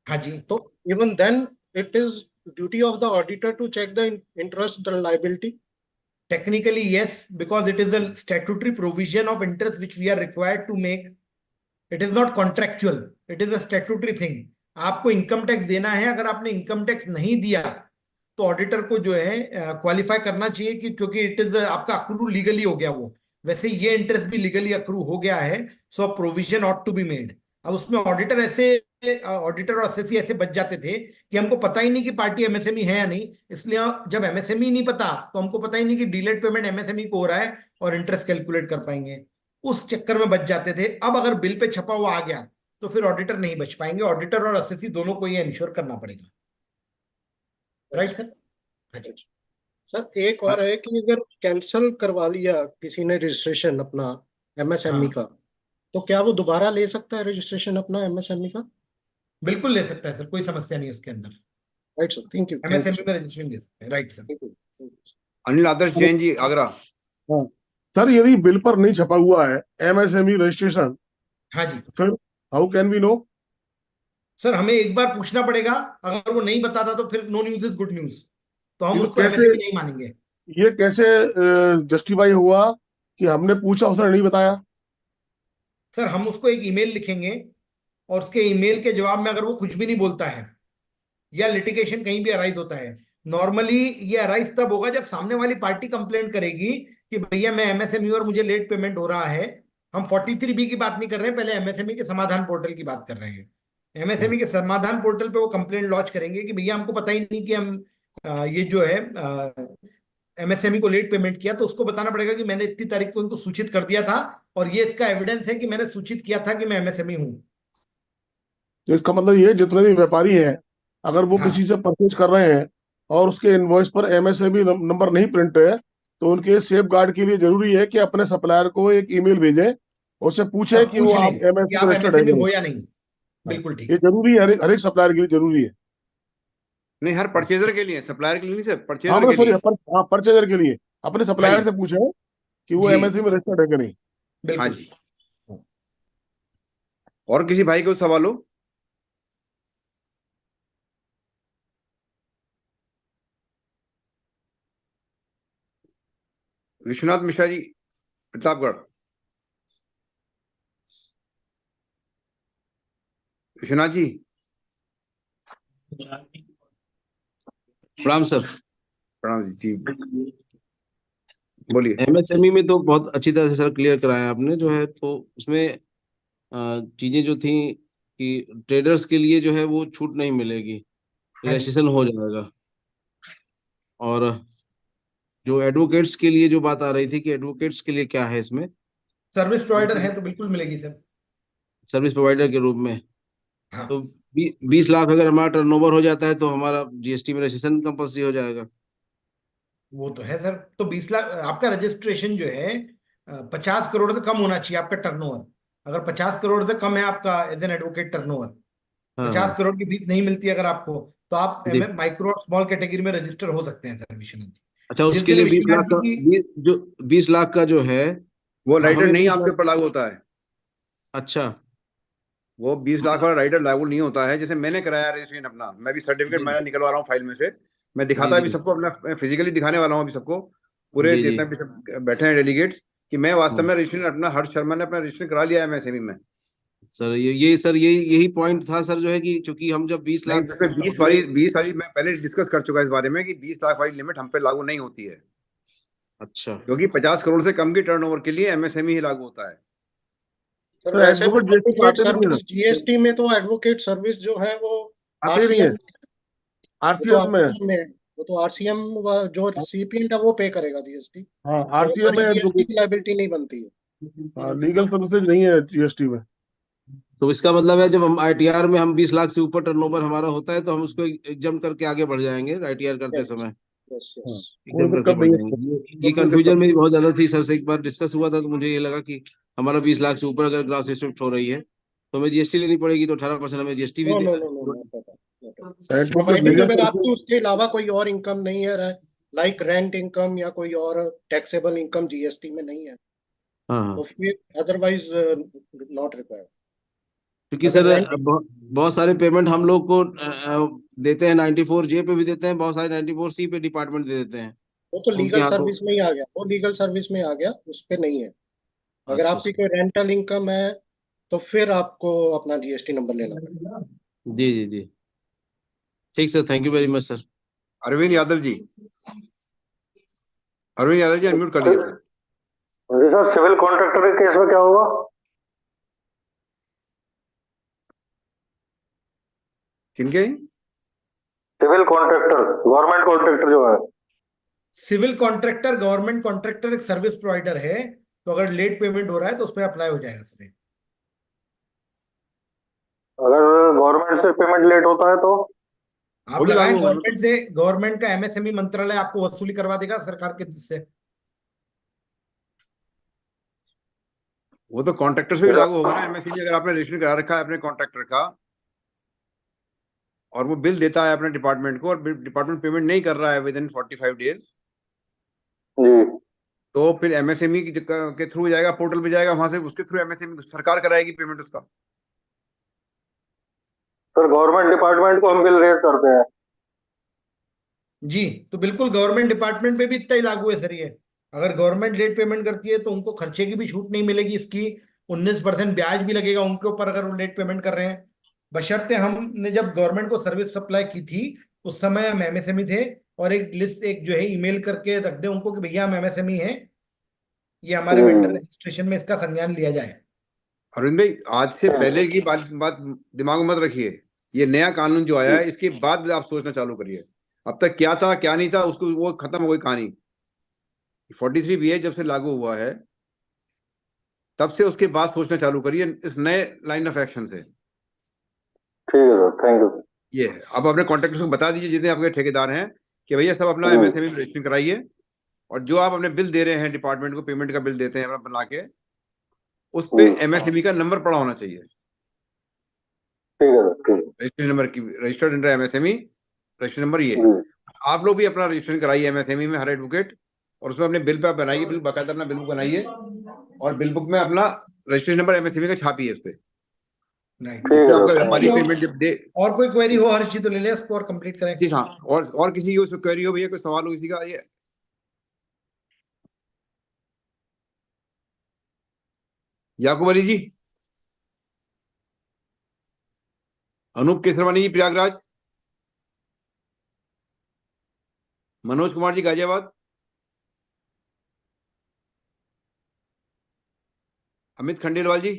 Speaker 11: हाँ जी।
Speaker 7: तो even then it is duty of the auditor to check the interest, the liability.
Speaker 11: Technically, yes, because it is a statutory provision of interest which we are required to make. It is not contractual. It is a statutory thing. आपको income tax देना है, अगर आपने income tax नहीं दिया तो auditor को जो है क्वालिफाई करना चाहिए कि क्योंकि इट इज आपका अक्रू लीगली हो गया वो, वैसे ये इंटरेस्ट भी लीगली अक्रू हो गया है, so provision ought to be made. अब उसमें ऑडिटर और एसएससी ऐसे बच जाते थे कि हमको पता ही नहीं कि पार्टी एमएसएमई है या नहीं, इसलिए जब एमएसएमई नहीं पता तो हमको पता ही नहीं कि डीलेट पेमेंट एमएसएमई को हो रहा है और इंटरेस्ट कैलकुलेट कर पाएंगे, उस चक्कर में बच जाते थे। अब अगर बिल पे छपा हुआ आ गया तो फिर ऑडिटर नहीं बच पाएंगे, ऑडिटर और एसएससी दोनों को ये इंश्योर करना पड़ेगा। Right sir?
Speaker 7: सर एक और है कि अगर कैंसिल करवा लिया किसी ने रजिस्ट्रेशन अपना एमएसएमई का, तो क्या वो दोबारा ले सकता है रजिस्ट्रेशन अपना एमएसएमई का?
Speaker 11: बिल्कुल ले सकता है सर, कोई समस्या नहीं उसके अंदर।
Speaker 7: Right sir, thank you.
Speaker 11: MSME में रजिस्ट्रेशन ले सकते हैं। Right sir.
Speaker 3: अनिल आदर्श जैन जी, आगरा।
Speaker 12: हाँ सर, यदि बिल पर नहीं छपा हुआ है एमएसएमई रजिस्ट्रेशन,
Speaker 11: हाँ जी,
Speaker 12: फिर how can we know?
Speaker 11: Sir हमें एक बार पूछना पड़ेगा, अगर वो नहीं बताता तो फिर no news is good news, तो हम उसको एमएसएमई नहीं मानेंगे।
Speaker 12: ये कैसे जस्टिफाई हुआ कि हमने पूछा उसने नहीं बताया?
Speaker 11: सर हम उसको एक ईमेल लिखेंगे और उसके ईमेल के जवाब में अगर वो कुछ भी नहीं बोलता है या लिटिगेशन कहीं भी अराइज होता है, नॉर्मली ये अराइज तब होगा जब सामने वाली पार्टी कंप्लेंट करेगी कि भैया मैं एमएसएमई और मुझे लेट पेमेंट हो रहा है। हम 43B की बात नहीं कर रहे हैं, पहले एमएसएमई के समाधान पोर्टल की बात कर रहे हैं। एमएसएमई के समाधान पोर्टल पे वो कंप्लेंट लॉन्च करेंगे कि भैया हमको पता ही नहीं कि हम ये जो है एमएसएमई को लेट पेमेंट किया, तो उसको बताना पड़ेगा कि मैंने इतनी तारीख को इनको सूचित कर दिया था और ये इसका एविडेंस है कि मैंने सूचित किया था कि मैं एमएसएमई हूं।
Speaker 12: तो इसका मतलब ये जितने भी व्यापारी हैं, अगर वो किसी से परचेज कर रहे हैं और उसके इनवॉइस पर एमएसएमई नंबर नहीं प्रिंट है, तो उनके सेफ गार्ड के लिए जरूरी है कि अपने सप्लायर को एक ईमेल भेजें, उससे पूछें कि वो आप
Speaker 11: एमएसएमई हो या नहीं। बिल्कुल ठीक,
Speaker 12: ये जरूरी है, हर एक सप्लायर के लिए जरूरी है।
Speaker 3: नहीं, हर परचेजर के लिए, सप्लायर के लिए नहीं सर, परचेजर के लिए।
Speaker 12: परचेजर के लिए अपने सप्लायर से पूछें कि वो एमएसएमई रजिस्टर्ड है कि नहीं।
Speaker 3: हाँ जी। और किसी भाई को सवाल हो? विश्वनाथ मिश्रा जी, प्रतापगढ़। विश्वनाथ जी।
Speaker 13: प्रणाम सर।
Speaker 3: प्रणाम जी, बोलिए।
Speaker 13: एमएसएमई में तो बहुत अच्छी तरह से सर क्लियर कराया आपने, जो है तो उसमें चीजें जो थी कि ट्रेडर्स के लिए जो है वो छूट नहीं मिलेगी, रजिस्ट्रेशन हो जाएगा। और जो एडवोकेट्स के लिए जो बात आ रही थी कि एडवोकेट्स के लिए क्या है इसमें?
Speaker 11: सर्विस प्रोवाइडर है तो बिल्कुल मिलेगी सर,
Speaker 13: सर्विस प्रोवाइडर के रूप में। हाँ। तो 20 लाख अगर हमारा टर्नओवर हो जाता है तो हमारा जीएसटी में रजिस्ट्रेशन कंपल्सरी हो जाएगा।
Speaker 11: वो तो है सर, तो 20 लाख आपका रजिस्ट्रेशन जो है 50 करोड़ से कम होना चाहिए आपका टर्नओवर। अगर 50 करोड़ से कम है आपका as an advocate turnover, 50 crore की फीस नहीं मिलती अगर आपको, तो आप माइक्रो और स्मॉल कैटेगरी में रजिस्टर हो सकते हैं सर विश्वनाथ जी।
Speaker 13: अच्छा, उसके लिए 20 लाख का जो 20 लाख का जो है
Speaker 3: वो राइडर नहीं आपके ऊपर लागू होता है।
Speaker 13: अच्छा,
Speaker 3: वो 20 लाख वाला राइडर लागू नहीं होता है। जैसे मैंने कराया रजिस्ट्रेशन अपना, मैं भी सर्टिफिकेट मैंने निकलवा रहा हूँ फाइल में से, मैं दिखाता भी सबको, अपना फिजिकली दिखाने वाला हूँ अभी सबको, पूरे जितने भी सब बैठे हैं डेलीगेट्स, कि मैं वास्तव में रजिस्ट्रेशन अपना हर्ष शर्मा ने अपना रजिस्ट्रेशन करा लिया है एमएसएमई में।
Speaker 13: सर यही पॉइंट था सर, जो है कि चूंकि हम जब 20 लाख
Speaker 3: 20 वाली मैं पहले डिस्कस कर चुका इस बारे में कि 20 लाख वाली लिमिट हम पे लागू नहीं होती है।
Speaker 13: अच्छा,
Speaker 3: क्योंकि 50 करोड़ से कम की टर्नओवर के लिए एमएसएमई ही लागू होता है।
Speaker 7: सर वैसे एडवोकेट सर्विस जीएसटी में तो एडवोकेट सर्विस जो है वो आरसीएम में, वो तो आरसीएम जो रिसिपिएंट है वो पे करेगा जीएसटी।
Speaker 12: हाँ, आरसीएम में
Speaker 7: जीएसटी की लायबिलिटी नहीं बनती है।
Speaker 12: लीगल सर्विसेज नहीं है जीएसटी में।
Speaker 13: तो इसका मतलब है जब हम आईटीआर में हम 20 लाख से ऊपर टर्नओवर हमारा होता है तो हम उसको एग्जाम करके आगे बढ़ जाएंगे आईटीआर करते समय। ये कंफ्यूजन मेरी बहुत ज्यादा थी सर से, एक बार डिस्कस हुआ था तो मुझे ये लगा कि हमारा 20 लाख से ऊपर अगर ग्रॉस रिसिप्ट हो रही है तो हमें जीएसटी लेनी पड़ेगी, तो 18% हमें जीएसटी भी
Speaker 7: उसके अलावा कोई और इनकम नहीं है, लाइक रेंट इनकम या कोई और टैक्सेबल इनकम जीएसटी में नहीं है। तो फिर अदरवाइज नॉट रिक्वायर्ड।
Speaker 13: क्योंकि सर बहुत सारे पेमेंट हम लोग को देते हैं 94J पे भी देते हैं, बहुत सारे 94C पे डिपार्टमेंट दे देते हैं।
Speaker 7: वो तो
Speaker 13: उनके
Speaker 7: लीगल
Speaker 13: हाथों।
Speaker 7: सर्विस में ही आ गया, वो लीगल सर्विस में आ गया, उस पे नहीं है। अगर
Speaker 13: अच्छा
Speaker 7: आपकी
Speaker 13: सर।
Speaker 7: कोई रेंटल इनकम है तो फिर आपको अपना जीएसटी नंबर लेना पड़ेगा।
Speaker 13: जी जी जी, ठीक sir, thank you very much sir.
Speaker 3: Arvind Yadav ji, Arvind Yadav ji unmute कर लीजिए अपना।
Speaker 14: जी सर, सिविल कॉन्ट्रैक्टर के केस में क्या होगा?
Speaker 3: किनके?
Speaker 14: सिविल कॉन्ट्रैक्टर, गवर्नमेंट कॉन्ट्रैक्टर जो है।
Speaker 11: सिविल कॉन्ट्रैक्टर गवर्नमेंट कॉन्ट्रैक्टर एक सर्विस प्रोवाइडर है, तो अगर लेट पेमेंट हो रहा है तो उस पर अप्लाई हो जाएगा सर।
Speaker 14: अगर गवर्नमेंट से पेमेंट लेट होता है तो
Speaker 11: आप
Speaker 3: वो भी
Speaker 11: लगाएं
Speaker 3: लागू होगा ना?
Speaker 11: गवर्नमेंट से, गवर्नमेंट का एमएसएमई मंत्रालय आपको वसूली करवा देगा सरकार के से।
Speaker 3: वो तो कॉन्ट्रैक्टर्स पे भी लागू होगा ना। एमएसएमई अगर आपने रजिस्टर करा रखा है अपने कॉन्ट्रैक्टर का और वो बिल देता है अपने डिपार्टमेंट को और डिपार्टमेंट पेमेंट नहीं कर रहा है विद इन 45 डेज,
Speaker 14: जी
Speaker 3: तो फिर एमएसएमई के थ्रू जाएगा, पोर्टल पे जाएगा, वहां से उसके थ्रू एमएसएमई सरकार कराएगी पेमेंट उसका।
Speaker 14: सर, गवर्नमेंट डिपार्टमेंट को हम बिल रेज करते हैं।
Speaker 11: जी, तो बिल्कुल गवर्नमेंट डिपार्टमेंट पे भी इतना ही लागू है सर ये। अगर गवर्नमेंट लेट पेमेंट करती है तो उनको खर्चे की भी छूट नहीं मिलेगी इसकी, 19% ब्याज भी लगेगा उनके ऊपर अगर वो लेट पेमेंट कर रहे हैं। बशर्ते हमने जब गवर्नमेंट को सर्विस सप्लाई की थी उस समय हम एमएसएमई थे, और एक लिस्ट एक जो है ईमेल करके रख दे उनको कि भैया हम एमएसएमई हैं, ये हमारे वेंडर रजिस्ट्रेशन में इसका संज्ञान लिया जाए।
Speaker 3: अरविंद भाई, आज से पहले की बात दिमाग में मत रखिए। ये नया कानून जो आया है इसके बाद आप सोचना चालू करिए। अब तक क्या था क्या नहीं था उसको वो खत्म हो गई कहानी। 43B जब से लागू हुआ है तब से उसके बाद सोचना चालू करिए इस नए लाइन ऑफ एक्शन से।
Speaker 14: ठीक है सर, थैंक यू।
Speaker 3: ये है, अब अपने कॉन्ट्रैक्टर्स को बता दीजिए जितने आपके ठेकेदार हैं कि भैया सब अपना एमएसएमई में रजिस्ट्रेशन कराइए, और जो आप अपने बिल दे रहे हैं डिपार्टमेंट को, पेमेंट का बिल देते हैं अपना बना के, उस पे एमएसएमई का नंबर पड़ा होना चाहिए।
Speaker 14: ठीक है सर, ठीक है।
Speaker 3: रजिस्ट्रेशन नंबर की, registered under MSME, registration number ये है। आप लोग भी अपना रजिस्ट्रेशन कराइए एमएसएमई में, हर एडवोकेट, और उसमें अपने बिल पे आप बनाइए, बिल बाकायदा अपना बिल बुक बनाइए और बिल बुक में अपना रजिस्ट्रेशन नंबर एमएसएमई का छापिए उस पे, जिससे आपका व्यापारी पेमेंट जब दे।
Speaker 11: और कोई क्वेरी हो हर चीज तो ले ले इसको और कंप्लीट करें।
Speaker 3: जी हाँ, और किसी की उसमें क्वेरी हो भैया, कोई सवाल हो किसी का, ये याकूब अली जी, अनूप केसरवानी जी प्रयागराज, मनोज कुमार जी गाजियाबाद, अमित खंडेलवाल जी,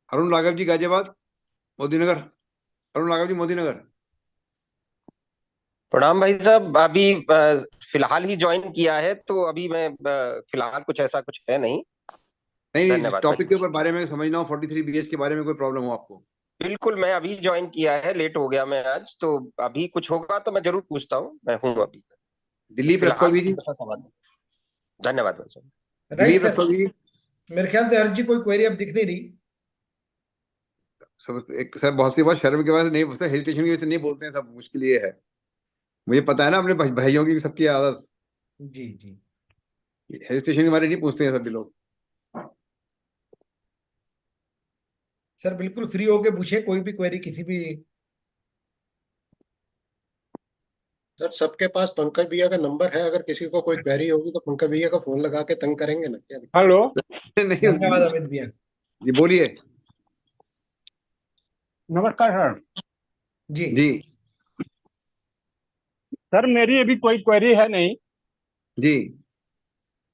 Speaker 3: अरुण राघव जी गाजियाबाद मोदीनगर, अरुण राघव जी मोदीनगर।
Speaker 15: प्रणाम भाई साहब, अभी फिलहाल ही ज्वाइन किया है तो अभी मैं फिलहाल कुछ ऐसा कुछ है नहीं।
Speaker 3: नहीं,
Speaker 15: धन्यवाद
Speaker 3: टॉपिक के ऊपर बारे में समझना हो, 43BH के बारे में कोई प्रॉब्लम हो आपको?
Speaker 15: बिल्कुल, मैं अभी ज्वाइन किया है, लेट हो गया मैं आज, तो अभी कुछ होगा तो मैं जरूर पूछता हूँ, मैं हूँ अभी
Speaker 3: दिलीप रस्तोगी जी।
Speaker 15: धन्यवाद भाई साहब।
Speaker 3: दिलीप रस्तोगी जी,
Speaker 11: मेरे ख्याल से हर जी कोई क्वेरी अब दिख नहीं रही।
Speaker 3: सब एक सर बहुत सी बात शर्म की वजह से नहीं बोलते, हेजिटेशन की वजह से नहीं बोलते हैं, सब मुश्किल ये है। मुझे पता है ना अपने भाइयों की सबकी आदत।
Speaker 11: जी जी,
Speaker 3: हेजिटेशन के बारे में नहीं पूछते हैं सभी लोग।
Speaker 11: सर बिल्कुल फ्री होके पूछे कोई भी क्वेरी किसी भी।
Speaker 7: सर सबके पास पंकज भैया का नंबर है, अगर किसी को कोई क्वेरी होगी तो पंकज भैया का फोन लगा के तंग करेंगे ना क्या?
Speaker 6: हेलो,
Speaker 3: नहीं,
Speaker 11: धन्यवाद अमित भैया
Speaker 3: जी बोलिए।
Speaker 6: नमस्कार सर।
Speaker 11: जी
Speaker 3: जी
Speaker 6: सर मेरी अभी कोई क्वेरी है नहीं।
Speaker 3: जी,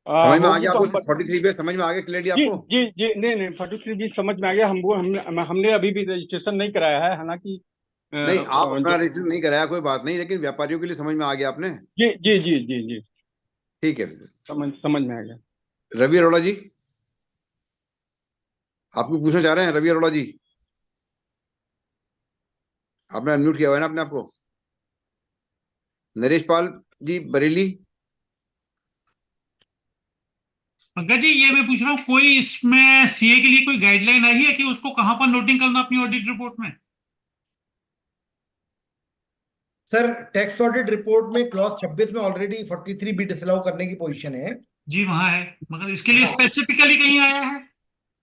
Speaker 3: समझ में आ
Speaker 6: होगी
Speaker 3: गया
Speaker 6: तो
Speaker 3: आपको?
Speaker 6: हम
Speaker 3: 43B समझ में आ गया क्लियरली
Speaker 6: जी
Speaker 3: आपको?
Speaker 6: जी जी, नहीं 43B समझ में आ गया हमको। हमने अभी भी रजिस्ट्रेशन नहीं कराया है, हालांकि
Speaker 3: नहीं, आप अपना
Speaker 6: जो
Speaker 3: रजिस्ट्रेशन नहीं कराया कोई बात नहीं, लेकिन व्यापारियों के लिए समझ में आ गया आपने?
Speaker 6: जी जी जी जी जी,
Speaker 3: ठीक है,
Speaker 6: समझ में आ गया।
Speaker 3: रवि अरोड़ा जी, आपको पूछना चाह रहे हैं? रवि अरोड़ा जी, आपने अनम्यूट किया हुआ है ना अपने आपको? नरेश पाल जी बरेली।
Speaker 2: पंकज जी, ये मैं पूछ रहा हूँ, कोई इसमें सीए के लिए कोई गाइडलाइन आई है कि उसको कहाँ पर नोटिंग करना अपनी ऑडिट रिपोर्ट में?
Speaker 11: सर, टैक्स ऑडिट रिपोर्ट में क्लॉज 26 में ऑलरेडी 43B डिसअलाउ करने की पोजीशन है।
Speaker 2: जी वहां है, मगर इसके लिए स्पेसिफिकली कहीं आया है?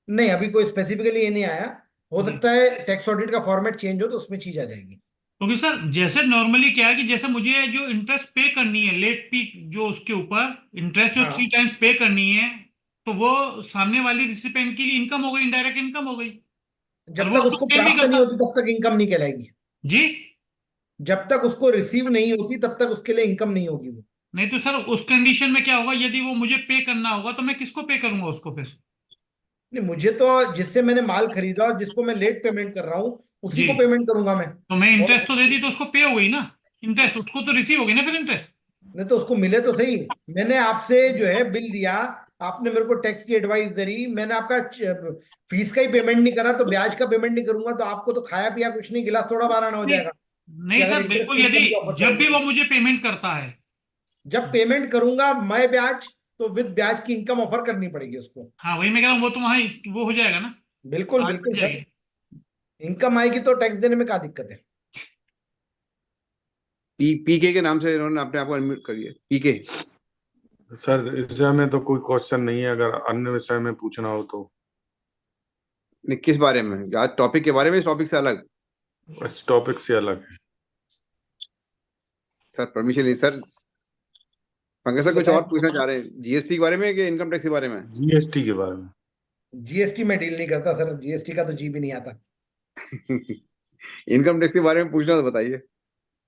Speaker 11: नहीं, अभी कोई स्पेसिफिकली ये नहीं आया। हो सकता है टैक्स ऑडिट का फॉर्मेट चेंज हो तो उसमें चीज आ जाएगी।
Speaker 2: क्योंकि सर जैसे नॉर्मली क्या है कि जैसे मुझे जो इंटरेस्ट पे करनी है लेट फी, जो उसके ऊपर इंटरेस्ट जो 3 टाइम्स पे करनी है, तो वो सामने वाली रिसिपेंट के लिए इनकम हो गई, इनडायरेक्ट इनकम हो गई, और
Speaker 11: जब
Speaker 2: वो
Speaker 11: तक
Speaker 2: उसको
Speaker 11: उसको
Speaker 2: क्लेम नहीं
Speaker 11: प्राप्त नहीं
Speaker 2: करता।
Speaker 11: होती तब तक इनकम नहीं कहलाएगी।
Speaker 2: जी।
Speaker 11: जब तक उसको रिसीव नहीं होती तब तक उसके लिए इनकम नहीं होगी वो।
Speaker 2: नहीं तो सर उस कंडीशन में क्या होगा, यदि वो मुझे पे करना होगा तो मैं किसको पे करूंगा उसको फिर?
Speaker 11: नहीं, मुझे तो जिससे मैंने माल खरीदा और जिसको मैं लेट पेमेंट कर रहा हूँ उसी
Speaker 2: जी।
Speaker 11: को पेमेंट करूंगा मैं।
Speaker 2: तो मैं
Speaker 11: और
Speaker 2: इंटरेस्ट तो दे दी तो उसको पे हो गई ना, इंटरेस्ट उसको तो रिसीव हो गई ना फिर इंटरेस्ट।
Speaker 11: नहीं तो उसको मिले तो सही। मैंने आपसे जो है बिल दिया, आपने मेरे को टैक्स की एडवाइस करी, मैंने आपका फीस का ही पेमेंट नहीं करा तो ब्याज का पेमेंट नहीं करूंगा तो आपको तो खाया पिया कुछ नहीं, गिलास थोड़ा बार आना हो
Speaker 2: नहीं
Speaker 11: जाएगा कि
Speaker 2: नहीं
Speaker 11: अगर
Speaker 2: सर
Speaker 11: इंटरेस्ट
Speaker 2: बिल्कुल, यदि
Speaker 11: इनकम की ऑफर
Speaker 2: जब भी
Speaker 11: करोगे
Speaker 2: वो
Speaker 11: तो।
Speaker 2: मुझे पेमेंट करता है।
Speaker 11: जब पेमेंट करूंगा मैं ब्याज, तो विद ब्याज की इनकम ऑफर करनी पड़ेगी उसको।
Speaker 2: हाँ वही मैं कह रहा हूँ, वो तो वहाँ वो हो जाएगा ना,
Speaker 11: बिल्कुल
Speaker 2: आज
Speaker 11: बिल्कुल
Speaker 2: मिल
Speaker 11: सर।
Speaker 2: जाएगी।
Speaker 11: इनकम आएगी तो टैक्स देने में क्या दिक्कत है।
Speaker 3: पीके के नाम से इन्होंने अपने आप को अनम्यूट करिए, पीके।
Speaker 16: सर इस विषय में तो कोई क्वेश्चन नहीं है, अगर अन्य विषय में पूछना हो तो।
Speaker 3: नहीं, किस बारे में? आज टॉपिक के बारे में, इस टॉपिक से अलग?
Speaker 16: इस टॉपिक से अलग है
Speaker 3: सर परमिशन नहीं सर। पंकज सर कुछ
Speaker 11: बताएं।
Speaker 3: और पूछना चाह रहे हैं जीएसटी के बारे में कि इनकम टैक्स के बारे में?
Speaker 16: जीएसटी के बारे में।
Speaker 11: जीएसटी में डील नहीं करता सर, जीएसटी का तो जी भी नहीं आता।
Speaker 3: इनकम टैक्स के बारे में पूछना तो बताइए।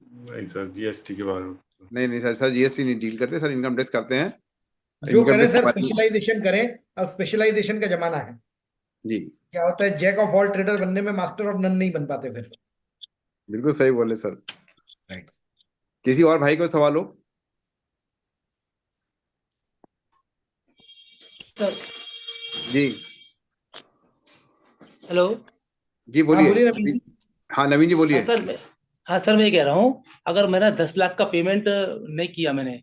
Speaker 16: नहीं सर, जीएसटी के बारे में।
Speaker 3: नहीं नहीं सर, सर जीएसटी नहीं डील करते सर, इनकम टैक्स करते हैं।
Speaker 11: जो
Speaker 3: इनकम
Speaker 11: करें
Speaker 3: टैक्स के
Speaker 11: सर
Speaker 3: बारे में
Speaker 11: स्पेशलाइजेशन करें, अब स्पेशलाइजेशन का जमाना है।
Speaker 3: जी
Speaker 11: क्या होता है, जैक ऑफ ऑल ट्रेडर बनने में मास्टर ऑफ नन नहीं बन पाते फिर।
Speaker 3: बिल्कुल सही बोले सर।
Speaker 11: राइट।
Speaker 3: किसी और भाई को सवाल हो? जी
Speaker 17: हेलो।
Speaker 3: जी
Speaker 11: हाँ
Speaker 3: बोलिए।
Speaker 11: बोलिए नवीन जी।
Speaker 3: हाँ नवीन जी
Speaker 17: हाँ
Speaker 3: बोलिए।
Speaker 17: सर हाँ सर, मैं ये कह रहा हूँ, अगर मैंने 10 लाख का पेमेंट नहीं किया मैंने,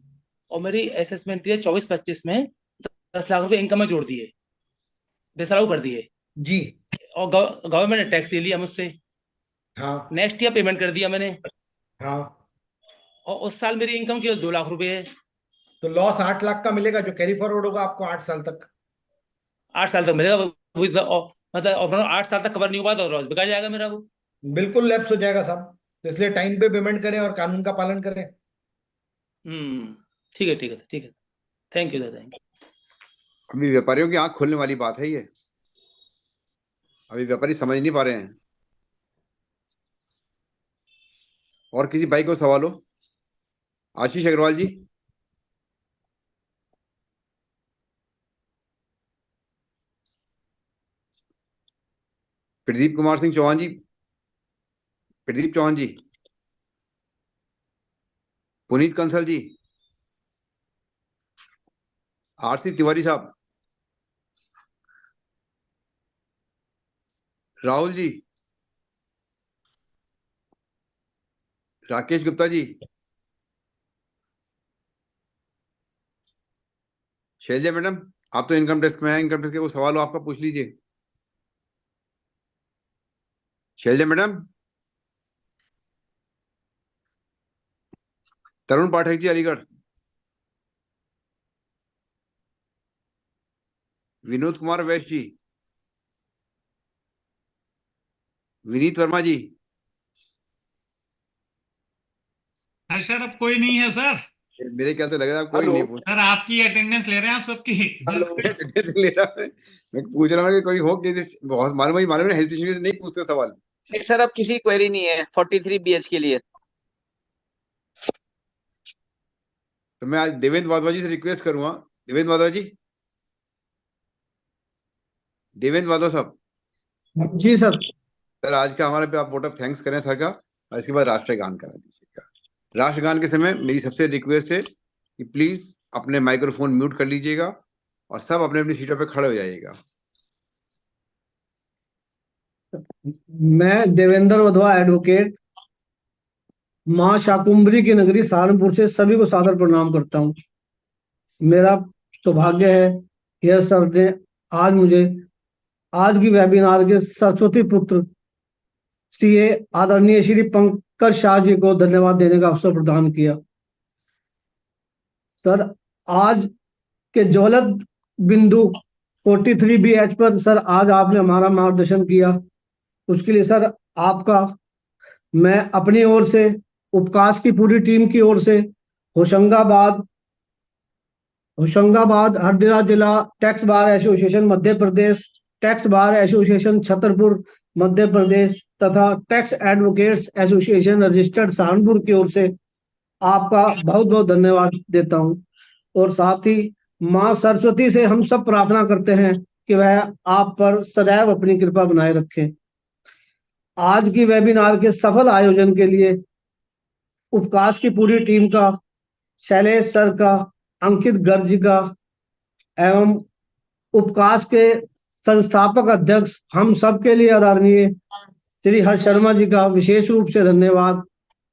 Speaker 17: और मेरी असेसमेंट है 24-25 में 10 लाख रुपए इनकम में जोड़ दिए, डिसअलाउ कर दिए,
Speaker 11: जी।
Speaker 17: और गवर्नमेंट ने टैक्स ले लिया मुझसे,
Speaker 11: हाँ
Speaker 17: नेक्स्ट ईयर पेमेंट कर दिया मैंने,
Speaker 11: हाँ।
Speaker 17: और उस साल मेरी इनकम केवल 2 लाख रुपए है।
Speaker 11: तो लॉस 8 लाख का मिलेगा जो कैरी फॉरवर्ड होगा आपको 8 साल तक।
Speaker 17: 8 साल तक मिलेगा मतलब, और 8 साल तक कवर नहीं हुआ तो लॉस बिका जाएगा मेरा वो।
Speaker 11: बिल्कुल लैप्स हो जाएगा साहब, तो इसलिए टाइम पे पेमेंट करें और कानून का पालन करें।
Speaker 17: ठीक है ठीक है ठीक है। Thank you sir, thank you.
Speaker 3: अभी व्यापारियों की आंख खोलने वाली बात है ये, अभी व्यापारी समझ नहीं पा रहे हैं। और किसी भाई को सवाल हो? आशीष अग्रवाल जी। प्रदीप कुमार सिंह चौहान जी। प्रदीप चौहान जी। पुनीत कंसल जी। आरसी तिवारी साहब। राहुल जी। राकेश गुप्ता जी। शैलजा मैडम, आप तो इनकम टैक्स में हैं, इनकम टैक्स के कोई सवाल हो आपका पूछ लीजिए। शैलजा मैडम। तरुण पाठक जी अलीगढ़। विनोद कुमार वैश्य जी। विनीत वर्मा जी।
Speaker 2: सर अब कोई नहीं है सर।
Speaker 3: मेरे ख्याल से लग रहा है कोई नहीं पूछ
Speaker 2: सर आपकी अटेंडेंस ले रहे हैं आप सबकी।
Speaker 3: ले रहा है। मैं पूछ रहा हूँ कि कोई हो कि बहुत मालूम है हेजिटेशन से नहीं पूछते सवाल।
Speaker 5: नहीं सर, अब किसी क्वेरी नहीं है 43 BH के लिए।
Speaker 3: तो मैं आज देवेंद्र वाधवा जी से रिक्वेस्ट करूंगा। देवेंद्र वाधवा जी। देवेंद्र वाधवा साहब।
Speaker 18: जी सर।
Speaker 3: सर आज का हमारे पे आप वोट ऑफ थैंक्स करें सर का, और इसके बाद राष्ट्रगान करा दीजिएगा। राष्ट्रगान के समय मेरी सबसे रिक्वेस्ट है कि प्लीज अपने माइक्रोफोन म्यूट कर लीजिएगा और सब अपने अपनी सीटों पे खड़े हो जाइएगा।
Speaker 18: मैं देवेंद्र वधवा एडवोकेट मां शाकुंभरी की नगरी सहारनपुर से सभी को सादर प्रणाम करता हूं। मेरा सौभाग्य है कि यह सर ने आज मुझे आज की वेबिनार के सरस्वती पुत्र सीए आदरणीय श्री पंकज शाह जी को धन्यवाद देने का अवसर प्रदान किया। सर आज के ज्वलंत बिंदु 43BH पर सर आज आपने हमारा मार्गदर्शन किया, उसके लिए सर आपका मैं अपनी ओर से, उपकाश की पूरी टीम की ओर से होशंगाबाद हरदिरा जिला tax bar association Madhya Pradesh, tax bar association Chhatarpur Madhya Pradesh तथा tax advocates association registered Saharanpur की ओर से आपका बहुत बहुत धन्यवाद देता हूं। और साथ ही मां सरस्वती से हम सब प्रार्थना करते हैं कि वह आप पर सदैव अपनी कृपा बनाए रखें। आज की वेबिनार के सफल आयोजन के लिए उपकाश की पूरी टीम का, शैलेश सर का, अंकित गर्ग का एवं उपकाश के संस्थापक अध्यक्ष हम सब के लिए आदरणीय श्री हर्ष शर्मा जी का विशेष रूप से धन्यवाद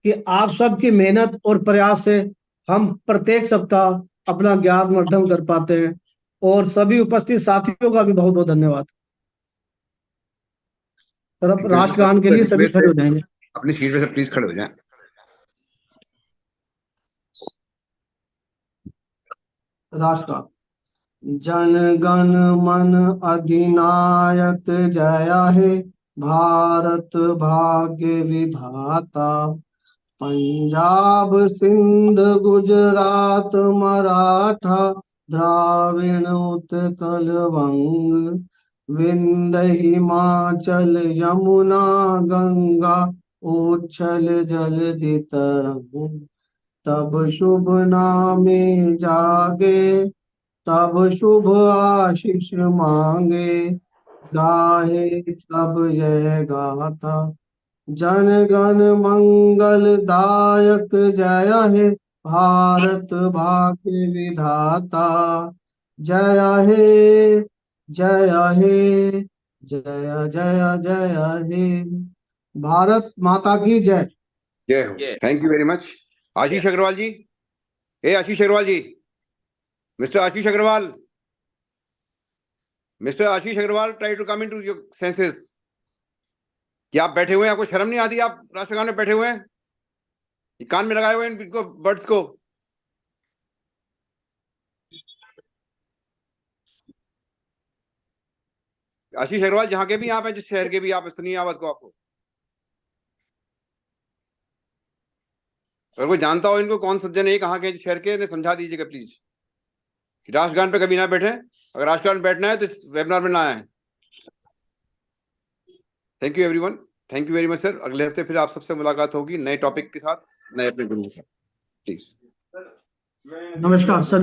Speaker 18: कि आप सबकी मेहनत और प्रयास से हम प्रत्येक सप्ताह अपना ज्ञान वर्धन कर पाते हैं। और सभी उपस्थित साथियों का भी बहुत बहुत धन्यवाद। सर अब राष्ट्रगान के लिए सभी खड़े हो जाएंगे।
Speaker 3: अपनी सीट पे से प्लीज खड़े हो जाएं।
Speaker 18: राष्ट्रगान। जन गण मन अधिनायक जय हे, भारत भाग्य विधाता। पंजाब सिंध गुजरात मराठा, द्राविण उत्कल वंग। विंध्य हिमाचल यमुना गंगा, उच्छल जलधि तरंग। तब शुभ नामे जागे, तब शुभ आशीष मांगे। गाहे सब जय गाथा, जन गण मंगल दायक जय हे, भारत भाग्य विधाता। जय हे जय हे जय जय जय हे। भारत माता की जय।
Speaker 3: जय हो। Thank you very much. Ashish Agarwal ji, Ashish Agarwal ji, mister Ashish Agarwal, try to come into your senses. क्या आप बैठे हुए हैं? आपको शर्म नहीं आती? आप राष्ट्रगान में बैठे हुए हैं, कान में लगाए हुए हैं इनको बर्ड्स को। आशीष अग्रवाल जहां के भी आप हैं, जिस शहर के भी, आप सुनिए आवाज को। आपको अगर कोई जानता हो इनको कौन सज्जन है, कहाँ के शहर के, समझा दीजिएगा प्लीज। राष्ट्रगान पे कभी ना बैठे। अगर राष्ट्रगान में बैठना है तो इस वेबिनार में ना आए। Thank you everyone, thank you very much sir. अगले हफ्ते फिर आप सबसे मुलाकात होगी नए टॉपिक के साथ, नए अपने गुरु के साथ। प्लीज।
Speaker 18: नमस्कार सर।